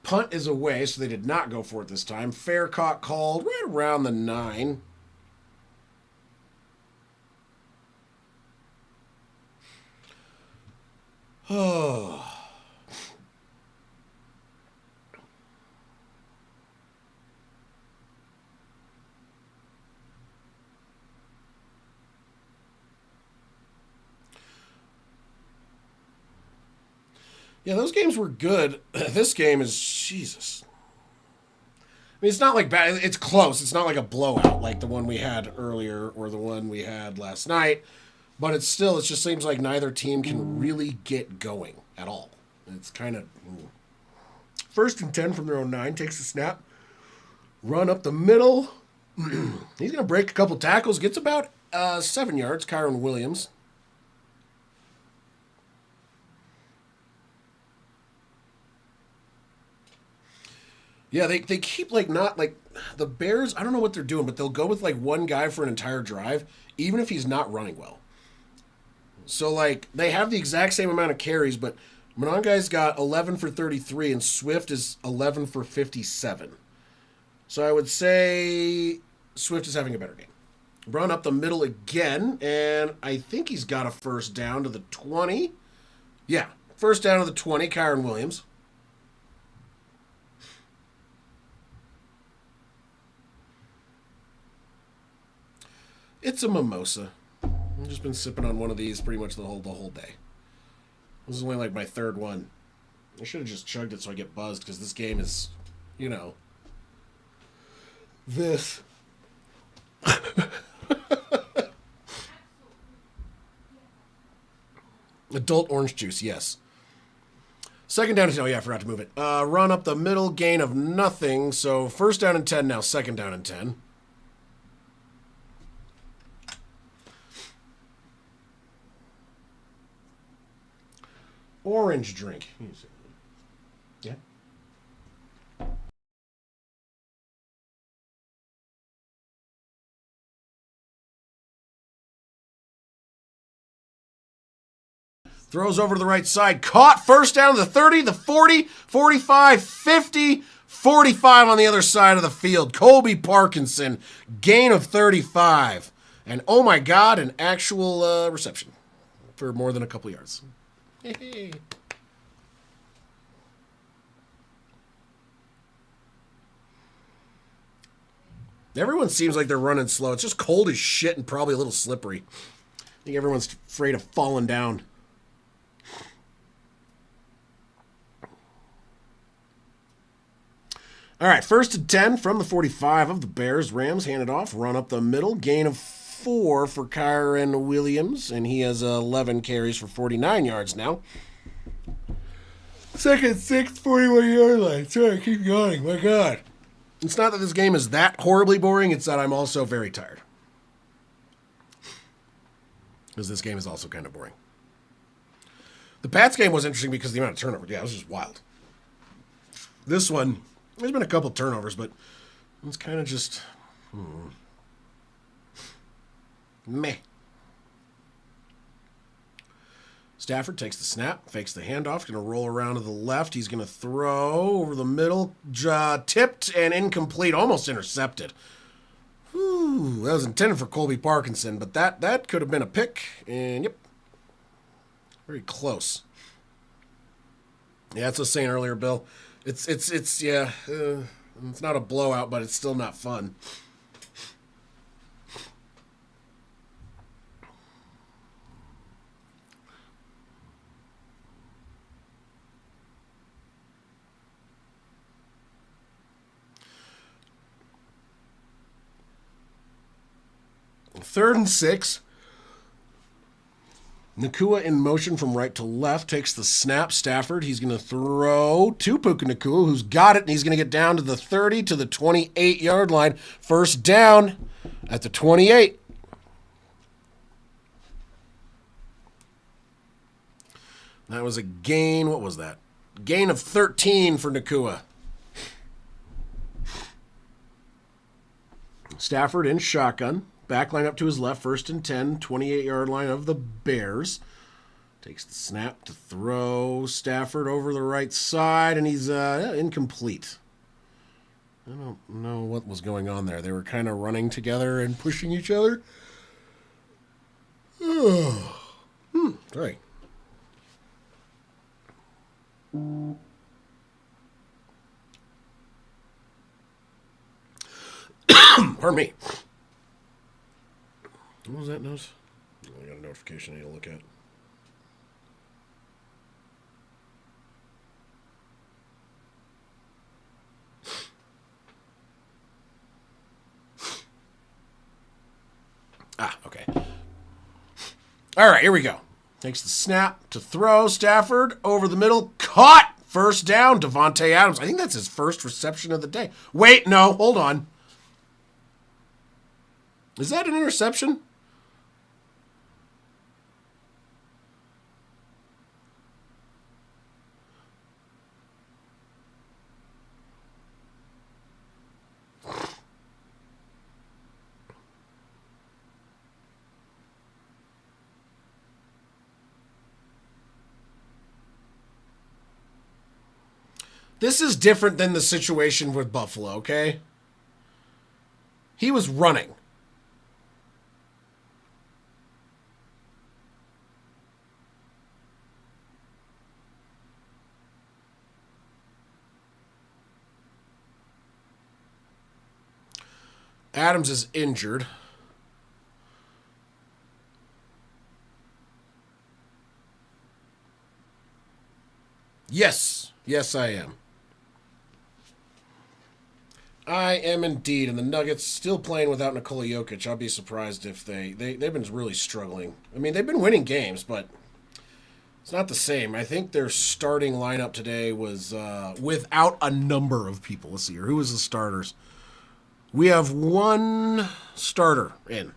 Punt is away, so they did not go for it this time. Fair caught called right around the 9. Oh. Yeah, those games were good. This game is Jesus. I mean, it's not like bad. It's close. It's not like a blowout like the one we had earlier or the one we had last night. But it's still, it just seems like neither team can really get going at all. It's kind of... First and 10 from their own 9. Takes the snap. Run up the middle. He's going to break a couple tackles. Gets about 7 yards. Kyron Williams. Yeah, they keep like not like the Bears. I don't know what they're doing, but they'll go with like one guy for an entire drive, even if he's not running well. So like they have the exact same amount of carries, but Monongai's got 11 for 33 and Swift is 11 for 57. So I would say Swift is having a better game. Run up the middle again, and I think he's got a first down to the 20. Yeah, first down to the 20, Kyron Williams. It's a mimosa. I've just been sipping on one of these pretty much the whole day. This is only like my third one. I should have just chugged it so I get buzzed because this game is, you know, this. Adult orange juice, yes. Second down and 10. Oh, yeah, I forgot to move it. Run up the middle, gain of nothing. So first down and 10 now, second down and 10. Orange drink. Yeah. Throws over to the right side. Caught. First down to the 30, the 40, 45, 50, 45 on the other side of the field. Colby Parkinson, gain of 35. And oh my God, an actual reception for more than a couple yards. Hey. Everyone seems like they're running slow. It's just cold as shit and probably a little slippery. I think everyone's afraid of falling down. All right, 1st and 10 from the 45 of the Bears. Rams hand it off, run up the middle, gain of 4 for Kyron Williams, and he has 11 carries for 49 yards now. 2nd, 6th, 41-yard line. Sorry, I keep yawning. My God. It's not that this game is that horribly boring. It's that I'm also very tired. Because this game is also kind of boring. The Pats game was interesting because of the amount of turnovers. Yeah, it was just wild. This one, there's been a couple turnovers, but it's kind of just meh. Stafford takes the snap, fakes the handoff, going to roll around to the left. He's going to throw over the middle, tipped and incomplete, almost intercepted. Whew, that was intended for Colby Parkinson, but that could have been a pick, and yep, very close. Yeah, that's what I was saying earlier, Bill. It's not a blowout, but it's still not fun. Third and 6. Nakua in motion from right to left, takes the snap. Stafford, he's going to throw to Puka Nakua, who's got it, and he's going to get down to the 30 to the 28-yard line. First down at the 28. That was a gain. What was that? Gain of 13 for Nakua. Stafford in shotgun. Back line up to his left, 1st and 10, 28-yard line of the Bears. Takes the snap to throw. Stafford over the right side, and he's incomplete. I don't know what was going on there. They were kind of running together and pushing each other. Sorry. Pardon me. What was that nose? I got a notification I need to look at. Okay. All right, here we go. Takes the snap to throw. Stafford over the middle. Caught! First down, Davante Adams. I think that's his first reception of the day. Wait, no, hold on. Is that an interception? This is different than the situation with Buffalo, okay? He was running. Adams is injured. Yes. Yes, I am. I am indeed. And the Nuggets still playing without Nikola Jokic. I'll be surprised if they've been really struggling. I mean, they've been winning games, but it's not the same. I think their starting lineup today was without a number of people. Let's see here. Who was the starters? We have one starter in.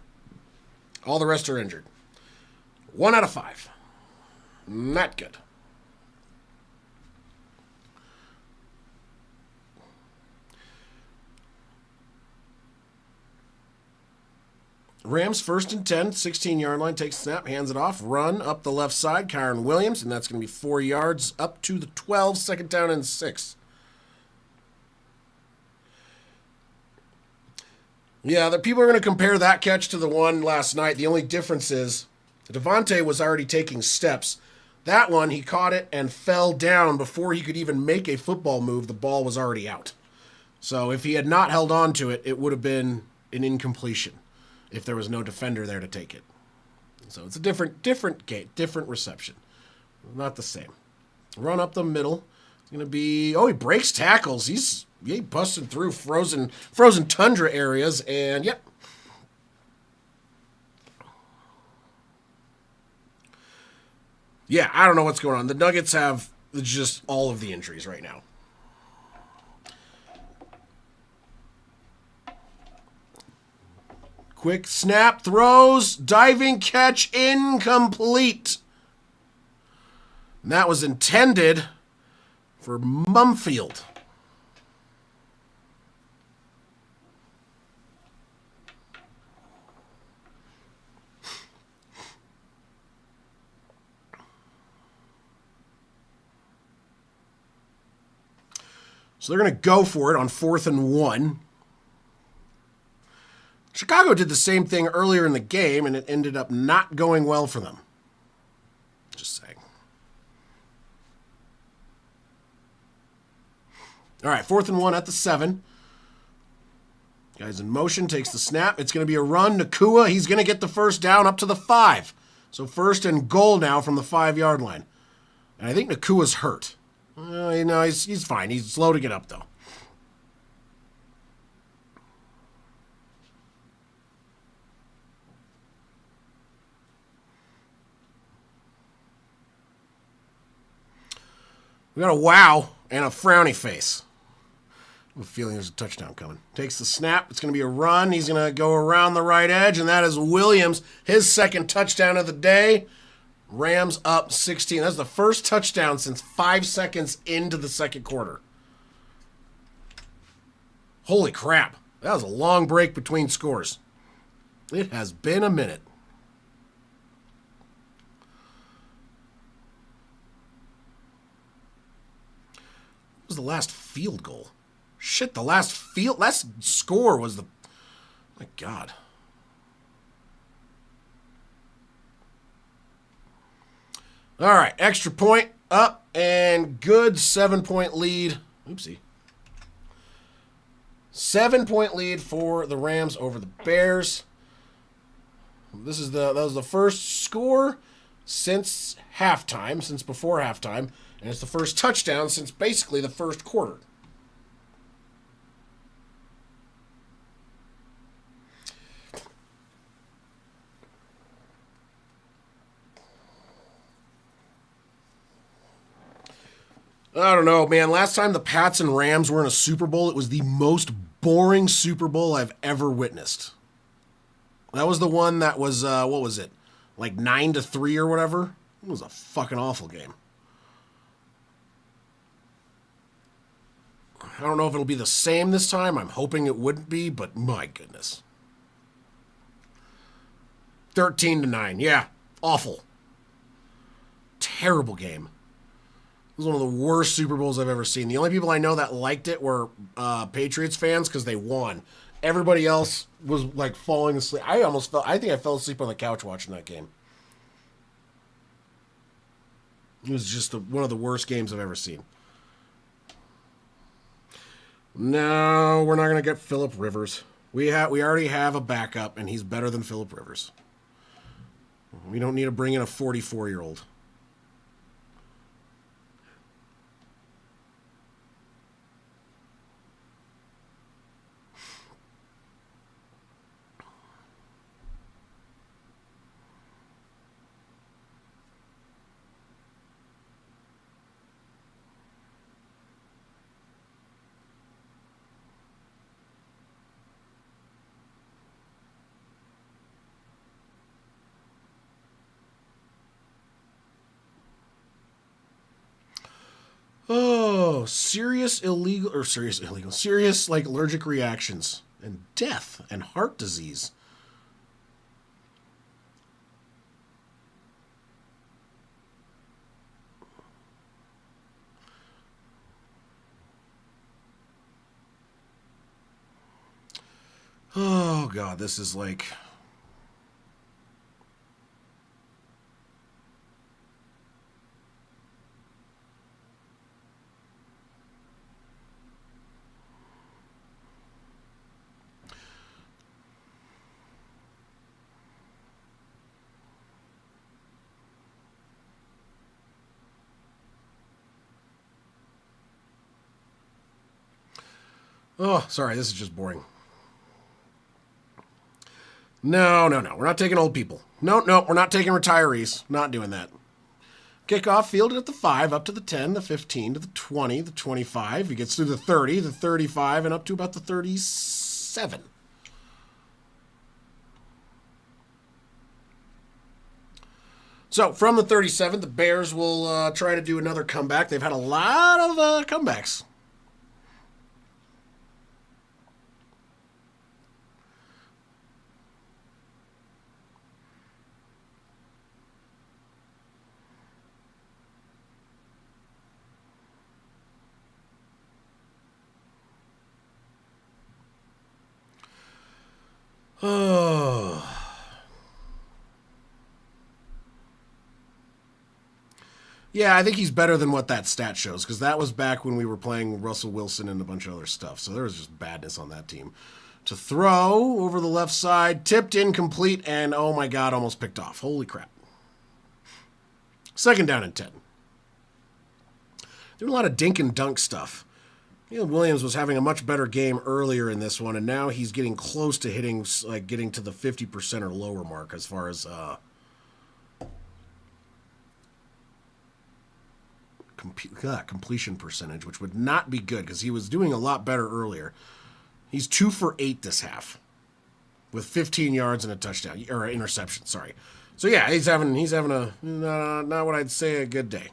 All the rest are injured. 1 out of 5. Not good. Rams 1st and 10, 16-yard line, takes snap, hands it off, run up the left side, Kyron Williams, and that's going to be 4 yards up to the 12, 2nd down and 6. Yeah, the people are going to compare that catch to the one last night. The only difference is Devontae was already taking steps. That one, he caught it and fell down before he could even make a football move. The ball was already out. So if he had not held on to it, it would have been an incompletion if there was no defender there to take it. So it's a different gate, different reception. Not the same. Run up the middle. It's going to be... Oh, he breaks tackles. He's he busted through frozen tundra areas, and yep. Yeah, I don't know what's going on. The Nuggets have just all of the injuries right now. Quick snap, throws, diving catch, incomplete. And that was intended for Mumfield. So they're going to go for it on 4th and 1. Chicago did the same thing earlier in the game, and it ended up not going well for them. Just saying. All right, 4th and 1 at the 7. Guys in motion, takes the snap. It's going to be a run. Nakua, he's going to get the first down up to the 5. So 1st and goal now from the 5-yard line. And I think Nakua's hurt. He's fine. He's slow to get up, though. We got a wow and a frowny face. I have a feeling there's a touchdown coming. Takes the snap. It's going to be a run. He's going to go around the right edge, and that is Williams, his second touchdown of the day. Rams up 16. That's the first touchdown since 5 seconds into the second quarter. Holy crap. That was a long break between scores. It has been a minute. What was the last field goal? Shit, the last score was the... My God. All right, extra point up and good 7-point lead. Oopsie. 7-point lead for the Rams over the Bears. That was the first score since halftime, since before halftime, and it's the first touchdown since basically the first quarter. I don't know, man. Last time the Pats and Rams were in a Super Bowl, it was the most boring Super Bowl I've ever witnessed. That was the one that was, what was it? Like 9-3 or whatever? It was a fucking awful game. I don't know if it'll be the same this time. I'm hoping it wouldn't be, but my goodness. 13-9. Yeah, awful. Terrible game. It was one of the worst Super Bowls I've ever seen. The only people I know that liked it were Patriots fans because they won. Everybody else was like falling asleep. I think I fell asleep on the couch watching that game. It was just one of the worst games I've ever seen. No, we're not going to get Phillip Rivers. We already have a backup, and he's better than Phillip Rivers. We don't need to bring in a 44-year-old. Oh, serious like allergic reactions and death and heart disease. Oh God, this is like... Oh, sorry, this is just boring. No. We're not taking old people. No, we're not taking retirees. Not doing that. Kickoff fielded at the 5, up to the 10, the 15, to the 20, the 25. He gets through the 30, the 35, and up to about the 37. So from the 37, the Bears will try to do another comeback. They've had a lot of comebacks. Oh. Yeah, I think he's better than what that stat shows, because that was back when we were playing Russell Wilson and a bunch of other stuff. So there was just badness on that team. To throw over the left side, tipped incomplete, and oh my God, almost picked off. Holy crap. 2nd down and 10. Doing a lot of dink and dunk stuff. Caleb Williams was having a much better game earlier in this one, and now he's getting close to hitting, like, getting to the 50% or lower mark as far as completion percentage, which would not be good because he was doing a lot better earlier. He's 2 for 8 this half with 15 yards and a touchdown, or interception, sorry. So yeah, he's having a not what I'd say a good day.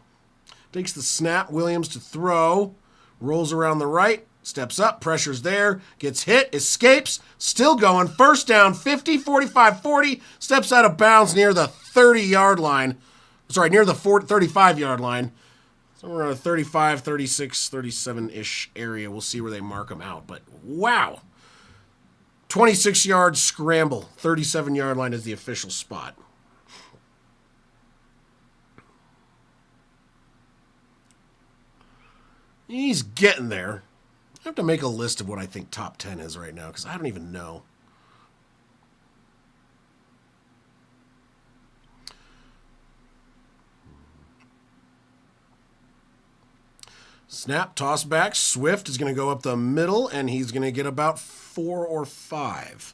Takes the snap, Williams to throw, rolls around the right, steps up, pressure's there, gets hit, escapes, still going, 1st down, 50, 45, 40, steps out of bounds near the 30-yard line. Sorry, near the 35-yard line. Somewhere around a 35, 36, 37-ish area. We'll see where they mark him out. But wow. 26-yard scramble. 37-yard line is the official spot. He's getting there. I have to make a list of what I think top 10 is right now because I don't even know. Snap, toss back. Swift is going to go up the middle, and he's going to get about 4 or 5.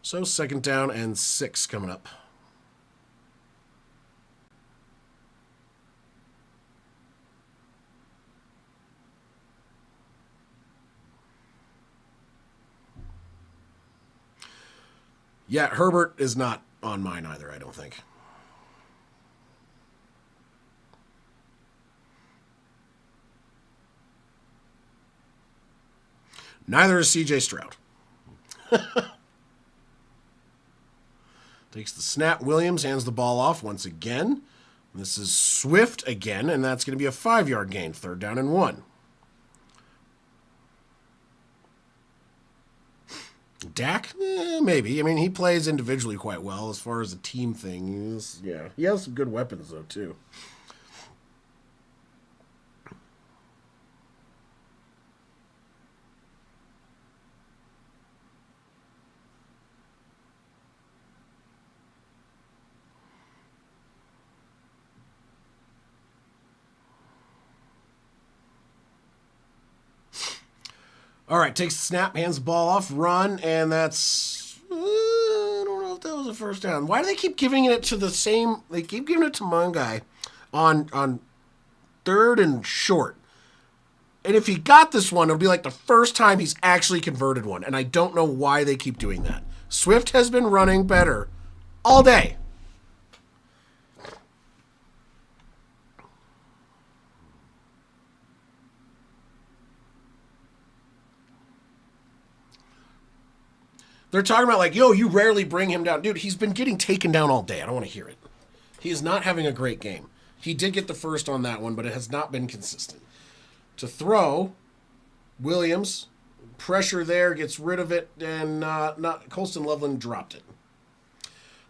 So 2nd down and 6 coming up. Yeah, Herbert is not on mine either, I don't think. Neither is CJ Stroud. Takes the snap. Williams hands the ball off once again. This is Swift again, and that's going to be a 5-yard gain. 3rd down and 1. Dak? Maybe. I mean, he plays individually quite well as far as a team thing. He has some good weapons, though, too. All right, takes the snap, hands the ball off, run, and that's... I don't know if that was a 1st down. Why do they keep giving it to the same... They keep giving it to one guy on 3rd and short. And if he got this one, it'll be like the first time he's actually converted one, and I don't know why they keep doing that. Swift has been running better all day. They're talking about like, yo, you rarely bring him down. Dude, he's been getting taken down all day. I don't want to hear it. He is not having a great game. He did get the first on that one, but it has not been consistent. To throw, Williams, pressure there, gets rid of it, and Colston Loveland dropped it.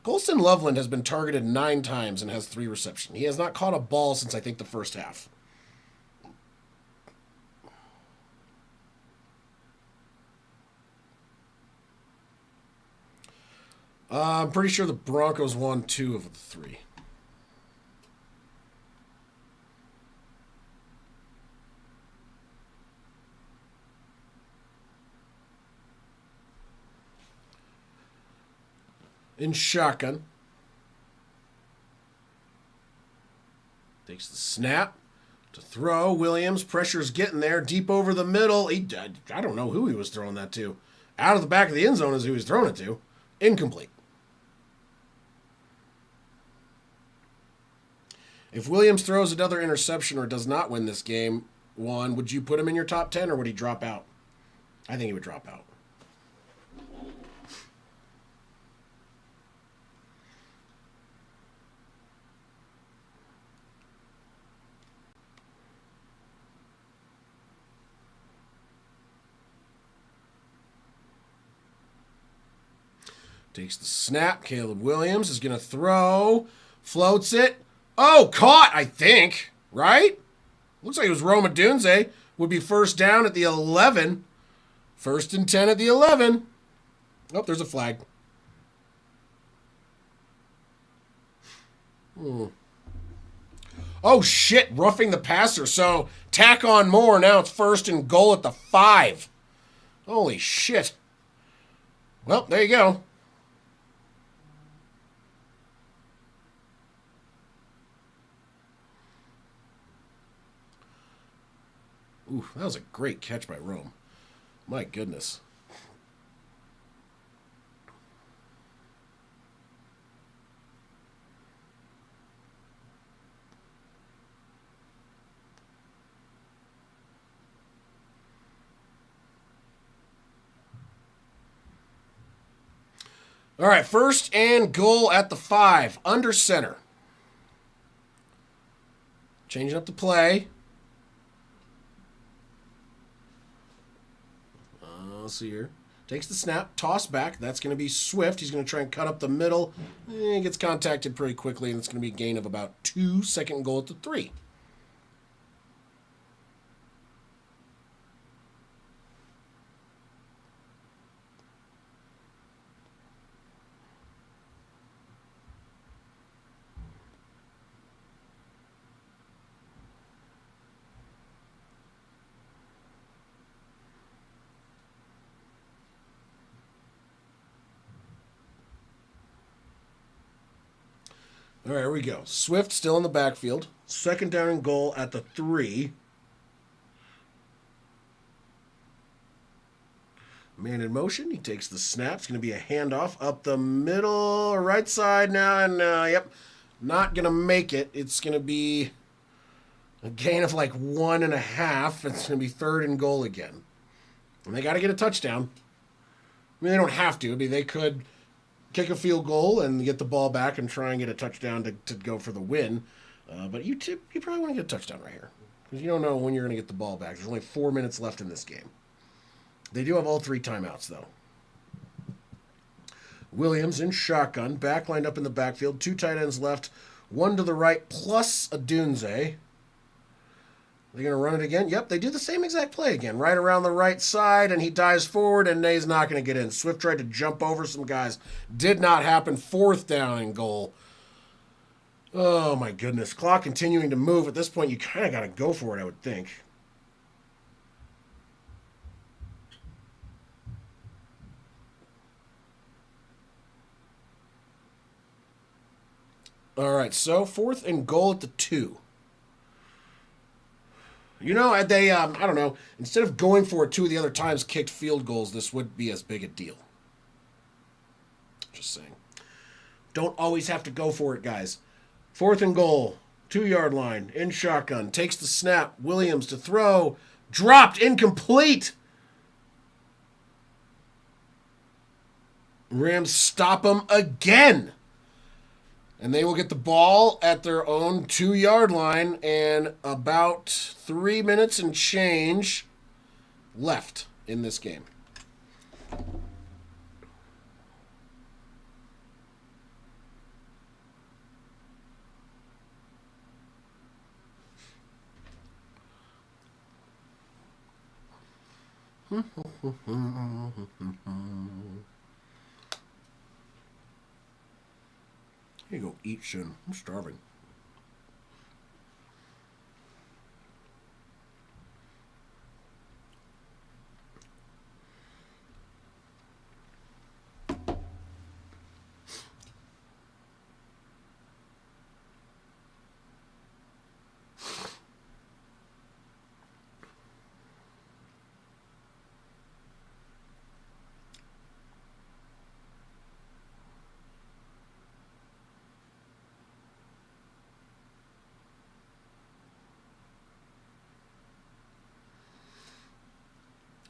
Colston Loveland has been targeted 9 times and has 3 receptions. He has not caught a ball since, I think, the first half. I'm pretty sure the Broncos won 2 of the 3. in shotgun. Takes the snap to throw. Williams, pressure's getting there. Deep over the middle. I don't know who he was throwing that to. Out of the back of the end zone is who he was throwing it to. Incomplete. If Williams throws another interception or does not win this game, Juan, would you put him in your top 10 or would he drop out? I think he would drop out. Takes the snap. Caleb Williams is going to throw. Floats it. Oh, caught, I think. Right? Looks like it was Roma Dunze. Would be first down at the 11. First and 10 at the 11. Oh, there's a flag. Oh, shit. Roughing the passer. So, tack on more. Now it's first and goal at the 5. Holy shit. Well, there you go. Ooh, that was a great catch by Rome. My goodness. All right, first and goal at the 5. Under center. Changing up the play. Let's see here. Takes the snap, toss back. That's going to be Swift. He's going to try and cut up the middle. He gets contacted pretty quickly, and it's going to be a gain of about 2. Second goal at the 3. All right, here we go. Swift still in the backfield. Second down and goal at the 3. Man in motion. He takes the snap. It's going to be a handoff up the middle, right side now. And, yep, not going to make it. It's going to be a gain of like 1.5. It's going to be third and goal again. And they got to get a touchdown. I mean, they don't have to. I mean, they could kick a field goal and get the ball back and try and get a touchdown to go for the win. But you probably want to get a touchdown right here because you don't know when you're going to get the ball back. There's only 4 minutes left in this game. They do have all 3 timeouts, though. Williams in shotgun, back lined up in the backfield. 2 tight ends left, 1 to the right, plus a Dunze. They're going to run it again. Yep, they do the same exact play again. Right around the right side, and he dives forward, and Nay's not going to get in. Swift tried to jump over some guys. Did not happen. Fourth down and goal. Oh, my goodness. Clock continuing to move. At this point, you kind of got to go for it, I would think. All right, so fourth and goal at the 2. You know, they, I don't know, instead of going for it 2 of the other times kicked field goals, this wouldn't be as big a deal. Just saying. Don't always have to go for it, guys. Fourth and goal, 2-yard line, in shotgun, takes the snap, Williams to throw, dropped, incomplete. Rams stop him again. And they will get the ball at their own 2-yard line and about 3 minutes and change left in this game. Here you go, eat soon. I'm starving.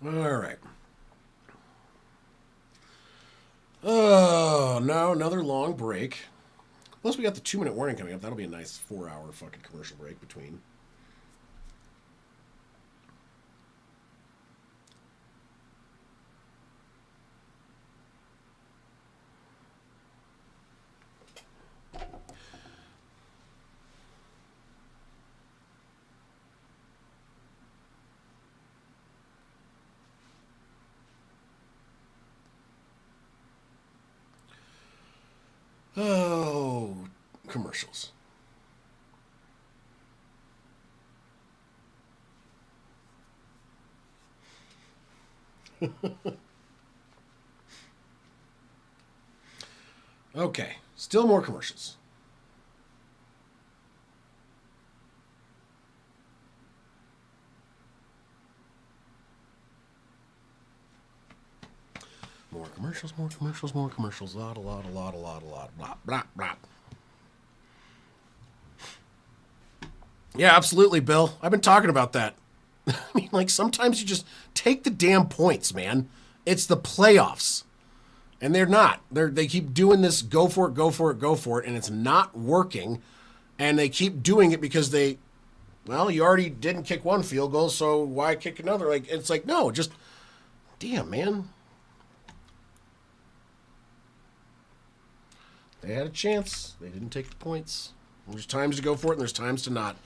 All right. Oh, no, another long break. Plus, we got the 2-minute warning coming up. That'll be a nice 4-hour fucking commercial break between. Oh, commercials. Okay, still more commercials. More commercials, more commercials, more commercials. A lot, blah, blah, blah. Yeah, absolutely, Bill. I've been talking about that. I mean, like, sometimes you just take the damn points, man. It's the playoffs. And they're not. They keep doing this go for it, go for it, go for it, and it's not working. And they keep doing it because well, you already didn't kick one field goal, so why kick another? Like, it's like, no, just, damn, man. They had a chance. They didn't take the points. There's times to go for it, and there's times to not.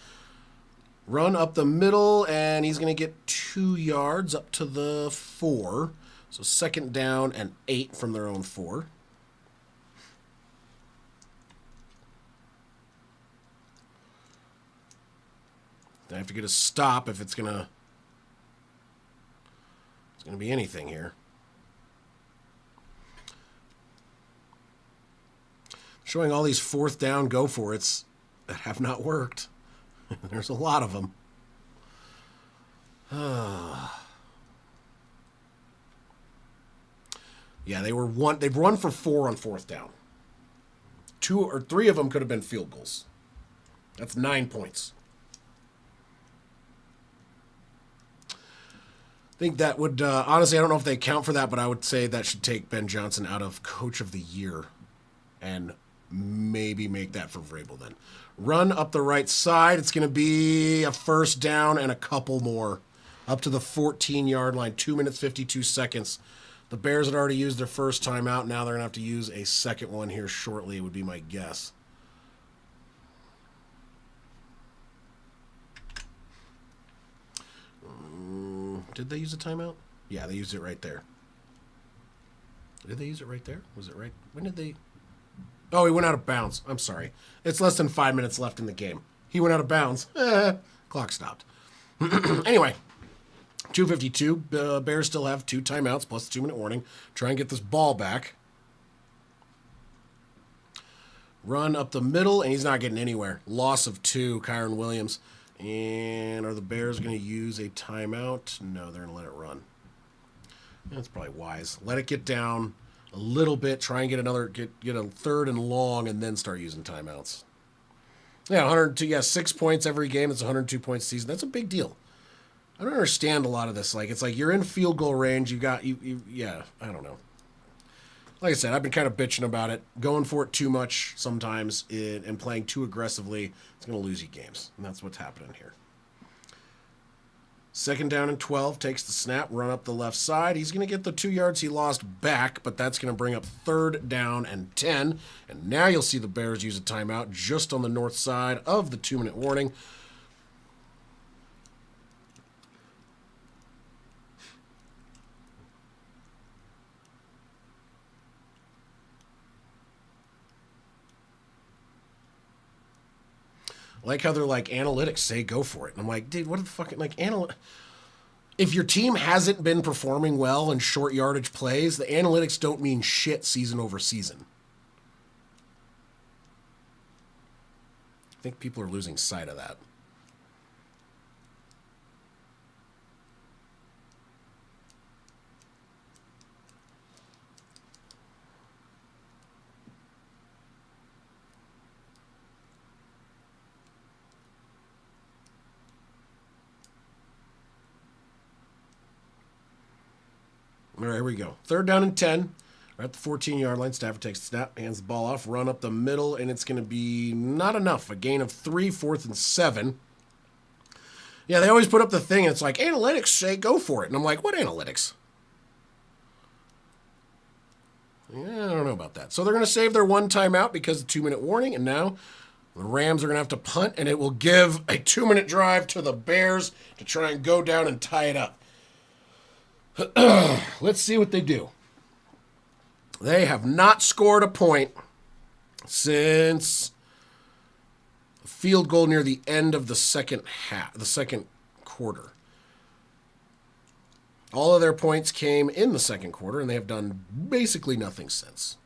Run up the middle, and he's going to get 2 yards up to the 4. So 2nd down and 8 from their own 4. They have to get a stop if it's going to be anything here. Showing all these 4th down go for it's that have not worked. There's a lot of them. Yeah, they've run for 4 on 4th down. 2 or 3 of them could have been field goals. That's 9 points. I think that would, honestly, I don't know if they count for that, but I would say that should take Ben Johnson out of Coach of the Year and maybe make that for Vrabel then. Run up the right side. It's going to be a 1st down and a couple more. Up to the 14-yard line. 2 minutes, 52 seconds. The Bears had already used their first timeout. Now they're going to have to use a second one here shortly, would be my guess. Did they use a timeout? Yeah, they used it right there. Did they use it right there? Was it right? When did they... Oh, he went out of bounds. I'm sorry. It's less than 5 minutes left in the game. He went out of bounds. Clock stopped. Anyway, 2:52. Bears still have 2 timeouts plus the 2-minute warning. Try and get this ball back. Run up the middle, and he's not getting anywhere. Loss of 2, Kyron Williams. And are the Bears going to use a timeout? No, they're going to let it run. That's probably wise. Let it get down a little bit. Try and get a 3rd and long, and then start using timeouts. Yeah, 102. Yeah, 6 points every game. That's 102 points a season. That's a big deal. I don't understand a lot of this. Like, it's like you're in field goal range. Yeah, I don't know. Like I said, I've been kind of bitching about it. Going for it too much sometimes and playing too aggressively, it's going to lose you games. And that's what's happening here. 2nd down and 12, takes the snap, run up the left side. He's going to get the 2 yards he lost back, but that's going to bring up 3rd down and 10. And now you'll see the Bears use a timeout just on the north side of the 2-minute warning. I like how they're like, analytics say go for it. And I'm like, dude, what the fuck? Like, if your team hasn't been performing well in short yardage plays, the analytics don't mean shit season over season. I think people are losing sight of that. All right, here we go. 3rd down and 10. We're at the 14-yard line. Stafford takes the snap, hands the ball off, run up the middle, and it's going to be not enough. A gain of 3, 4th and 7. Yeah, they always put up the thing, and it's like, analytics say go for it. And I'm like, what analytics? Yeah, I don't know about that. So they're going to save their one timeout because of the 2-minute warning, and now the Rams are going to have to punt, and it will give a 2-minute drive to the Bears to try and go down and tie it up. Let's see what they do. They have not scored a point since a field goal near the end of the second quarter. All of their points came in the second quarter, and they have done basically nothing since.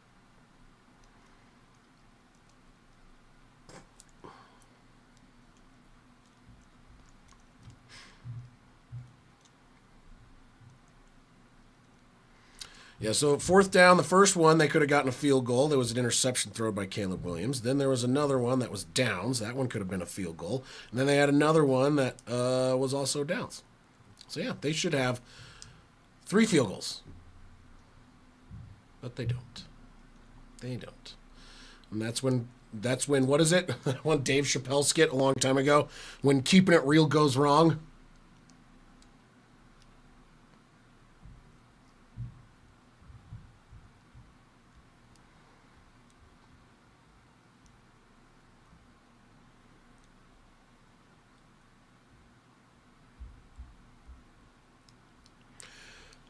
Yeah, so 4th down, the first one, they could have gotten a field goal. There was an interception thrown by Caleb Williams. Then there was another one that was downs. That one could have been a field goal. And then they had another one that was also downs. So, yeah, they should have 3 field goals. But they don't. They don't. And that's when, what is it? One Dave Chappelle skit a long time ago. When keeping it real goes wrong.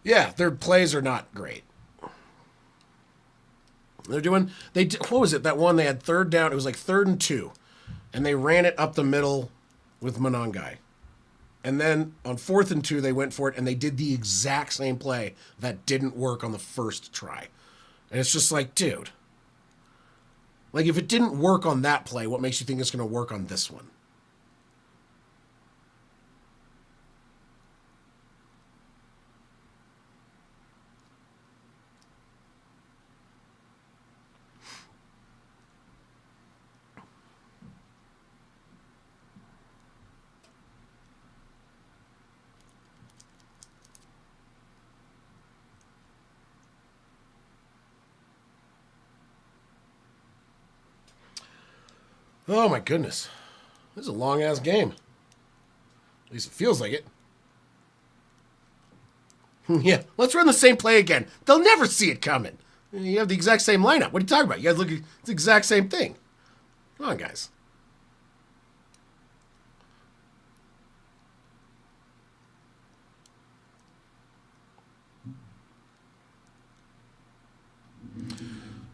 Yeah, their plays are not great. What was it? That one they had 3rd down. It was like 3rd and 2. And they ran it up the middle with Monangai. And then on 4th and 2, they went for it and they did the exact same play that didn't work on the first try. And it's just like, dude. Like, if it didn't work on that play, what makes you think it's going to work on this one? Oh, my goodness. This is a long-ass game. At least it feels like it. Yeah, let's run the same play again. They'll never see it coming. You have the exact same lineup. What are you talking about? You guys look at the exact same thing. Come on, guys.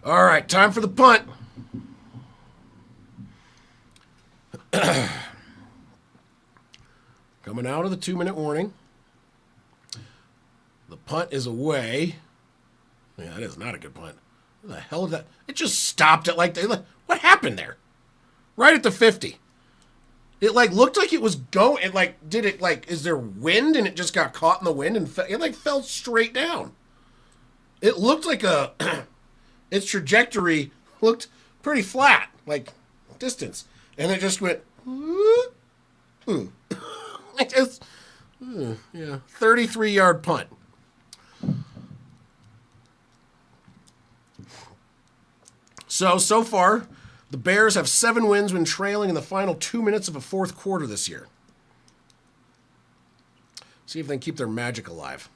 All right, time for the punt. Coming out of the 2-minute warning. The punt is away. Yeah, that is not a good punt. What the hell is that? It just stopped at what happened there? Right at the 50. It looked like it was going. Is there wind and it just got caught in the wind and it fell straight down. It looked like its trajectory looked pretty flat, distance. And it just went, yeah, 33-yard punt. So far, the Bears have 7 wins when trailing in the final 2 minutes of a 4th quarter this year. See if they can keep their magic alive.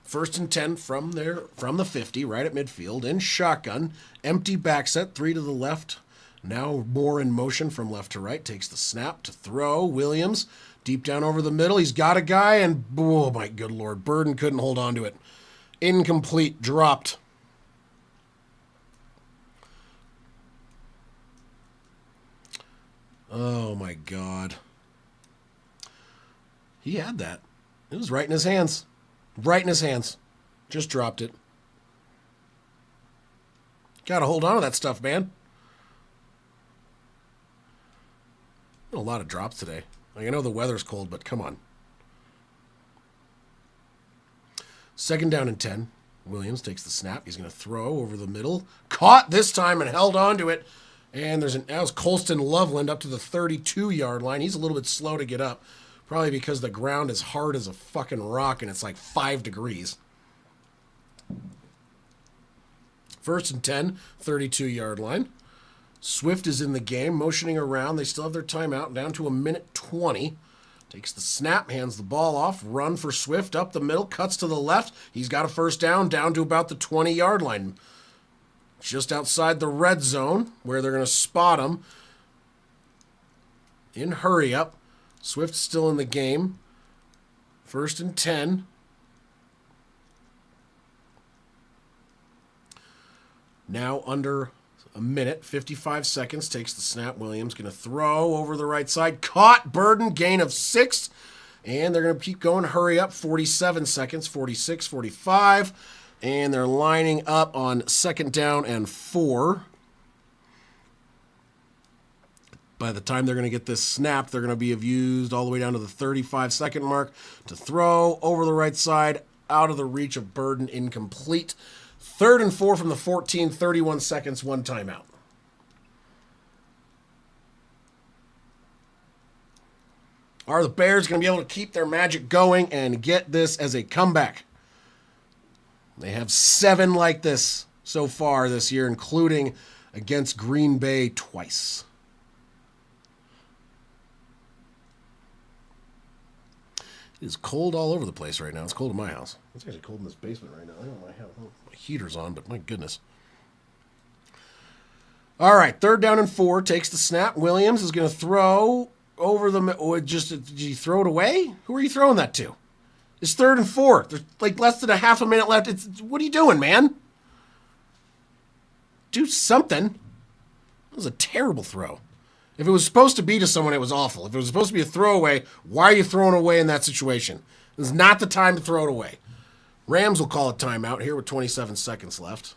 1st and 10 from the 50, right at midfield, in shotgun. Empty back set, 3 to the left. Now more in motion from left to right. Takes the snap to throw. Williams, deep down over the middle. He's got a guy, and oh my good Lord, Burden couldn't hold on to it. Incomplete, dropped. Oh my God. He had that. It was right in his hands. Right in his hands. Just dropped it. Got to hold on to that stuff, man. A lot of drops today. I know the weather's cold, but come on. 2nd down and 10. Williams takes the snap. He's going to throw over the middle. Caught this time and held on to it. And that was Colston Loveland up to the 32-yard line. He's a little bit slow to get up. Probably because the ground is hard as a fucking rock and it's like 5 degrees. 1st and 10, 32-yard line. Swift is in the game, motioning around. They still have their timeout, down to 1:20. Takes the snap, hands the ball off, run for Swift, up the middle, cuts to the left. He's got a first down to about the 20-yard line. Just outside the red zone, where they're going to spot him. In hurry up. Swift's still in the game. 1st and 10. Now under a minute, 55 seconds. Takes the snap. Williams going to throw over the right side. Caught. Burden. Gain of 6. And they're going to keep going. Hurry up. 47 seconds. 46, 45. And they're lining up on 2nd down and 4. By the time they're going to get this snap, they're going to be used all the way down to the 35-second mark to throw over the right side, out of the reach of Burden, incomplete. 3rd and 4 from the 14, 31 seconds, 1 timeout. Are the Bears going to be able to keep their magic going and get this as a comeback? They have 7 like this so far this year, including against Green Bay twice. It is cold all over the place right now. It's cold in my house. It's actually cold in this basement right now. I don't know my heater's on, but my goodness. All right, 3rd down and 4. Takes the snap. Williams is going to throw over the... Or just, did you throw it away? Who are you throwing that to? It's 3rd and 4. There's like less than a half a minute left. What are you doing, man? Do something. That was a terrible throw. If it was supposed to be to someone, it was awful. If it was supposed to be a throwaway, why are you throwing away in that situation? This is not the time to throw it away. Rams will call a timeout here with 27 seconds left.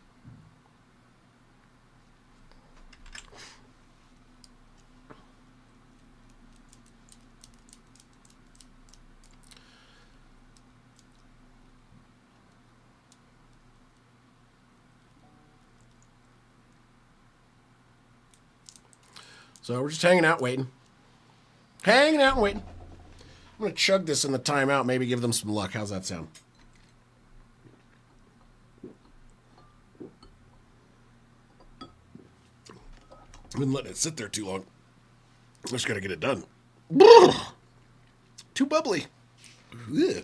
So we're just hanging out, waiting. Hanging out and waiting. I'm going to chug this in the timeout, maybe give them some luck. How's that sound? I've been letting it sit there too long. I just got to get it done. Too bubbly. Ugh.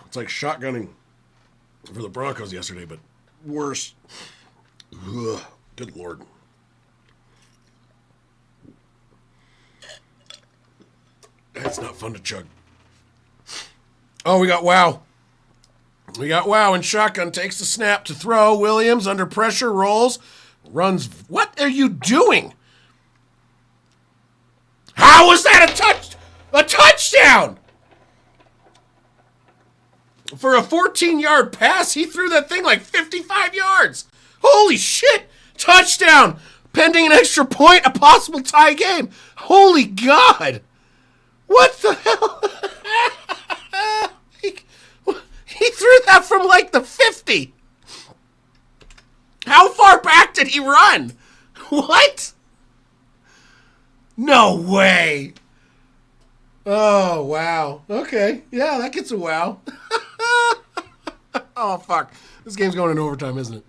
It's like shotgunning for the Broncos yesterday, but worse. Ugh, good Lord. That's not fun to chug. Oh, we got wow. We got wow, and shotgun takes the snap to throw. Williams under pressure, rolls, runs. What are you doing? How was that a touchdown? For a 14-yard pass, he threw that thing like 55 yards. Holy shit. Touchdown. Pending an extra point, a possible tie game. Holy God. What the hell? He threw that from like the 50. How far back did he run? What? No way. Oh, wow. Okay. Yeah, that gets a wow. Oh, fuck. This game's going in overtime, isn't it?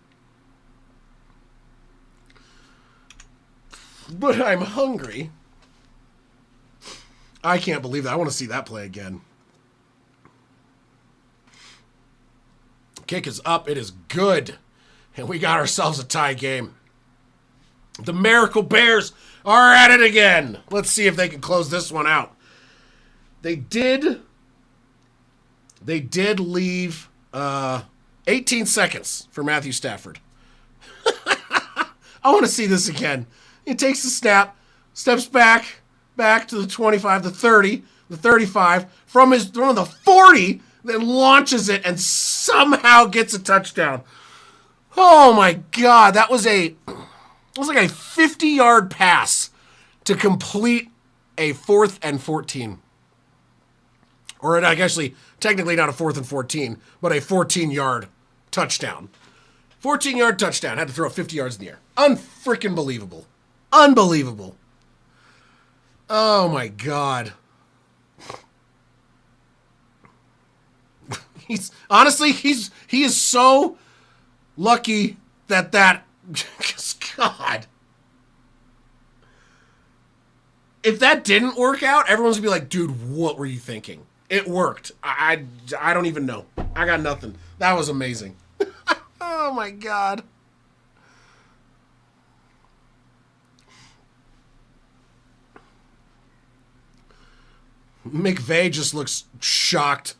But I'm hungry. I can't believe that. I want to see that play again. Kick is up. It is good. And we got ourselves a tie game. The Miracle Bears are at it again. Let's see if they can close this one out. They did leave 18 seconds for Matthew Stafford. I want to see this again. He takes the snap, steps back to the 25, the 30, the 35, from the 40, then launches it and somehow gets a touchdown. Oh my God, that was like a 50-yard pass to complete a 4th and 14. Or actually, technically not a 4th and 14, but a 14-yard touchdown. 14-yard touchdown. Had to throw 50 yards in the air. Unfreaking believable. Unbelievable. Oh my God. He is so lucky that God. If that didn't work out, everyone's gonna be like, dude, what were you thinking? It worked. I don't even know. I got nothing. That was amazing. Oh my God. McVay just looks shocked.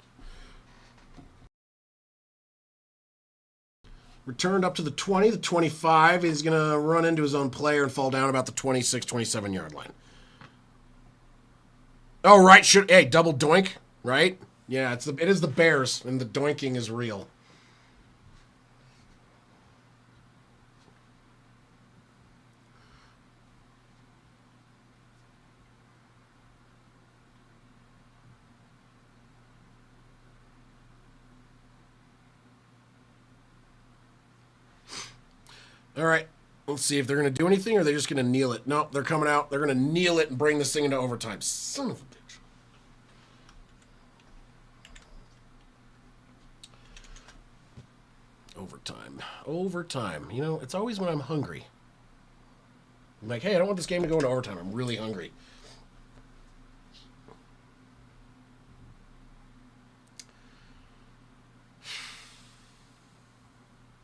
Returned up to the 20, the 25. He's going to run into his own player and fall down about the 26, 27-yard line. Oh, right. Hey, double doink, right? Yeah, it is the Bears, and the doinking is real. All right. Let's see if they're going to do anything or are they just going to kneel it. No, they're coming out. They're going to kneel it and bring this thing into overtime. Son of a bitch. Overtime. You know, it's always when I'm hungry. I'm like, hey, I don't want this game to go into overtime. I'm really hungry.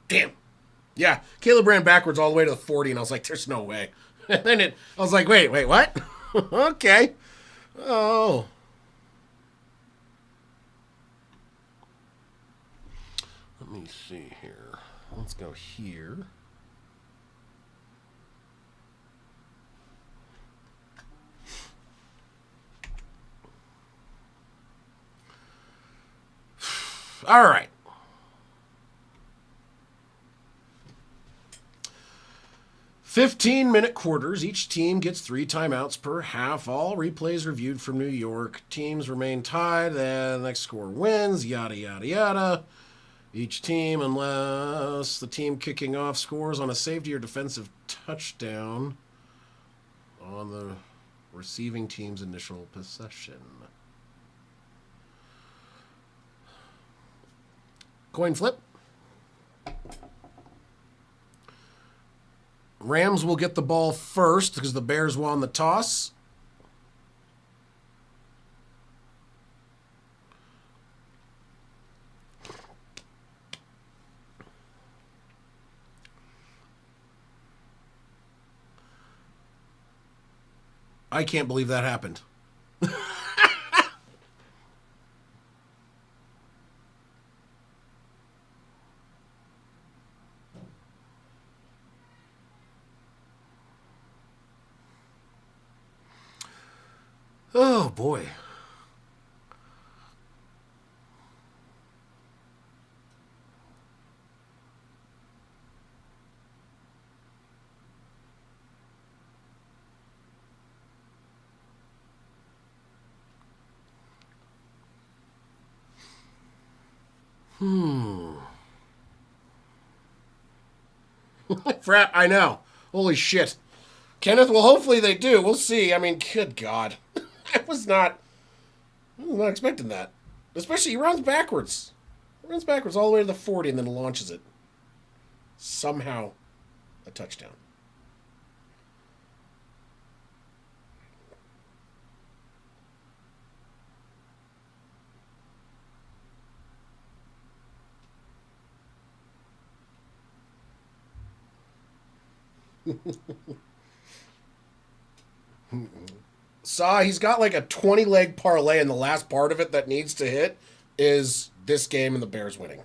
Damn. Yeah, Caleb ran backwards all the way to the 40, and I was like, there's no way. And then I was like, wait, what? Okay. Oh. Let me see here. Let's go here. All right. "15-minute quarters. Each team gets 3 timeouts per half. All replays reviewed from New York. Teams remain tied. Then the next score wins. Yada, yada, yada. Each team, unless the team kicking off scores on a safety or defensive touchdown on the receiving team's initial possession." Coin flip. Rams will get the ball first because the Bears won the toss. I can't believe that happened. Oh, boy. Frap, I know. Holy shit. Kenneth, well, hopefully they do. We'll see. I mean, good God. I was not expecting that. Especially, he runs backwards. He runs backwards all the way to the 40 and then launches it. Somehow, a touchdown. He's got like a 20-leg parlay, and the last part of it that needs to hit is this game and the Bears winning.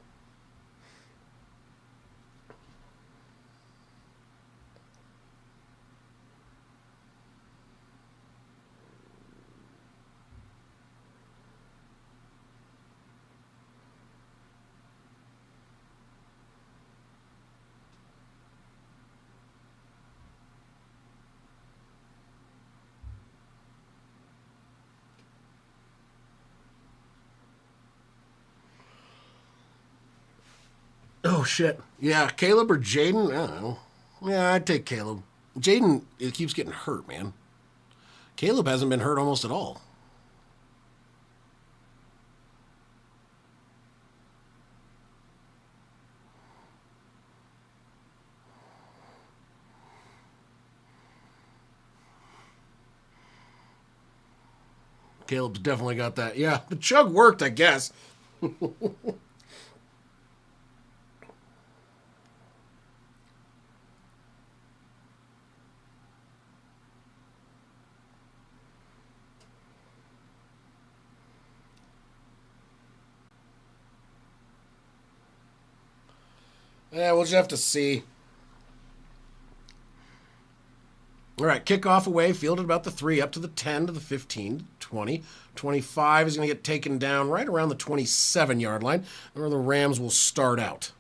Oh, shit. Yeah, Caleb or Jaden? I don't know. Yeah, I'd take Caleb. Jaden, it keeps getting hurt, man. Caleb hasn't been hurt almost at all. Caleb's definitely got that. Yeah, the chug worked, I guess. Yeah, we'll just have to see. All right, kickoff away, fielded about the 3, up to the 10, to the 15, 20. 25 is going to get taken down right around the 27-yard line, where the Rams will start out.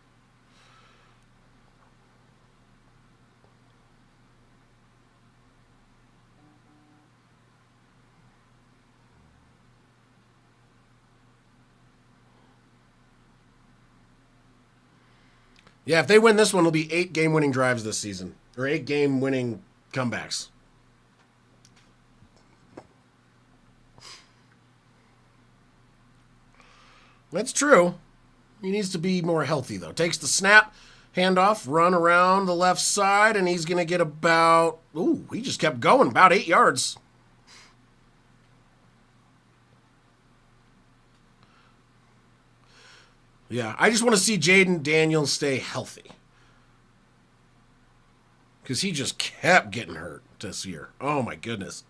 Yeah, if they win this one, it'll be 8 game-winning drives this season, or 8 game-winning comebacks. That's true. He needs to be more healthy, though. Takes the snap, handoff, run around the left side, and he's going to get about... Ooh, he just kept going, about 8 yards. Yeah, I just want to see Jaden Daniels stay healthy. Because he just kept getting hurt this year. Oh, my goodness.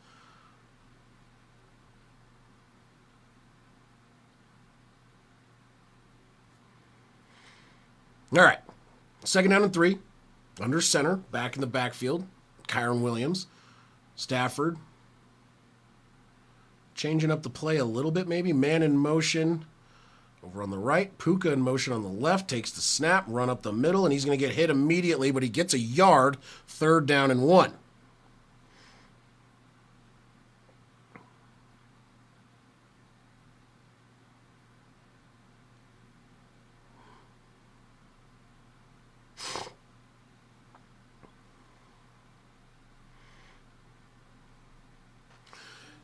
All right. 2nd down and 3. Under center. Back in the backfield. Kyron Williams. Stafford. Changing up the play a little bit maybe. Man in motion. Over on the right, Puka in motion on the left, takes the snap, run up the middle, and he's going to get hit immediately, but he gets a yard, 3rd down and 1.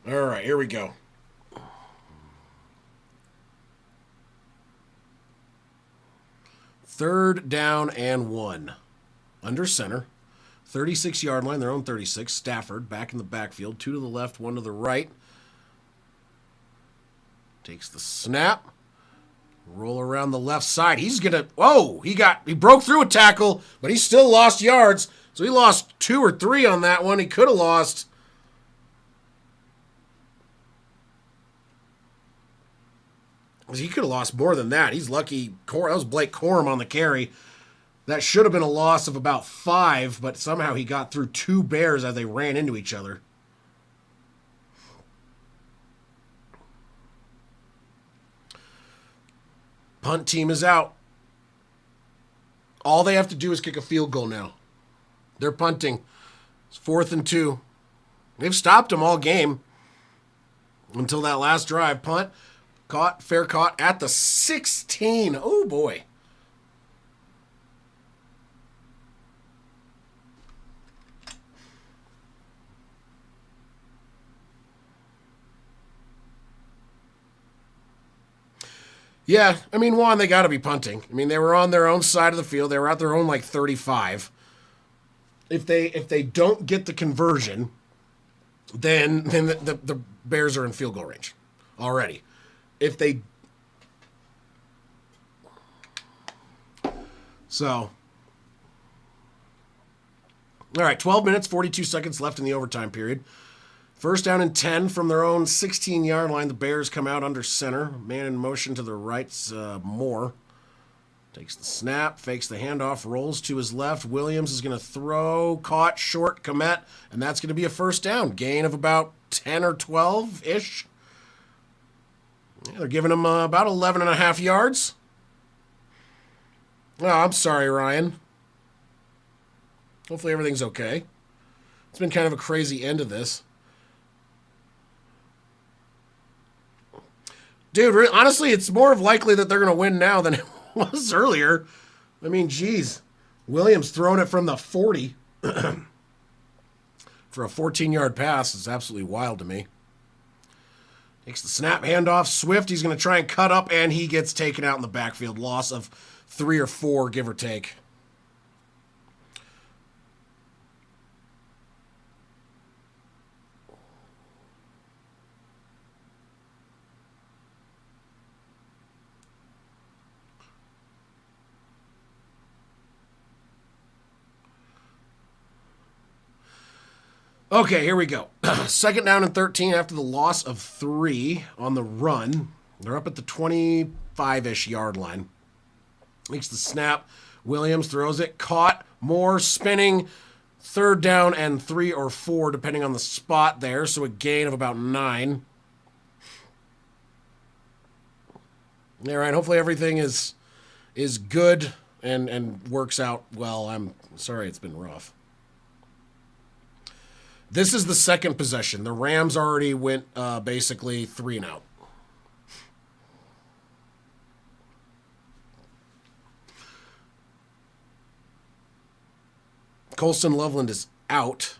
All right, here we go. Third down and 1. Under center. 36-yard line, their own 36. Stafford back in the backfield. 2 to the left, 1 to the right. Takes the snap. Roll around the left side. He's going to... Whoa! He broke through a tackle, but he still lost yards. So he lost 2 or 3 on that one. He could have lost... He could have lost more than that. He's lucky. That was Blake Corum on the carry. That should have been a loss of about 5, but somehow he got through 2 Bears as they ran into each other. Punt team is out. All they have to do is kick a field goal now. They're punting. It's 4th and 2. They've stopped them all game until that last drive. Punt. Caught, fair caught at the 16. Oh, boy. Yeah, I mean, one, they got to be punting. I mean, they were on their own side of the field. They were at their own, 35. If they don't get the conversion, then the Bears are in field goal range already. If they... So... All right, 12 minutes, 42 seconds left in the overtime period. 1st down and 10 from their own 16-yard line. The Bears come out under center. Man in motion to the right's Moore. Takes the snap, fakes the handoff, rolls to his left. Williams is going to throw, caught, short, Komet, and that's going to be a 1st down. Gain of about 10 or 12-ish. Yeah, they're giving him about 11 and a half yards. Oh, I'm sorry, Ryan. Hopefully everything's okay. It's been kind of a crazy end of this. Dude, honestly, it's more of likely that they're going to win now than it was earlier. I mean, geez. Williams throwing it from the 40 for a 14-yard pass is absolutely wild to me. Takes the snap, handoff. Swift, he's going to try and cut up, and he gets taken out in the backfield. Loss of 3 or 4, give or take. Okay, here we go. Second down and 13 after the loss of 3 on the run. They're up at the 25-ish yard line. Makes the snap. Williams throws it. Caught. Moore spinning. Third down and 3 or 4, depending on the spot there. So a gain of about 9. All right, hopefully everything is good and works out well. I'm sorry it's been rough. This is the second possession. The Rams already went basically 3 and out. Colston Loveland is out.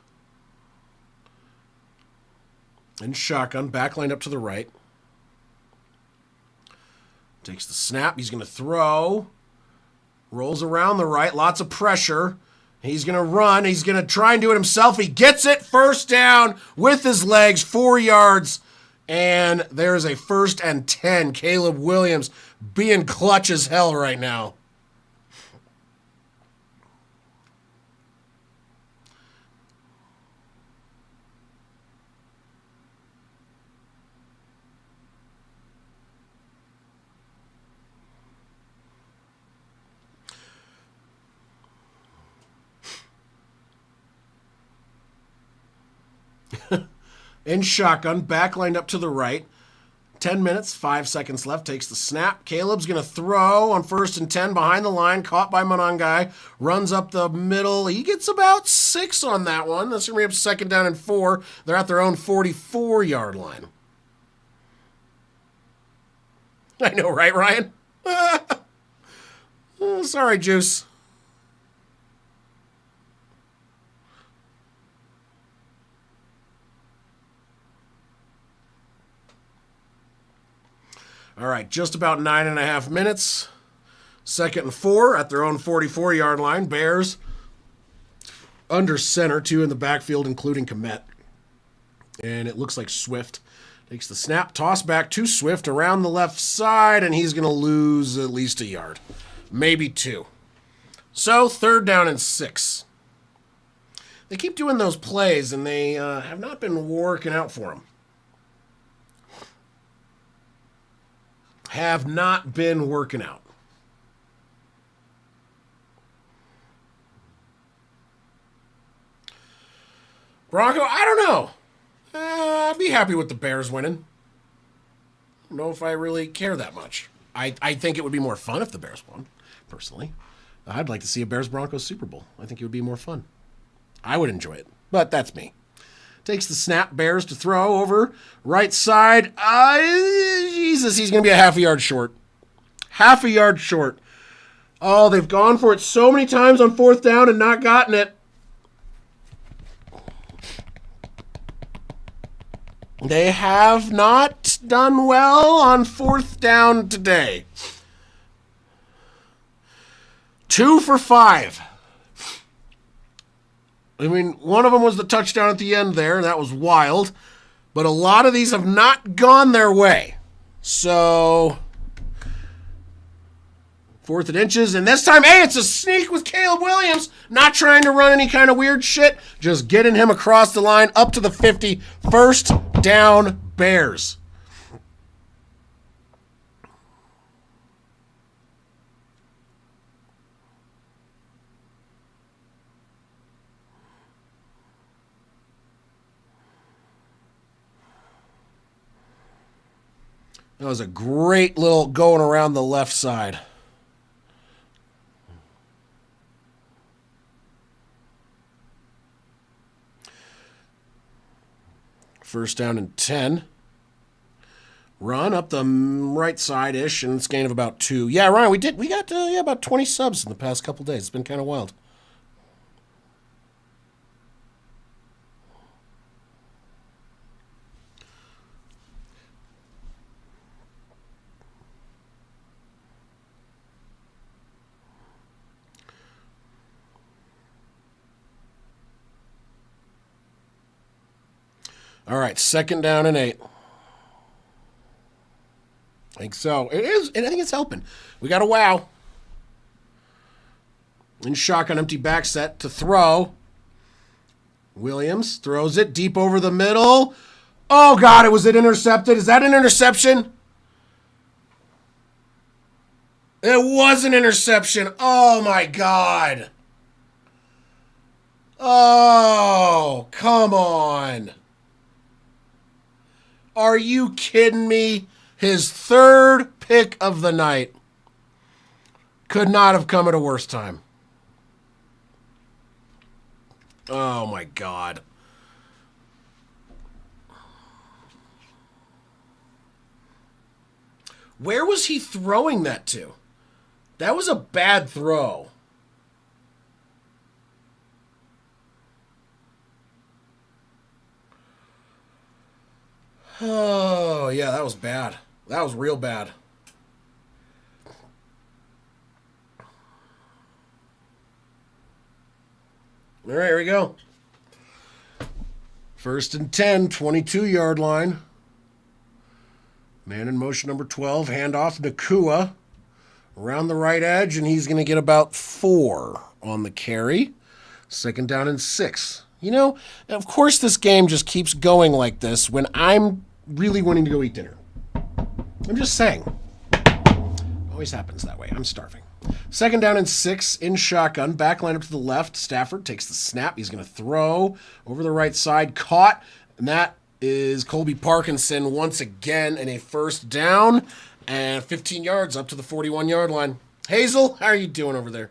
In shotgun, back line up to the right. Takes the snap. He's going to throw. Rolls around the right. Lots of pressure. He's going to run. He's going to try and do it himself. He gets it. First down with his legs. 4 yards. And there's a 1st and 10. Caleb Williams being clutch as hell right now. In shotgun, back lined up to the right. 10 minutes, 5 seconds left. Takes the snap. Caleb's going to throw on 1st and 10 behind the line. Caught by Monangai. Runs up the middle. He gets about 6 on that one. That's going to be up 2nd down and 4. They're at their own 44-yard line. I know, right, Ryan? Oh, sorry, Juice. All right, just about 9.5 minutes. 2nd and 4 at their own 44-yard line. Bears under center, 2 in the backfield, including Komet. And it looks like Swift takes the snap, toss back to Swift around the left side, and he's going to lose at least a yard, maybe 2. So 3rd down and 6. They keep doing those plays, and they have not been working out for them. Have not been working out. Bronco, I don't know. I'd be happy with the Bears winning. I don't know if I really care that much. I think it would be more fun if the Bears won, personally. I'd like to see a Bears-Broncos Super Bowl. I think it would be more fun. I would enjoy it, but that's me. Takes the snap, Bears to throw over. Right side. Jesus, he's going to be a half a yard short. Half a yard short. Oh, they've gone for it so many times on 4th down and not gotten it. They have not done well on 4th down today. 2 for 5. I mean, one of them was the touchdown at the end there. That was wild. But a lot of these have not gone their way. So, 4th and inches. And this time, hey, it's a sneak with Caleb Williams. Not trying to run any kind of weird shit. Just getting him across the line up to the 50. 1st down, Bears. That was a great little going around the left side. First down and 10. Run up the right side-ish, and it's a gain of about 2. Yeah, Ryan, we got about 20 subs in the past couple days. It's been kind of wild. All right, 2nd down and 8. I think so. It is, and I think it's helping. We got a wow. In shotgun, empty back set to throw. Williams throws it deep over the middle. Oh, God, was it intercepted? Is that an interception? It was an interception. Oh, my God. Oh, come on. Are you kidding me? His 3rd pick of the night could not have come at a worse time. Oh, my God. Where was he throwing that to? That was a bad throw. Oh, yeah, that was bad. That was real bad. All right, here we go. 1st and 10, 22-yard line. Man in motion number 12. Handoff, Nakua. Around the right edge, and he's going to get about 4 on the carry. 2nd down and 6. You know, of course this game just keeps going like this when I'm really wanting to go eat dinner. I'm just saying. Always happens that way. I'm starving. 2nd down and 6 in shotgun. Back line up to the left. Stafford takes the snap. He's going to throw over the right side. Caught. And that is Colby Parkinson once again in a 1st down. And 15 yards up to the 41-yard line. Hazel, how are you doing over there?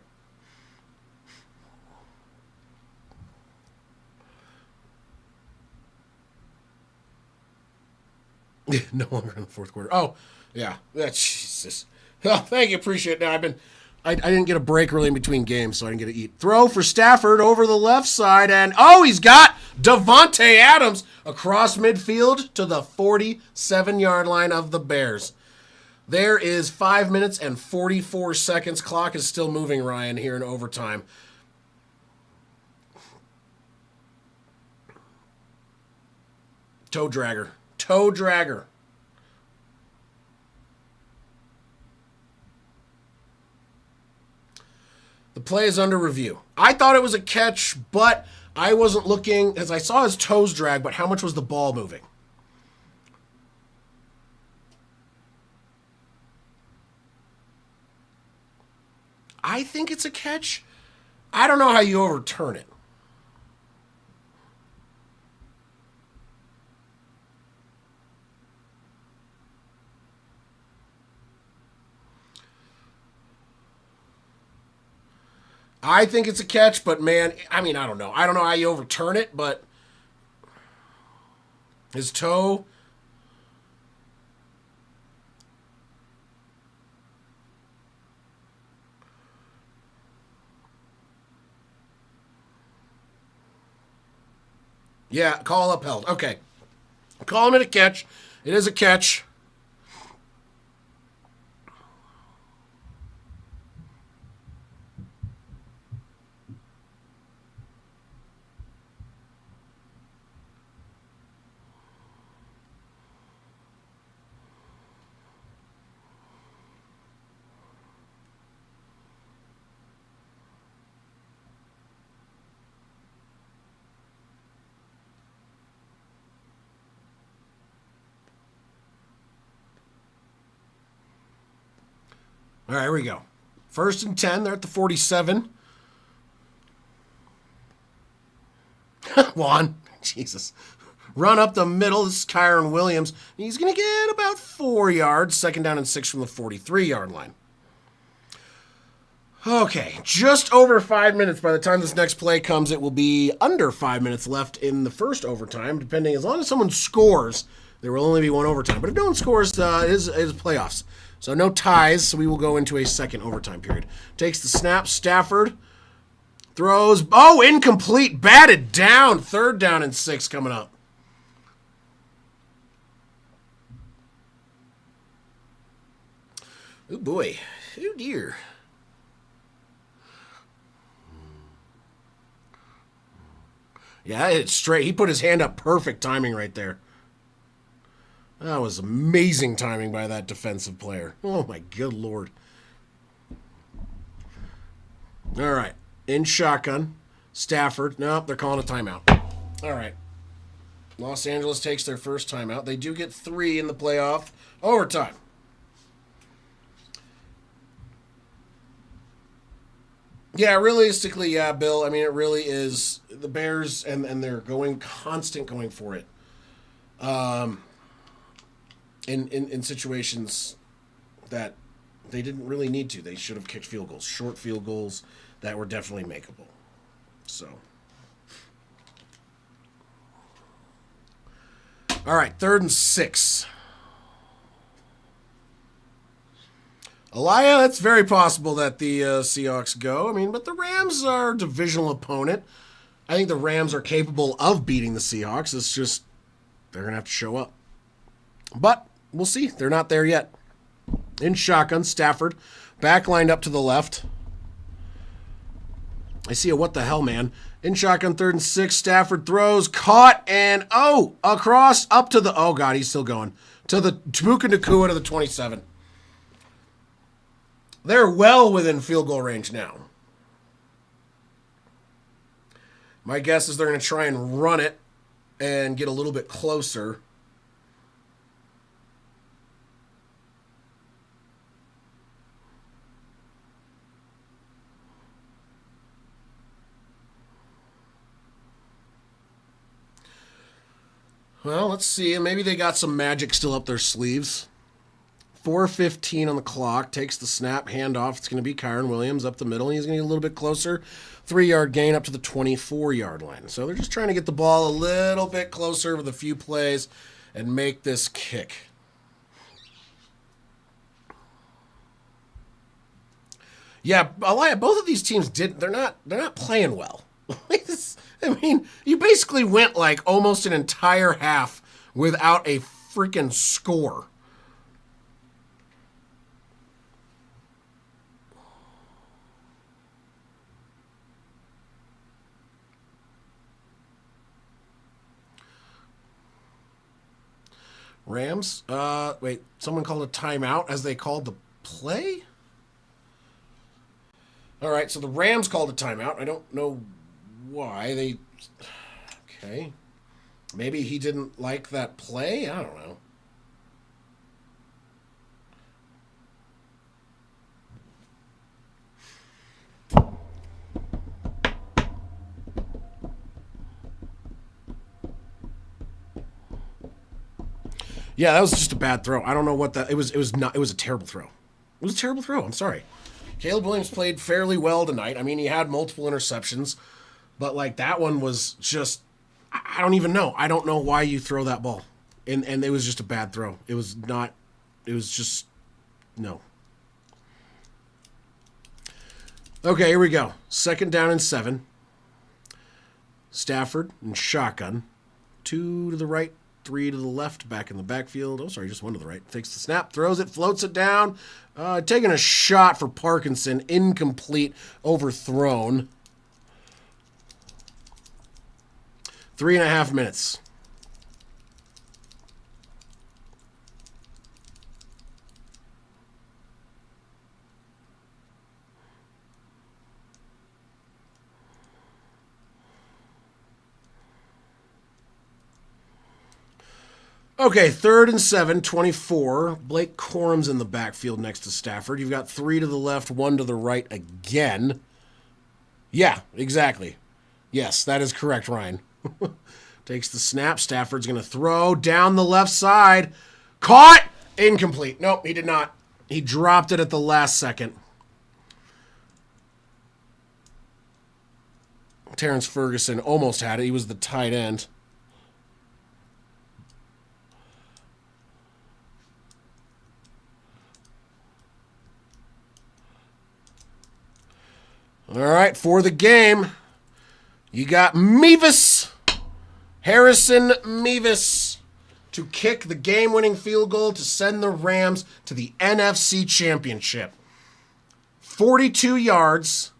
No longer in the 4th quarter. Oh, yeah. Jesus. Oh, thank you. Appreciate it. Now, I didn't get a break really in between games, so I didn't get to eat. Throw for Stafford over the left side, and he's got Devontae Adams across midfield to the 47-yard line of the Bears. There is 5 minutes and 44 seconds. Clock is still moving, Ryan, here in overtime. Toe dragger. Toe dragger. The play is under review. I thought it was a catch, but I wasn't looking, as I saw his toes drag, but how much was the ball moving? I think it's a catch. I don't know how you overturn it. I think it's a catch, but man, I mean, I don't know. I don't know how you overturn it, but his toe. Yeah, call upheld. Okay. Calling it a catch. It is a catch. All right, here we go. 1st and 10. They're at the 47. Juan. Jesus. Run up the middle. This is Kyron Williams. He's going to get about 4 yards. 2nd down and 6 from the 43-yard line. Okay, just over 5 minutes. By the time this next play comes, it will be under 5 minutes left in the first overtime, depending. As long as someone scores, There will only be one overtime. But if no one scores, it is playoffs. So no ties, so we will go into a second overtime period. Takes the snap, Stafford throws. Oh, incomplete, batted down. 3rd down and 6 coming up. Oh, boy. Oh, dear. Yeah, it's straight. He put his hand up. Perfect timing right there. That was amazing timing by that defensive player. Oh, my good Lord. All right. In shotgun. Stafford. Nope, they're calling a timeout. All right. Los Angeles takes their first timeout. They do get 3 in the playoff overtime. Yeah, realistically, yeah, Bill. I mean, it really is the Bears, and they're going for it. In situations that they didn't really need to. They should have kicked field goals, short field goals that were definitely makeable. So, all right, 3rd and 6. Elia, it's very possible that the Seahawks go. I mean, but the Rams are a divisional opponent. I think the Rams are capable of beating the Seahawks. It's just they're going to have to show up. But we'll see. They're not there yet. In shotgun, Stafford. Back lined up to the left. I see a what the hell, man. In shotgun, 3rd and 6. Stafford throws. Caught and, across up to the, oh, God, he's still going. To the Tabuka Nakua to the 27. They're well within field goal range now. My guess is they're going to try and run it and get a little bit closer. Well, let's see. Maybe they got some magic still up their sleeves. 4:15 on the clock. Takes the snap, handoff. It's going to be Kyron Williams up the middle. And he's going to get a little bit closer. 3-yard gain up to the 24-yard line. So they're just trying to get the ball a little bit closer with a few plays and make this kick. Yeah, Elia, both of these teams they're not playing well. I mean, you basically went like almost an entire half without a freaking score. Rams, wait, someone called a timeout as they called the play? All right, so the Rams called a timeout. I don't know why. Okay. Maybe he didn't like that play? I don't know. Yeah, that was just a bad throw. I don't know what that... It was a terrible throw. It was a terrible throw. I'm sorry. Caleb Williams played fairly well tonight. I mean, he had multiple interceptions. But, like, that one was just... I don't even know. I don't know why you throw that ball. And it was just a bad throw. It was not... It was just... No. Okay, here we go. 2nd down and 7. Stafford and shotgun. 2 to the right. 3 to the left, back in the backfield. Oh, sorry, just 1 to the right. Takes the snap, throws it, floats it down. Taking a shot for Parkinson. Incomplete, overthrown. 3.5 minutes. Okay, 3rd and 7, 24. Blake Corum's in the backfield next to Stafford. You've got 3 to the left, 1 to the right again. Yeah, exactly. Yes, that is correct, Ryan. Takes the snap. Stafford's going to throw down the left side. Caught! Incomplete. Nope, he did not. He dropped it at the last second. Terrence Ferguson almost had it. He was the tight end. All right, for the game, you got Mevis, Harrison Mevis, to kick the game-winning field goal to send the Rams to the NFC Championship. 42 yards.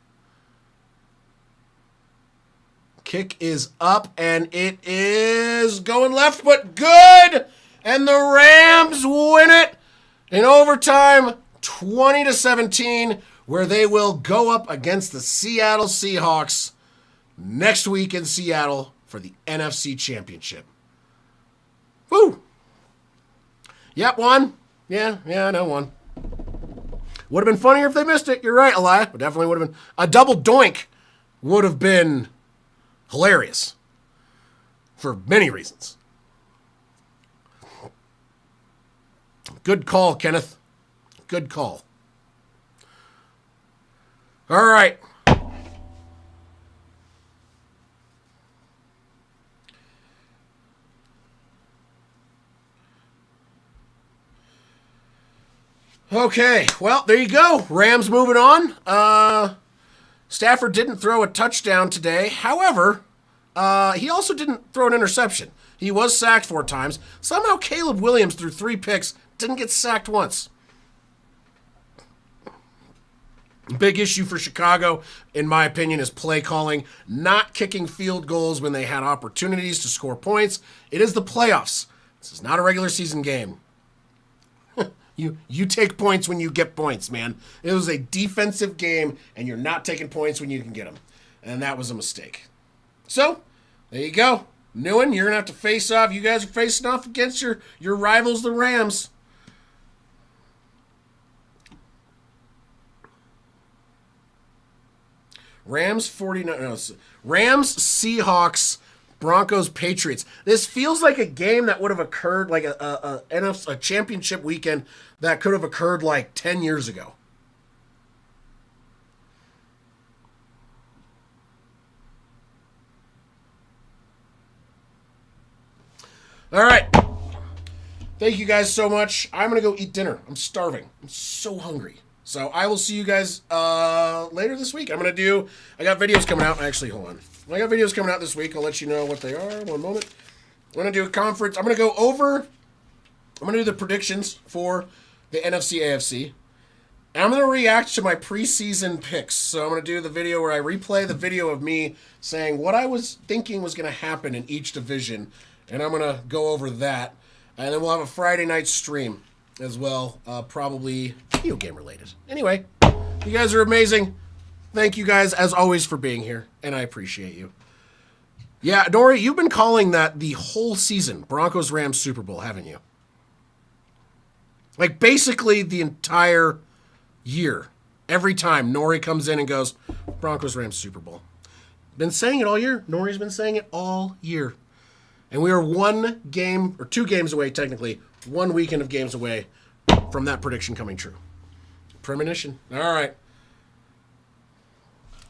Kick is up, and it is going left, but good! And the Rams win it in overtime, 20-17, where they will go up against the Seattle Seahawks next week in Seattle for the NFC Championship. Woo! Yep, one. Yeah, I know one. Would have been funnier if they missed it. You're right, Eli. But definitely would have been. A double doink would have been hilarious for many reasons. Good call, Kenneth. Good call. All right. Okay, well, there you go. Rams moving on. Stafford didn't throw a touchdown today. However, he also didn't throw an interception. He was sacked 4 times. Somehow Caleb Williams threw 3 picks, didn't get sacked once. Big issue for Chicago, in my opinion, is play calling, not kicking field goals when they had opportunities to score points. It is the playoffs. This is not a regular season game. You take points when you get points, man. It was a defensive game, and you're not taking points when you can get them. And that was a mistake. So, there you go. Newen, you're going to have to face off. You guys are facing off against your rivals, the Rams. Rams, Seahawks, Broncos, Patriots. This feels like a game that would have occurred, like a championship weekend that could have occurred like 10 years ago. All right. Thank you guys so much. I'm going to go eat dinner. I'm starving. I'm so hungry. So I will see you guys later this week. I got videos coming out. Actually, hold on. I got videos coming out this week. I'll let you know what they are. One moment. I'm going to do a conference. I'm going to do the predictions for the NFC AFC. And I'm going to react to my preseason picks. So I'm going to do the video where I replay the video of me saying what I was thinking was going to happen in each division. And I'm going to go over that. And then we'll have a Friday night stream as well, probably video game related. Anyway, you guys are amazing. Thank you guys, as always, for being here, and I appreciate you. Yeah, Dory, you've been calling that the whole season, Broncos-Rams Super Bowl, haven't you? Like, basically the entire year. Every time Nori comes in and goes, Broncos-Rams Super Bowl. Been saying it all year. Nori's been saying it all year. And we are 1 game, or 2 games away, technically, 1 weekend of games away from that prediction coming true. Premonition. All right.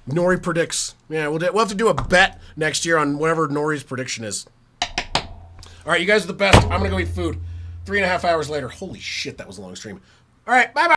Nori predicts. Yeah, we'll have to do a bet next year on whatever Nori's prediction is. All right, you guys are the best. I'm going to go eat food. 3.5 hours later. Holy shit, that was a long stream. All right, bye-bye.